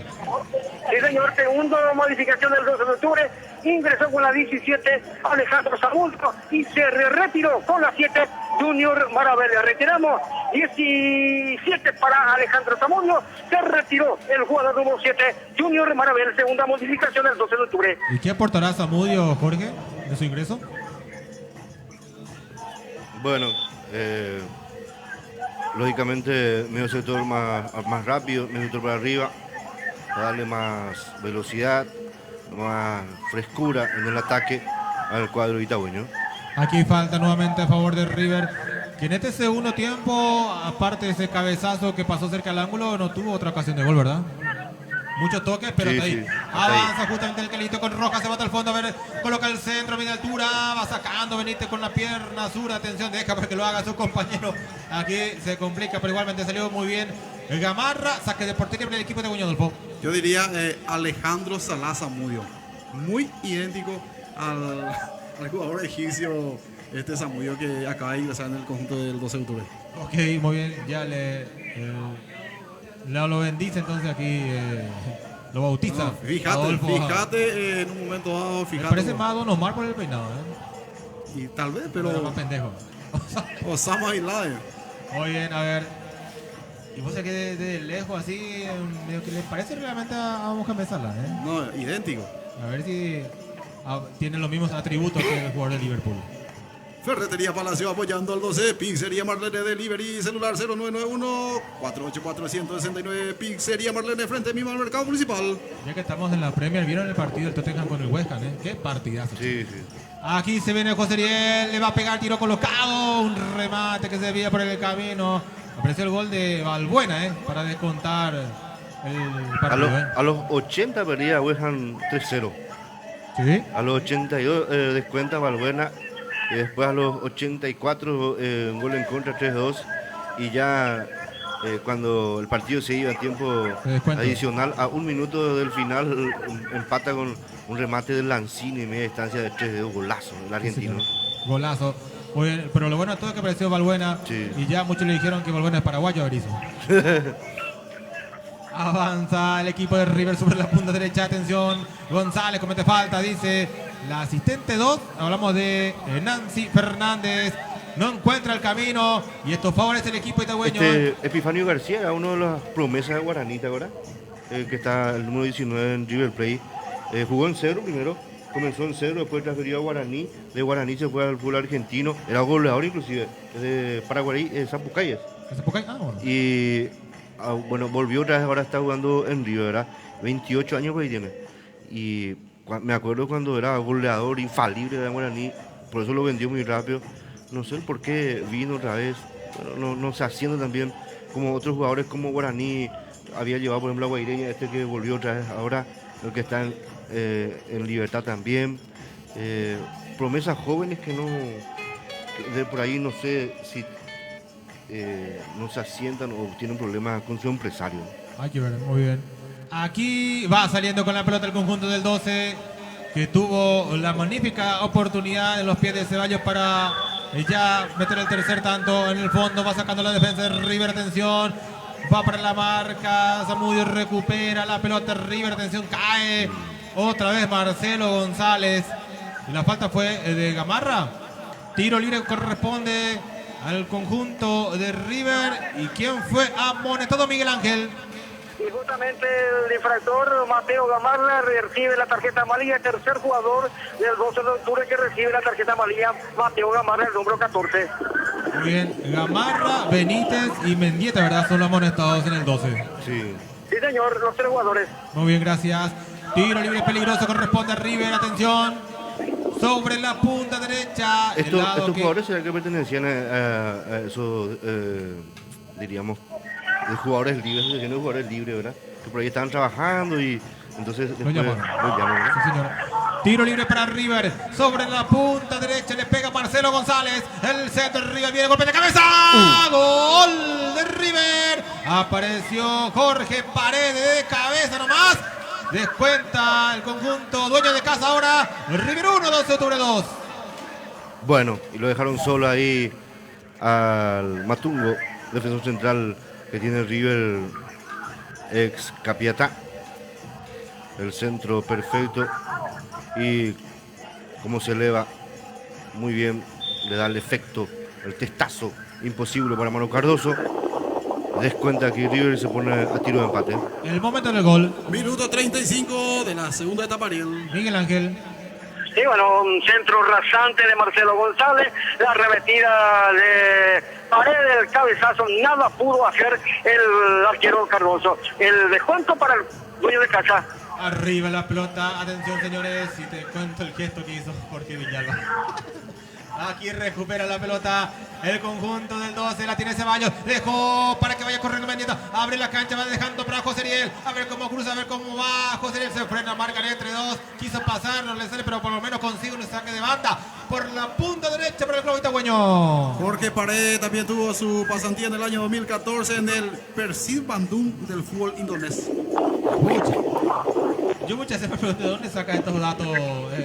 Sí, señor, segundo modificación del 12 de octubre. Ingresó con la 17 Alejandro Zamulco y se retiró con la 7 Junior Marabel. Retiramos 17 para Alejandro Zamulco. Se retiró el jugador número 7 Junior Marabel. Segunda modificación del 12 de octubre. ¿Y qué aportará Zamudio, Jorge, de su ingreso? Bueno, lógicamente medio sector más rápido, medio sector para arriba, para darle más velocidad, más frescura en el ataque al cuadro itagüeño. Aquí falta nuevamente a favor de River, que en este segundo tiempo, aparte de ese cabezazo que pasó cerca del ángulo, no tuvo otra ocasión de gol, ¿verdad? Muchos toques, pero Sí, hasta ahí. sí, hasta Avanza ahí. justamente el Quelito con Rojas, se bota al fondo, a ver, coloca el centro, media altura, va sacando Benítez con la pierna sur, atención, deja para que lo haga su compañero. Aquí se complica, pero igualmente salió muy bien. El Gamarra, saque de portería para el equipo de Guñodolfo. Yo diría Alejandro Salazar Mudio. Muy idéntico al jugador egipcio Zamudio que acaba de ingresar en el conjunto del 12 de octubre. Ok, muy bien, ya lo bendice entonces aquí, lo bautiza. No, fíjate en un momento dado, Me fíjate. parece más Don Omar por el peinado, Y tal vez, pero pero más pendejo. Osama Bin Laden. Muy bien, a ver. Y vos sé que de lejos así, medio que le parece realmente a Mohamed Salah, ¿eh? No, idéntico. A ver si tiene los mismos atributos que el jugador de Liverpool. Ferretería Palacio apoyando al 12. Pizzería Marlene Delivery. Celular 0991-484-169. Pizzería Marlene frente mismo al mercado municipal. Ya que estamos en la Premier, ¿vieron el partido del Tottenham con el West Ham? Qué partidazo. Sí, sí. Aquí se viene José Ariel, le va a pegar tiro colocado. Un remate que se veía por el camino. Apareció el gol de Valbuena, para descontar el partido. A los 80 perdía West Ham 3-0. ¿Sí? A los 82 descuenta Valbuena. Y después a los 84 un gol en contra 3-2. Y ya cuando el partido se iba a tiempo adicional, a un minuto del final, empata con un remate de Lanzini en media distancia de 3-2, golazo el argentino. Sí, golazo. Muy bien, pero lo bueno de todo es que apareció Valbuena. Sí. Y ya muchos le dijeron que Valbuena es paraguayo, Arizo. Avanza el equipo de River sobre la punta derecha. Atención, González comete falta, dice la asistente 2. Hablamos de Nancy Fernández. No encuentra el camino y esto favorece el equipo itagüeño. Epifanio García era uno de las promesas de Guaraní, ahora que está el número 19 en River Plate. Jugó en cero primero, comenzó en cero, después transferió a Guaraní. De Guaraní se fue al fútbol argentino. Era goleador inclusive, de Paraguay, Zapucayes. Bueno. Y bueno, volvió otra vez, ahora está jugando en River, ¿verdad? 28 años por ahí tiene. Y me acuerdo cuando era goleador infalible de Guaraní, por eso lo vendió muy rápido. No sé por qué vino otra vez, bueno, no se haciendo también como otros jugadores como Guaraní había llevado, por ejemplo, a Guaireña, este que volvió otra vez ahora, el que está en Libertad también. Promesas jóvenes que no, de por ahí no sé si no se asientan o tienen problemas con su empresario. Hay que ver, muy bien. Aquí va saliendo con la pelota el conjunto del 12, que tuvo la magnífica oportunidad en los pies de Ceballos para ya meter el tercer tanto en el fondo. Va sacando la defensa de River, atención. Va para la marca, Zamudio recupera la pelota, River, atención, cae. Otra vez Marcelo González. Y la falta fue de Gamarra. Tiro libre corresponde al conjunto de River. ¿Y quién fue amonestado? Miguel Ángel. Y justamente el infractor Mateo Gamarra recibe la tarjeta amarilla, tercer jugador del 12 de octubre que recibe la tarjeta amarilla, Mateo Gamarra, el número 14. Muy bien, Gamarra, Benítez y Mendieta, ¿verdad? Son los amonestados en el 12. Sí. Sí, señor, los 3 jugadores. Muy bien, gracias. Tiro libre peligroso, corresponde a River, atención. Sobre la punta derecha. Estos jugadores será que pertenecían a esos, diríamos, de jugadores libres, asociación de jugadores libres, ¿verdad? Que por ahí estaban trabajando y entonces después lo llaman, ¿verdad? Sí, señor. Tiro libre para River. Sobre la punta derecha le pega Marcelo González. El centro de River viene, golpe de cabeza. Gol de River. Apareció Jorge Paredes de cabeza nomás. Descuenta el conjunto dueño de casa ahora. River 1, 12 de octubre 2. Bueno, y lo dejaron solo ahí al Matungo, defensor central que tiene River, ex Capiatá. El centro perfecto y cómo se eleva muy bien, le da el efecto, el testazo imposible para Manu Cardoso. Descuenta que River se pone a tiro de empate. El momento del gol. Minuto 35 de la segunda etapa, Ariel. Miguel Ángel. Sí, bueno, un centro rasante de Marcelo González, la remetida de Paredes, el cabezazo, nada pudo hacer el arquero Cardoso. El descuento para el dueño de casa. Arriba la pelota, atención señores, y te cuento el gesto que hizo Jorge Villalba. Aquí recupera la pelota el conjunto del 12, la tiene Ceballos, dejó para que vaya corriendo Mendieta, abre la cancha, va dejando para José Ariel, a ver cómo cruza, a ver cómo va, José Ariel se frena, marcan entre dos, quiso pasar, no le sale, pero por lo menos consigue un saque de banda por la punta derecha para el club itagüeño. Jorge Paredes también tuvo su pasantía en el año 2014 en el Persib Bandung del fútbol indonesio. Yo muchas veces me pregunto de dónde saca estos datos,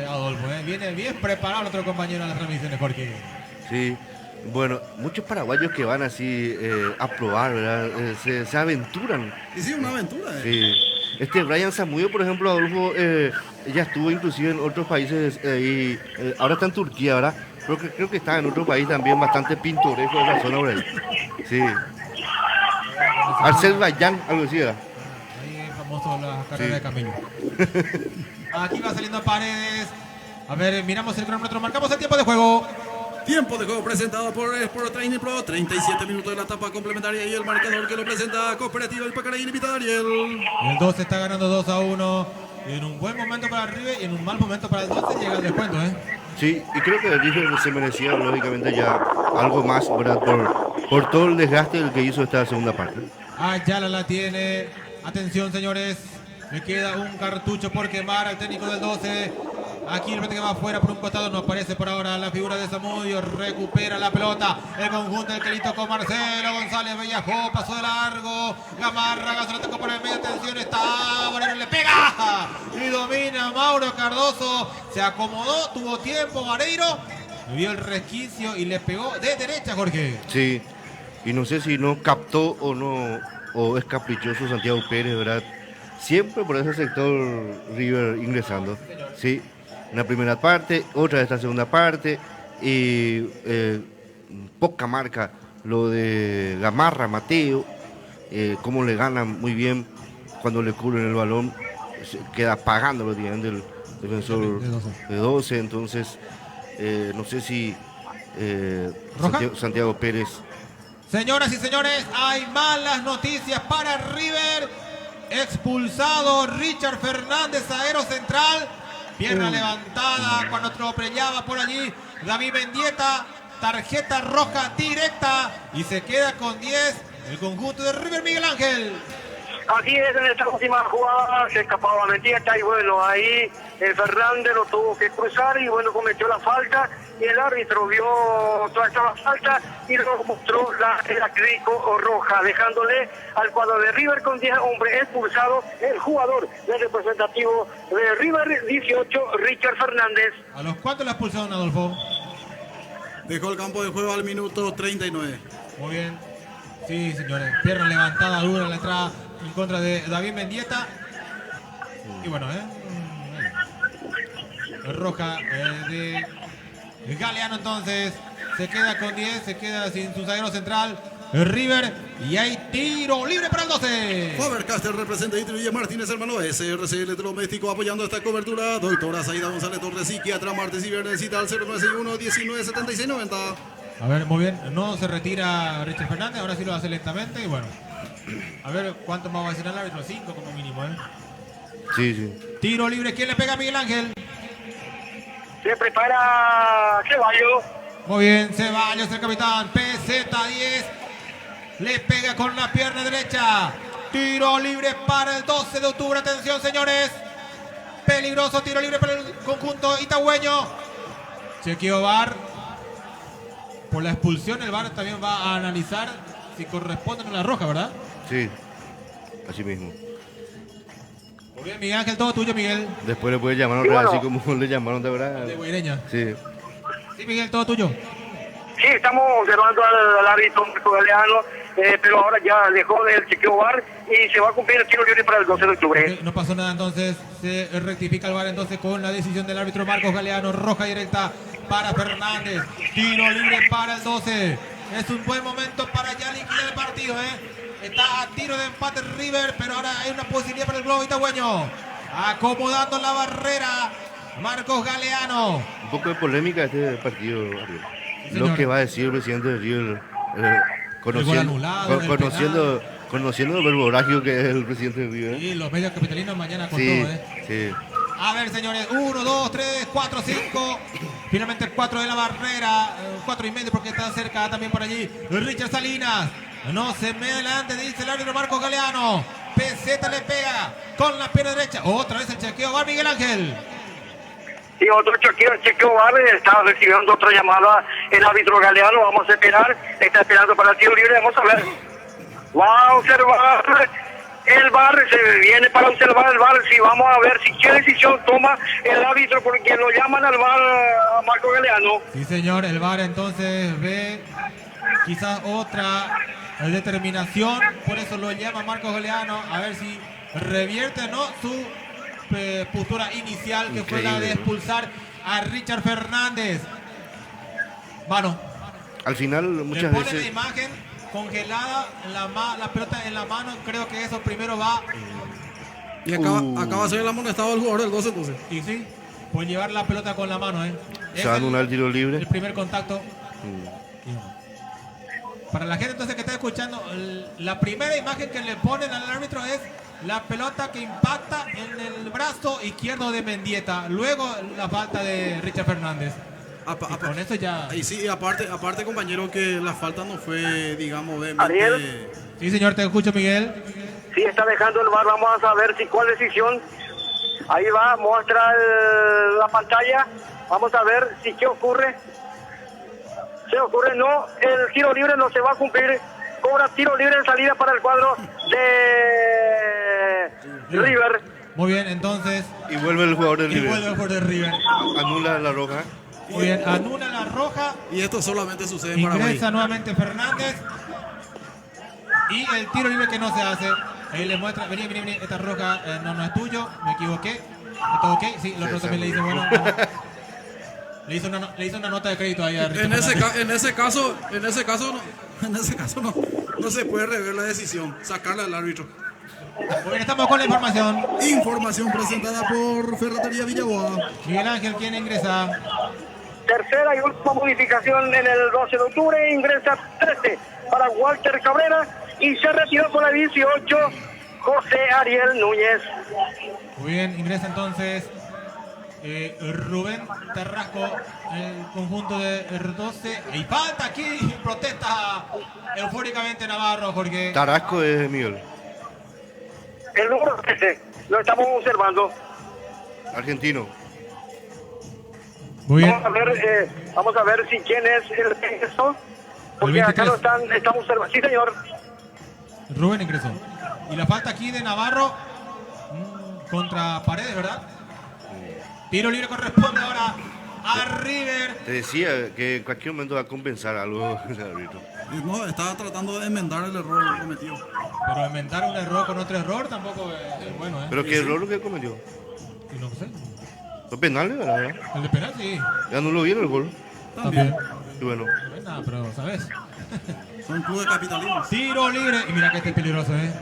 Adolfo. Viene bien preparado nuestro compañero en las transmisiones, Jorge. Sí, bueno, muchos paraguayos que van así a probar, ¿verdad? Se aventuran. Y sí, una aventura. Sí. Brian Zamudio, por ejemplo, Adolfo, ya estuvo inclusive en otros países y ahora está en Turquía, ¿verdad? Creo que está en otro país también bastante pintoresco de esa zona por ahí. Sí. Azerbaiyán, algo así, ¿verdad? La carrera de Camilo. Aquí va saliendo Paredes. A ver, miramos el cronómetro, marcamos el tiempo de juego. Tiempo de juego presentado por Sport Training Pro. 37 minutos de la etapa complementaria y el marcador que lo presenta Cooperativa El Pacaraí invita a Ariel. El 12 está ganando 2-1. En un buen momento para el River y en un mal momento para el 12 llega el descuento, Sí, y creo que el River se merecía lógicamente ya algo más, ¿verdad? Por todo el desgaste que hizo esta segunda parte. Ayala la tiene. Atención, señores. Le queda un cartucho por quemar al técnico del 12. Aquí el que va afuera por un costado. No aparece por ahora la figura de Zamudio. Recupera la pelota. El conjunto del que tocó Marcelo González. Viajó, pasó de largo. Gamarra, Gaso, la tocó por el medio. Atención, está. Valero le pega. Y domina Mauro Cardoso. Se acomodó, tuvo tiempo Vareiro. Vio el resquicio y le pegó de derecha, Jorge. Sí. Y no sé si no captó o no. O es caprichoso Santiago Pérez, ¿verdad? Siempre por ese sector River ingresando. Sí, una primera parte, otra de esta segunda parte. Y poca marca lo de Gamarra, Mateo. Cómo le ganan muy bien cuando le cubren el balón. Queda pagando lo tienen del defensor de 12. Entonces, no sé si Santiago Pérez Señoras y señores, hay malas noticias para River. Expulsado Richard Fernández, zaguero central. Pierna levantada cuando atropellaba por allí David Mendieta. Tarjeta roja directa y se queda con 10 el conjunto de River. Miguel Ángel. Así es, en esta última jugada se escapaba Mendieta y bueno, ahí Fernández lo tuvo que cruzar y bueno, cometió la falta y el árbitro vio toda esta falta y luego mostró la crítico roja, dejándole al cuadro de River con 10 hombres expulsado el jugador del representativo de River 18, Richard Fernández. ¿A los cuántos la expulsaron, Adolfo? Dejó el campo de juego al minuto 39. Muy bien. Sí, señores. Pierna levantada dura en la entrada en contra de David Mendieta. Y bueno, roja de Galeano entonces. Se queda con 10, se queda sin su zaguero central. River. Y hay tiro libre para el 12. Faber-Castell representa y Villa Martínez, hermano SRC Electrodoméstico, apoyando esta cobertura. Doctora Saida González Torres, psiquiatra, martes y viernes, cita al 0961-197690. A ver, muy bien. No se retira Richard Fernández, ahora sí lo hace lentamente. Y bueno, a ver cuánto más va a decir el árbitro. 5 como mínimo, ¿eh? Sí, sí. Tiro libre. ¿Quién le pega a Miguel Ángel? Se prepara Ceballos. Muy bien, Ceballos, el capitán. PZ10. Le pega con la pierna derecha. Tiro libre para el 12 de octubre. Atención, señores. Peligroso tiro libre para el conjunto itagüeño. Chequeo VAR. Por la expulsión, el VAR también va a analizar si corresponde a la roja, ¿verdad? Sí, así mismo. Muy bien, Miguel Ángel, todo tuyo, Miguel. Después le puede llamar a bueno, así como le llamaron de verdad. De Guaireña. Sí. Sí, Miguel, todo tuyo. Sí, estamos observando al árbitro Galeano, pero ahora ya dejó el chequeo VAR y se va a cumplir el tiro libre para el 12 de octubre. Okay, no pasó nada, entonces se rectifica el VAR entonces con la decisión del árbitro Marcos Galeano. Roja directa para Fernández. Tiro libre para el 12. Es un buen momento para ya liquidar el partido, ¿eh? Está a tiro de empate River, pero ahora hay una posibilidad para el globo itagüeño. Acomodando la barrera Marcos Galeano. Un poco de polémica este partido. Sí, lo que va a decir el presidente de River, conociendo el verborrágico que es el presidente de River. Y los medios capitalinos mañana con Sí, todo, ¿eh? sí. A ver, señores, 1, 2, 3, 4, 5. Finalmente el 4 de la barrera, 4 y medio porque está cerca también por allí Richard Salinas. No se me adelante, dice el árbitro Marcos Galeano. PZ le pega con la pierna derecha. Otra vez el chequeo VAR, Miguel Ángel. Y otro chequeo VAR, está recibiendo otra llamada el árbitro Galeano. Vamos a esperar, está esperando para el tiro libre. Vamos a ver. Va a observar el VAR, se viene para observar el VAR. Sí, vamos a ver si qué decisión toma el árbitro, porque lo llaman al VAR a Marco Galeano. Sí, señor, el VAR entonces ve quizás otra determinación, por eso lo llama Marcos Galeano, a ver si revierte o no su postura inicial, que fue la de expulsar a Richard Fernández. Mano. Al final, muchas le pone veces. la imagen congelada, la pelota en la mano, creo que eso primero va. Y acaba de ser el amonestado del jugador del 12 entonces. Y sí, puede llevar la pelota con la mano, ¿eh? Se va a anular el tiro libre. El primer contacto. Para la gente entonces que está escuchando, la primera imagen que le ponen al árbitro es la pelota que impacta en el brazo izquierdo de Mendieta. Luego la falta de Richard Fernández. Con eso ya. Y sí, aparte, compañero, que la falta no fue, digamos, Ariel. Sí, señor, te escucho, Miguel. Sí, está dejando el VAR. Vamos a saber si cuál decisión. Ahí va, muestra la pantalla. Vamos a ver si qué ocurre. Se ocurre, no, el tiro libre no se va a cumplir. Cobra tiro libre en salida para el cuadro de River. Muy bien, entonces. Y vuelve el jugador de River. Y vuelve el jugador de River. Anula la roja. Muy bien, anula la roja. Y esto solamente sucede en Paraguay. Ingresa nuevamente Fernández. Y el tiro libre que no se hace. Ahí le muestra, vení, esta roja no es tuyo, me equivoqué. ¿Está ok? Sí, el otro también le dice, bueno, no. Le hizo una nota de crédito ahí a En ese caso no se puede rever la decisión, sacarla al árbitro. Muy bien, estamos con la información. Información presentada por Ferretería Villaboa. Miguel Ángel, ¿quién ingresa? Tercera y última modificación en el 12 de octubre. Ingresa 13 para Walter Cabrera y se retiró con la 18 José Ariel Núñez. Muy bien, ingresa entonces Rubén Tarrasco, el conjunto de R12. Y falta aquí, protesta eufóricamente Navarro, Jorge. Tarrasco es Miguel. El número 13, lo estamos observando. Argentino. Muy bien. Vamos a ver si quién es el ingreso. Porque acá lo estamos observando. Sí, señor. Rubén ingresó. Y la falta aquí de Navarro contra Paredes, ¿verdad? Tiro libre corresponde ahora a River. Te decía que en cualquier momento va a compensar algo el árbitro. No, estaba tratando de enmendar el error cometido. Pero enmendar un error con otro error tampoco es bueno, ¿eh? ¿Pero qué error lo que cometió? No sé. ¿Los penales, verdad? El de penal, sí. Ya no lo vieron el gol. También. Y bueno. No es nada, pero ¿sabes? Son un club de capitalismo. Tiro libre. Y mira que este es peligroso, ¿eh?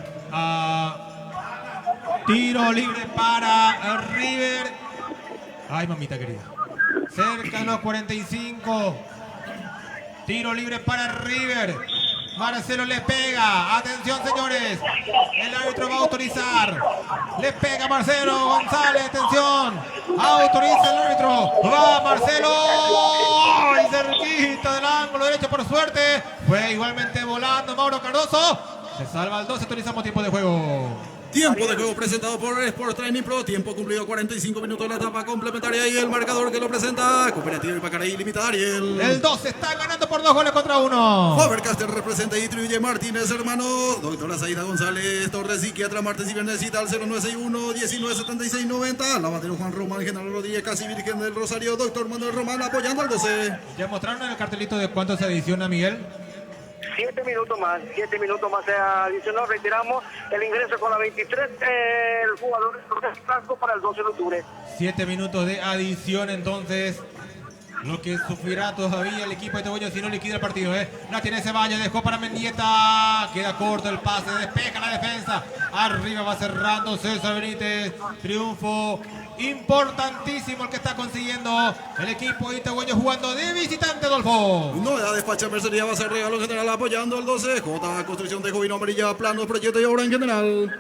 Tiro libre para River. Ay, mamita querida. Cerca de los 45. Tiro libre para River. Marcelo le pega. Atención, señores. El árbitro va a autorizar. Le pega Marcelo González. Atención. Autoriza el árbitro. Va Marcelo. ¡Ay! Cerquita del ángulo derecho, por suerte. Fue igualmente volando Mauro Cardoso. Se salva el 12. Autorizamos tiempo de juego. Tiempo de juego presentado por Sport Training Pro. Tiempo cumplido 45 minutos de la etapa complementaria. Y el marcador que lo presenta Cooperativa Ipacaraí Limitada Ariel. El 12 está ganando por 2 goles contra 1. Faber-Castell representa y distribuye Martínez, hermano. Doctora Zaida González Torres, psiquiatra, martes y viernes cita al 0961-1976-90. Lavadero Juan Román, General Rodríguez, Casi Virgen del Rosario. Doctor Manuel Román apoyando al 12. ¿Ya mostraron el cartelito de cuánto se adiciona, Miguel? 7 minutos más se adicionó, retiramos el ingreso con la 23, el jugador Franco para el 12 de octubre. 7 minutos de adición entonces, lo que sufrirá todavía el equipo de Tebollo si no liquida el partido, La tiene Ceballos, dejó para Mendieta, queda corto el pase, despeja la defensa, arriba va cerrando César Benítez, triunfo importantísimo el que está consiguiendo el equipo Itahueño jugando de visitante, Adolfo. Novedad despacha Mercería va a ser regalo en general apoyando al 12. J, construcción de Jovino Amarilla, planos, proyecto y obra en general.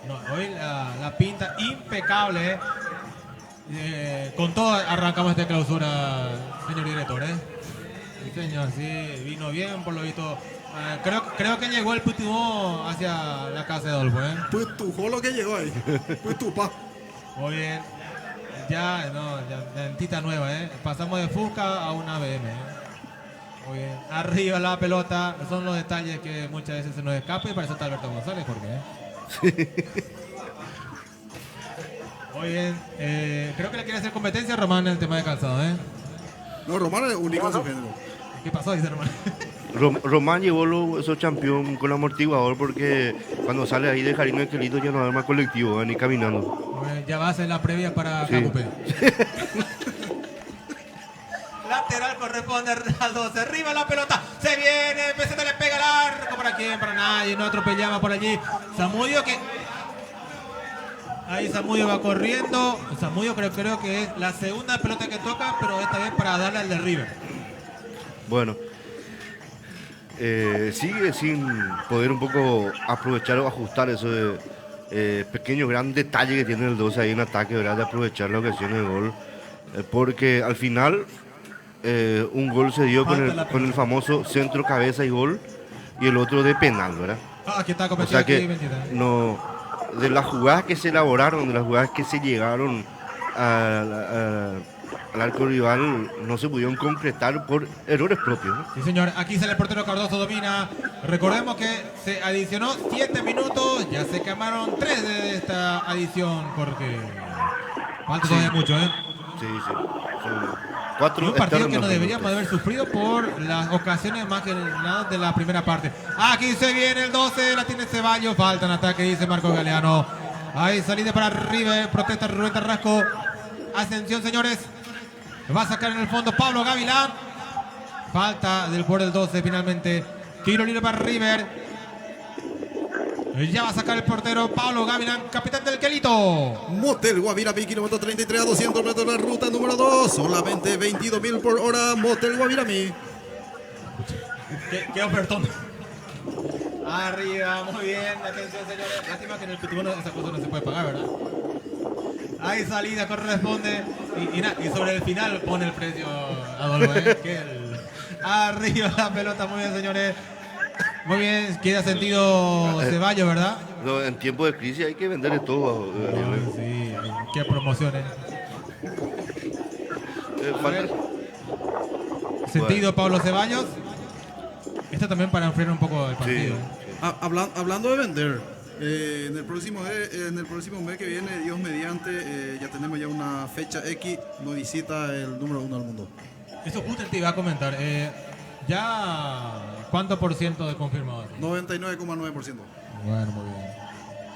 No, hoy la pinta impecable, con todo arrancamos esta clausura, señor director, Sí, señor, sí, vino bien por lo visto. Creo que llegó el Putubó hacia la casa de Adolfo, Putujó lo que llegó ahí. Putupa. Muy bien. Ya lentita nueva, Pasamos de Fusca a una BM, Muy bien. Arriba la pelota. Son los detalles que muchas veces se nos escapa y para eso está Alberto González, Jorge, Muy bien. Creo que le quiere hacer competencia a Román en el tema de calzado, No, Román es único en su género. ¿Qué pasó, dice Román? Román llevó esos campeón con amortiguador porque cuando sale ahí de Jarino Esquelito ya no hay más colectivo, ni caminando. Bueno, ya va a hacer la previa para Sí. Capupe. Lateral corresponde al 12. Arriba la pelota. Se viene. Peseta le pega al arco. ¿Para quién? Para nadie. No atropellaba por allí. Zamudio que... Ahí Zamudio va corriendo. Zamudio creo que es la segunda pelota que toca, pero esta vez para darle al de River. Bueno. Sigue sin poder un poco aprovechar o ajustar esos pequeños gran detalles que tiene el 12 ahí en ataque, ¿verdad? De aprovechar la ocasión del gol. Porque al final un gol se dio con el famoso centro, cabeza y gol, y el otro de penal, ¿verdad? Aquí está O sea que no, de las jugadas que se elaboraron, de las jugadas que se llegaron al arco rival, no se pudieron concretar por errores propios, ¿no? Sí, señor. Aquí sale el portero Cardoso, domina. Recordemos que se adicionó 7 minutos. Ya se quemaron 3 de esta adición, Jorge. Falta todavía mucho, Sí, sí. Son 4 un partido que eternos no deberíamos minutos. haber sufrido por las ocasiones más que nada de la primera parte. Aquí se viene el 12, la tiene Ceballos. Falta en ataque, dice Marco Galeano. Ahí salida para arriba, protesta Rubén Tarrasco. Ascensión, señores. Va a sacar en el fondo Pablo Gavilán. Falta del jugador del 12 finalmente. Tiro libre para River. Ya va a sacar el portero Pablo Gavilán, capitán del Quelito. Motel Guavirami, kilómetro 33 a 200 metros de la ruta número 2. Solamente 22.000 por hora. Motel Guavirami. Qué ofertón. Arriba, muy bien. Atención, señores. Lástima que en el Pitbull esa cosa no se puede pagar, ¿verdad? Hay salida, corresponde. Y sobre el final pone el precio, Adolfo. Arriba la pelota, muy bien, señores. Muy bien, queda sentido Ceballos, ¿verdad? No, en tiempo de crisis hay que venderle todo. Sí, qué promociones. Sentido Pablo Ceballos. Esto también para enfriar un poco el partido. Sí. Hablando de vender, en el próximo mes que viene, Dios mediante, ya tenemos ya una fecha X, nos visita el número 1 del mundo. Eso justo te iba a comentar. Ya, ¿cuánto por ciento de confirmado? 99,9%. Bueno, muy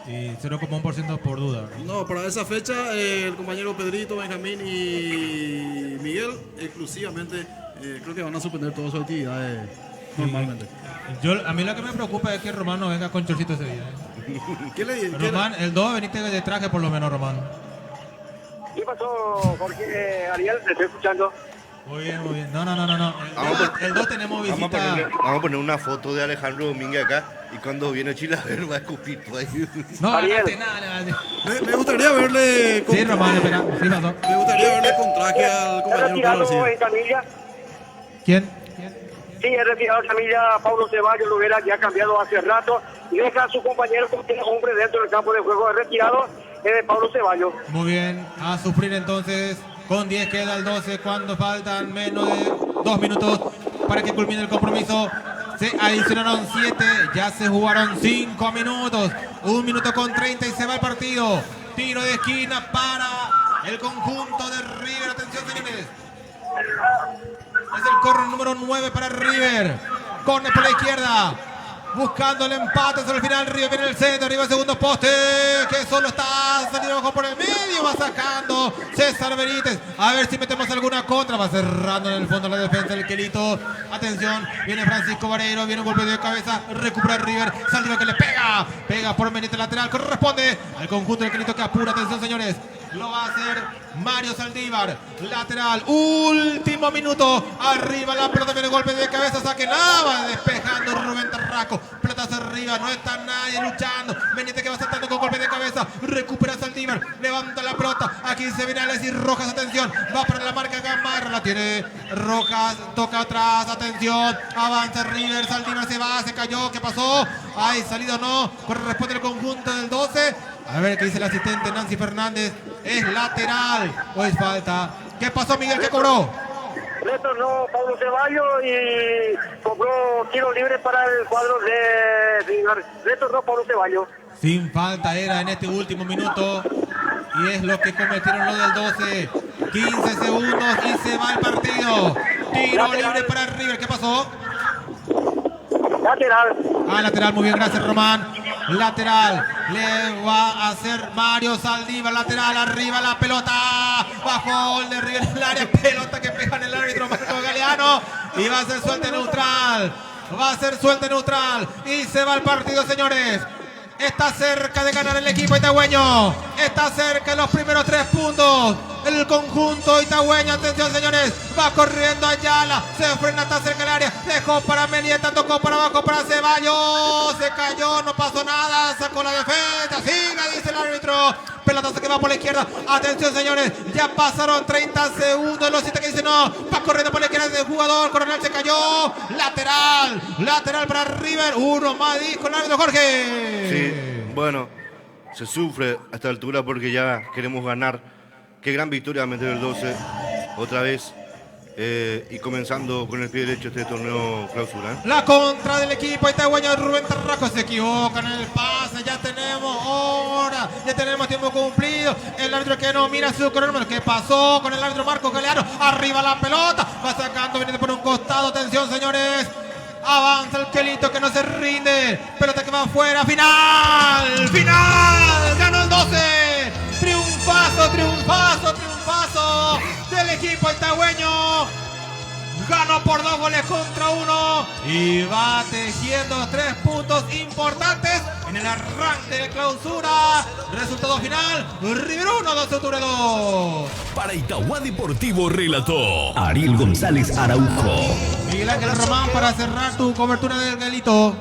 bien. Y 0,1% por duda. No, para esa fecha, el compañero Pedrito, Benjamín y Miguel, exclusivamente, creo que van a suspender todas sus actividades normalmente. A mí lo que me preocupa es que Román no venga con chorcito ese día. ¿Qué le dije? Román, el 2 veniste de traje por lo menos, Román. ¿Qué pasó, Jorge? Ariel, te estoy escuchando. Muy bien, muy bien. No. El 2 tenemos visita. Vamos a poner una foto de Alejandro Domínguez acá y cuando viene Chile a ver va a escupir todo ahí. No, Ariel. nada. Me gustaría verle con, Sí, Román, espera. Sí, pasó. me gustaría verle con traje al ¿Es compañero retirado Pablo. en Camilla? ¿Quién? Sí, es retirado en Camilla. Pablo Ceballos lo hubiera ya cambiado hace rato y deja a su compañero como tiene hombre dentro del campo de juego. Es retirado Pablo Ceballos. Muy bien, a sufrir entonces. Con 10 queda el 12 cuando faltan menos de 2 minutos para que culmine el compromiso. Se adicionaron 7, ya se jugaron 5 minutos. 1 minuto con 30 y se va el partido. Tiro de esquina para el conjunto de River. Atención, señores. Es el córner número 9 para River. Córner por la izquierda. Buscando el empate sobre el final. River viene el centro. Arriba el segundo poste. Que solo está saliendo abajo por el medio. Va sacando César Benítez. A ver si metemos alguna contra. Va cerrando en el fondo la defensa del Quelito. Atención. Viene Francisco Vareiro. Viene un golpe de cabeza. Recupera River. Saldívar que le pega. Pega por Benítez lateral. Corresponde al conjunto del Quelito que apura. Atención, señores. Lo va a hacer Mario Saldívar. Lateral. Último minuto. Arriba la pelota. Viene golpe de cabeza. Saque Nava. Despejando Rubén Tarraco. Pelota hacia arriba. No está nadie luchando. Benítez que va saltando con golpe de cabeza. Recupera Saldívar. Levanta la pelota. Aquí se viene Alexis Rojas. Atención. Va para la marca Gamarra. La tiene Rojas. Toca atrás. Atención. Avanza River. Saldívar se va. Se cayó. ¿Qué pasó? Hay salido no. Corresponde el conjunto del 12. A ver qué dice el asistente Nancy Fernández. ¿Es lateral o es falta? ¿Qué pasó, Miguel? ¿Qué cobró? Retornó Pablo Ceballos y cobró tiro libre para el cuadro de River. Retornó Pablo Ceballos. Sin falta era en este último minuto. Y es lo que cometieron los del 12. 15 segundos y se va el partido. Tiro libre para River. ¿Qué pasó? Lateral. Lateral, muy bien, gracias Román. Lateral, le va a hacer Mario Saldívar, lateral, arriba la pelota, bajo el de River en el área, pelota que pega en el árbitro Marco Galeano y va a ser suelta neutral, y se va el partido, señores. Está cerca de ganar el equipo itagüeño. Está cerca de los primeros 3 puntos. El conjunto itagüeño, atención, señores. Va corriendo Ayala. Se frena, está cerca del área. Dejó para Melieta, tocó para abajo para Ceballos. Se cayó, no pasó nada. Sacó la defensa. Siga, dice el árbitro. Pelotazo que va por la izquierda. Atención, señores. Ya pasaron 30 segundos. Los que dice no. Va corriendo por la izquierda del jugador. Coronel se cayó. Lateral para River. Uno más dijo el árbitro Jorge. Sí, bueno, se sufre a esta altura porque ya queremos ganar. Qué gran victoria meter el 12 otra vez y comenzando con el pie derecho este torneo clausura. La contra del equipo itagüeño. Rubén Tarraco se equivoca en el pase. Ya tenemos hora, ya tenemos tiempo cumplido. El árbitro que no mira su cronómetro. ¿Qué pasó con el árbitro Marco Galeano? Arriba la pelota, va sacando, viene por un costado. Atención, señores. Avanza el Quelito que no se rinde. Pelota que va afuera. Final. Ganó el 12. Triunfazo del equipo itagüeño. ganó por 2 goles contra 1 y va tejiendo 3 puntos importantes en el arranque de clausura. Resultado final, River 1, 12 Octubre 2. Para Itauguá Deportivo relató Ariel González Araujo. Miguel Ángel Román, para cerrar tu cobertura del Galito.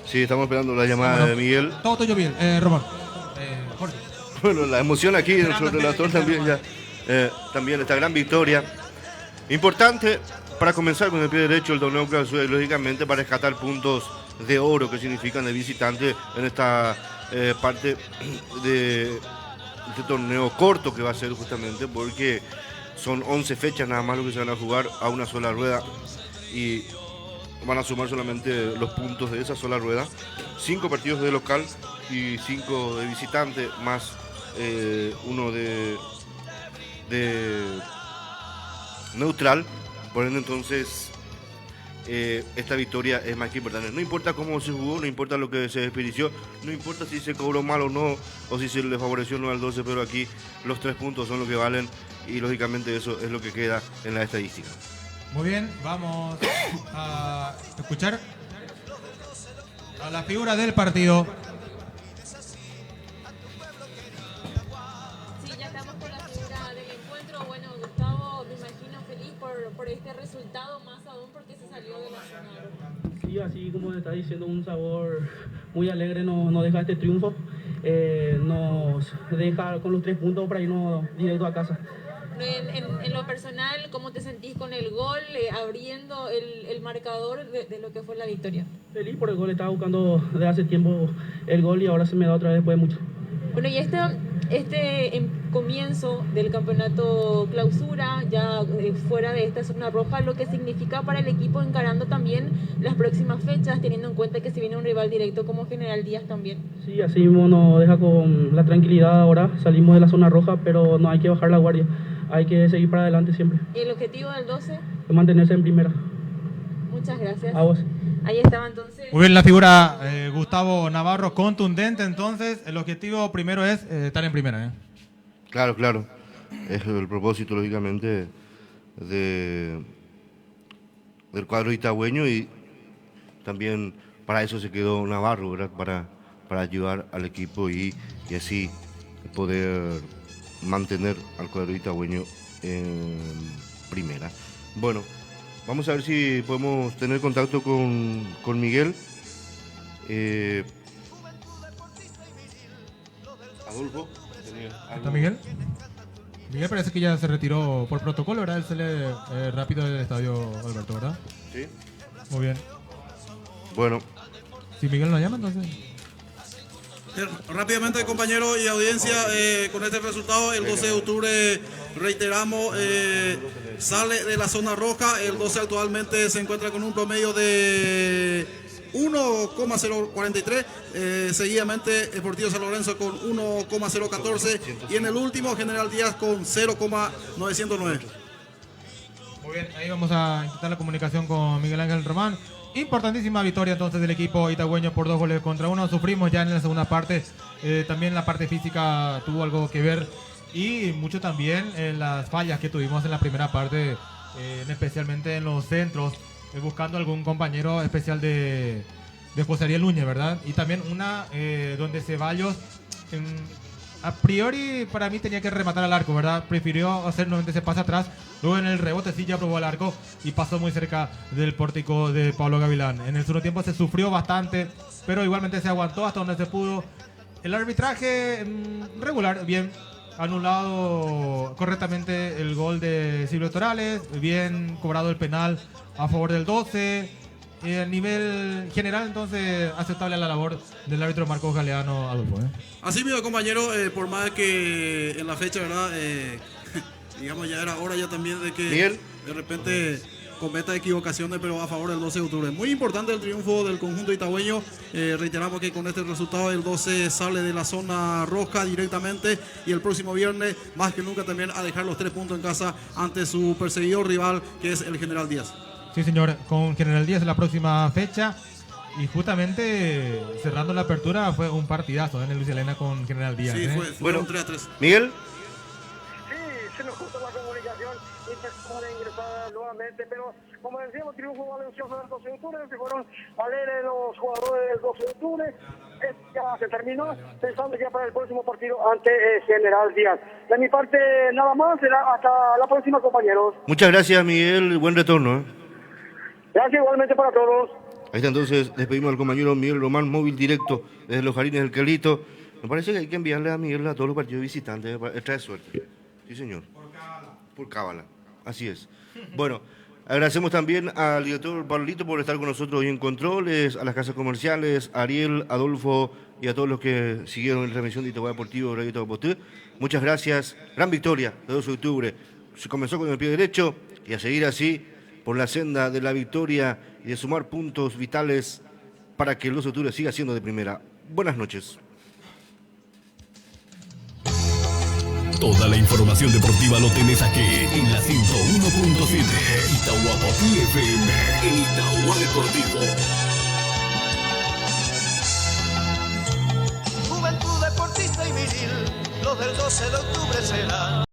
Sí, estamos esperando la llamada de Miguel. Todo tuyo, Miguel. Román. Jorge. Bueno, la emoción aquí de nuestro relator también ya. También esta gran victoria. Importante para comenzar con el pie derecho el torneo clausura y lógicamente para rescatar puntos de oro que significan de visitante en esta parte de este torneo corto que va a ser justamente porque son 11 fechas nada más lo que se van a jugar a una sola rueda y van a sumar solamente los puntos de esa sola rueda. 5 partidos de local y 5 de visitante más uno de neutral. Por ende entonces esta victoria es más que importante. No importa cómo se jugó, no importa lo que se desperdició, no importa si se cobró mal o no, o si se le favoreció o no al 12, pero aquí los 3 puntos son lo que valen y lógicamente eso es lo que queda en la estadística. Muy bien, vamos a escuchar a la figura del partido. Sí, ya estamos con la figura del encuentro. Bueno, Gustavo, me imagino feliz por este resultado, más aún porque se salió de la zona roja. Sí, así como está diciendo, un sabor muy alegre nos deja este triunfo. Nos deja con los 3 puntos para irnos directo a casa. En lo personal, ¿cómo te sentís con el gol, abriendo el marcador de lo que fue la victoria? Feliz por el gol, estaba buscando desde hace tiempo el gol y ahora se me da otra vez después de mucho. Bueno, y este comienzo del campeonato clausura, ya fuera de esta zona roja, lo que significa para el equipo encarando también las próximas fechas, teniendo en cuenta que se viene un rival directo como General Díaz también. Sí, así mismo nos deja con la tranquilidad ahora, salimos de la zona roja, pero no hay que bajar la guardia. Hay que seguir para adelante siempre. ¿Y el objetivo del 12? Es mantenerse en primera. Muchas gracias. A vos. Ahí estaba entonces. Muy bien, la figura Gustavo Navarro, contundente entonces. El objetivo primero es estar en primera. Claro, claro. Es el propósito, lógicamente, del cuadro itagüeño y también para eso se quedó Navarro, ¿verdad? Para ayudar al equipo y así poder mantener al cuadro itagüeño en primera. Bueno, vamos a ver si podemos tener contacto con Miguel. Adolfo. ¿Está Miguel? Miguel parece que ya se retiró por protocolo, ¿verdad? Él sale rápido del estadio Alberto, ¿verdad? Sí. Muy bien. Bueno. Si Miguel nos llama, entonces... Rápidamente, compañeros y audiencia, con este resultado, el 12 de octubre, reiteramos, sale de la zona roja. El 12 actualmente se encuentra con un promedio de 1,043, seguidamente Deportivo San Lorenzo con 1,014 y en el último General Díaz con 0,909. Muy bien, ahí vamos a intentar la comunicación con Miguel Ángel Román. Importantísima victoria entonces del equipo itagüeño por 2 goles contra 1. Sufrimos ya en la segunda parte. También la parte física tuvo algo que ver. Y mucho también en las fallas que tuvimos en la primera parte. Especialmente en los centros. Buscando algún compañero especial de José Ariel Núñez, ¿verdad? Y también una donde Ceballos... a priori para mí tenía que rematar al arco, ¿verdad? Prefirió hacer nuevamente ese pase atrás. Luego en el rebote sí ya probó el arco y pasó muy cerca del pórtico de Pablo Gavilán. En el segundo tiempo se sufrió bastante, pero igualmente se aguantó hasta donde se pudo. El arbitraje regular, bien. Anulado correctamente el gol de Silvio Torales. Bien cobrado el penal a favor del 12. A nivel general, entonces, aceptable la labor del árbitro Marcos Galeano, Adolfo. Así mismo, compañero, por más que en la fecha, ¿verdad? Digamos, ya era hora ya también de que Miguel. De repente cometa equivocaciones, pero a favor del 12 de octubre. Muy importante el triunfo del conjunto itagüeño. Reiteramos que con este resultado el 12 sale de la zona roja directamente y el próximo viernes, más que nunca, también a dejar los 3 puntos en casa ante su perseguidor rival, que es el General Díaz. Sí, señor, con General Díaz en la próxima fecha. Y justamente cerrando la apertura fue un partidazo en el Luis Elena con General Díaz. Sí, fue bueno, un 3-3. Miguel. Sí, se nos juntó la comunicación y ingresar nuevamente, pero como decíamos, triunfo valencioso del 12 de octubre, que fueron alegres los jugadores del 12 de octubre. Ya se terminó, pensando ya para el próximo partido ante General Díaz. De mi parte, nada más, será hasta la próxima, compañeros. Muchas gracias, Miguel, buen retorno. Gracias igualmente para todos. Ahí está, entonces despedimos al compañero Miguel Román, móvil directo desde los Jardines del Carlito. Me parece que hay que enviarle a Miguel a todos los partidos visitantes, trae suerte. Sí, señor. Por cábala. Así es. Bueno, agradecemos también al director Pablito por estar con nosotros hoy en controles, a las casas comerciales, a Ariel, Adolfo y a todos los que siguieron en la transmisión de Itagüá Deportivo, Radio Itagüá Posté. Muchas gracias. Gran victoria de 12 de octubre. Se comenzó con el pie derecho y a seguir así por la senda de la victoria y de sumar puntos vitales para que el 12 de octubre siga siendo de primera. Buenas noches. Toda la información deportiva lo tenés aquí en la 101.7 Itagüá Posté FM, en Itagüá Deportivo. Juventud deportista y viril, los del 12 de octubre serán.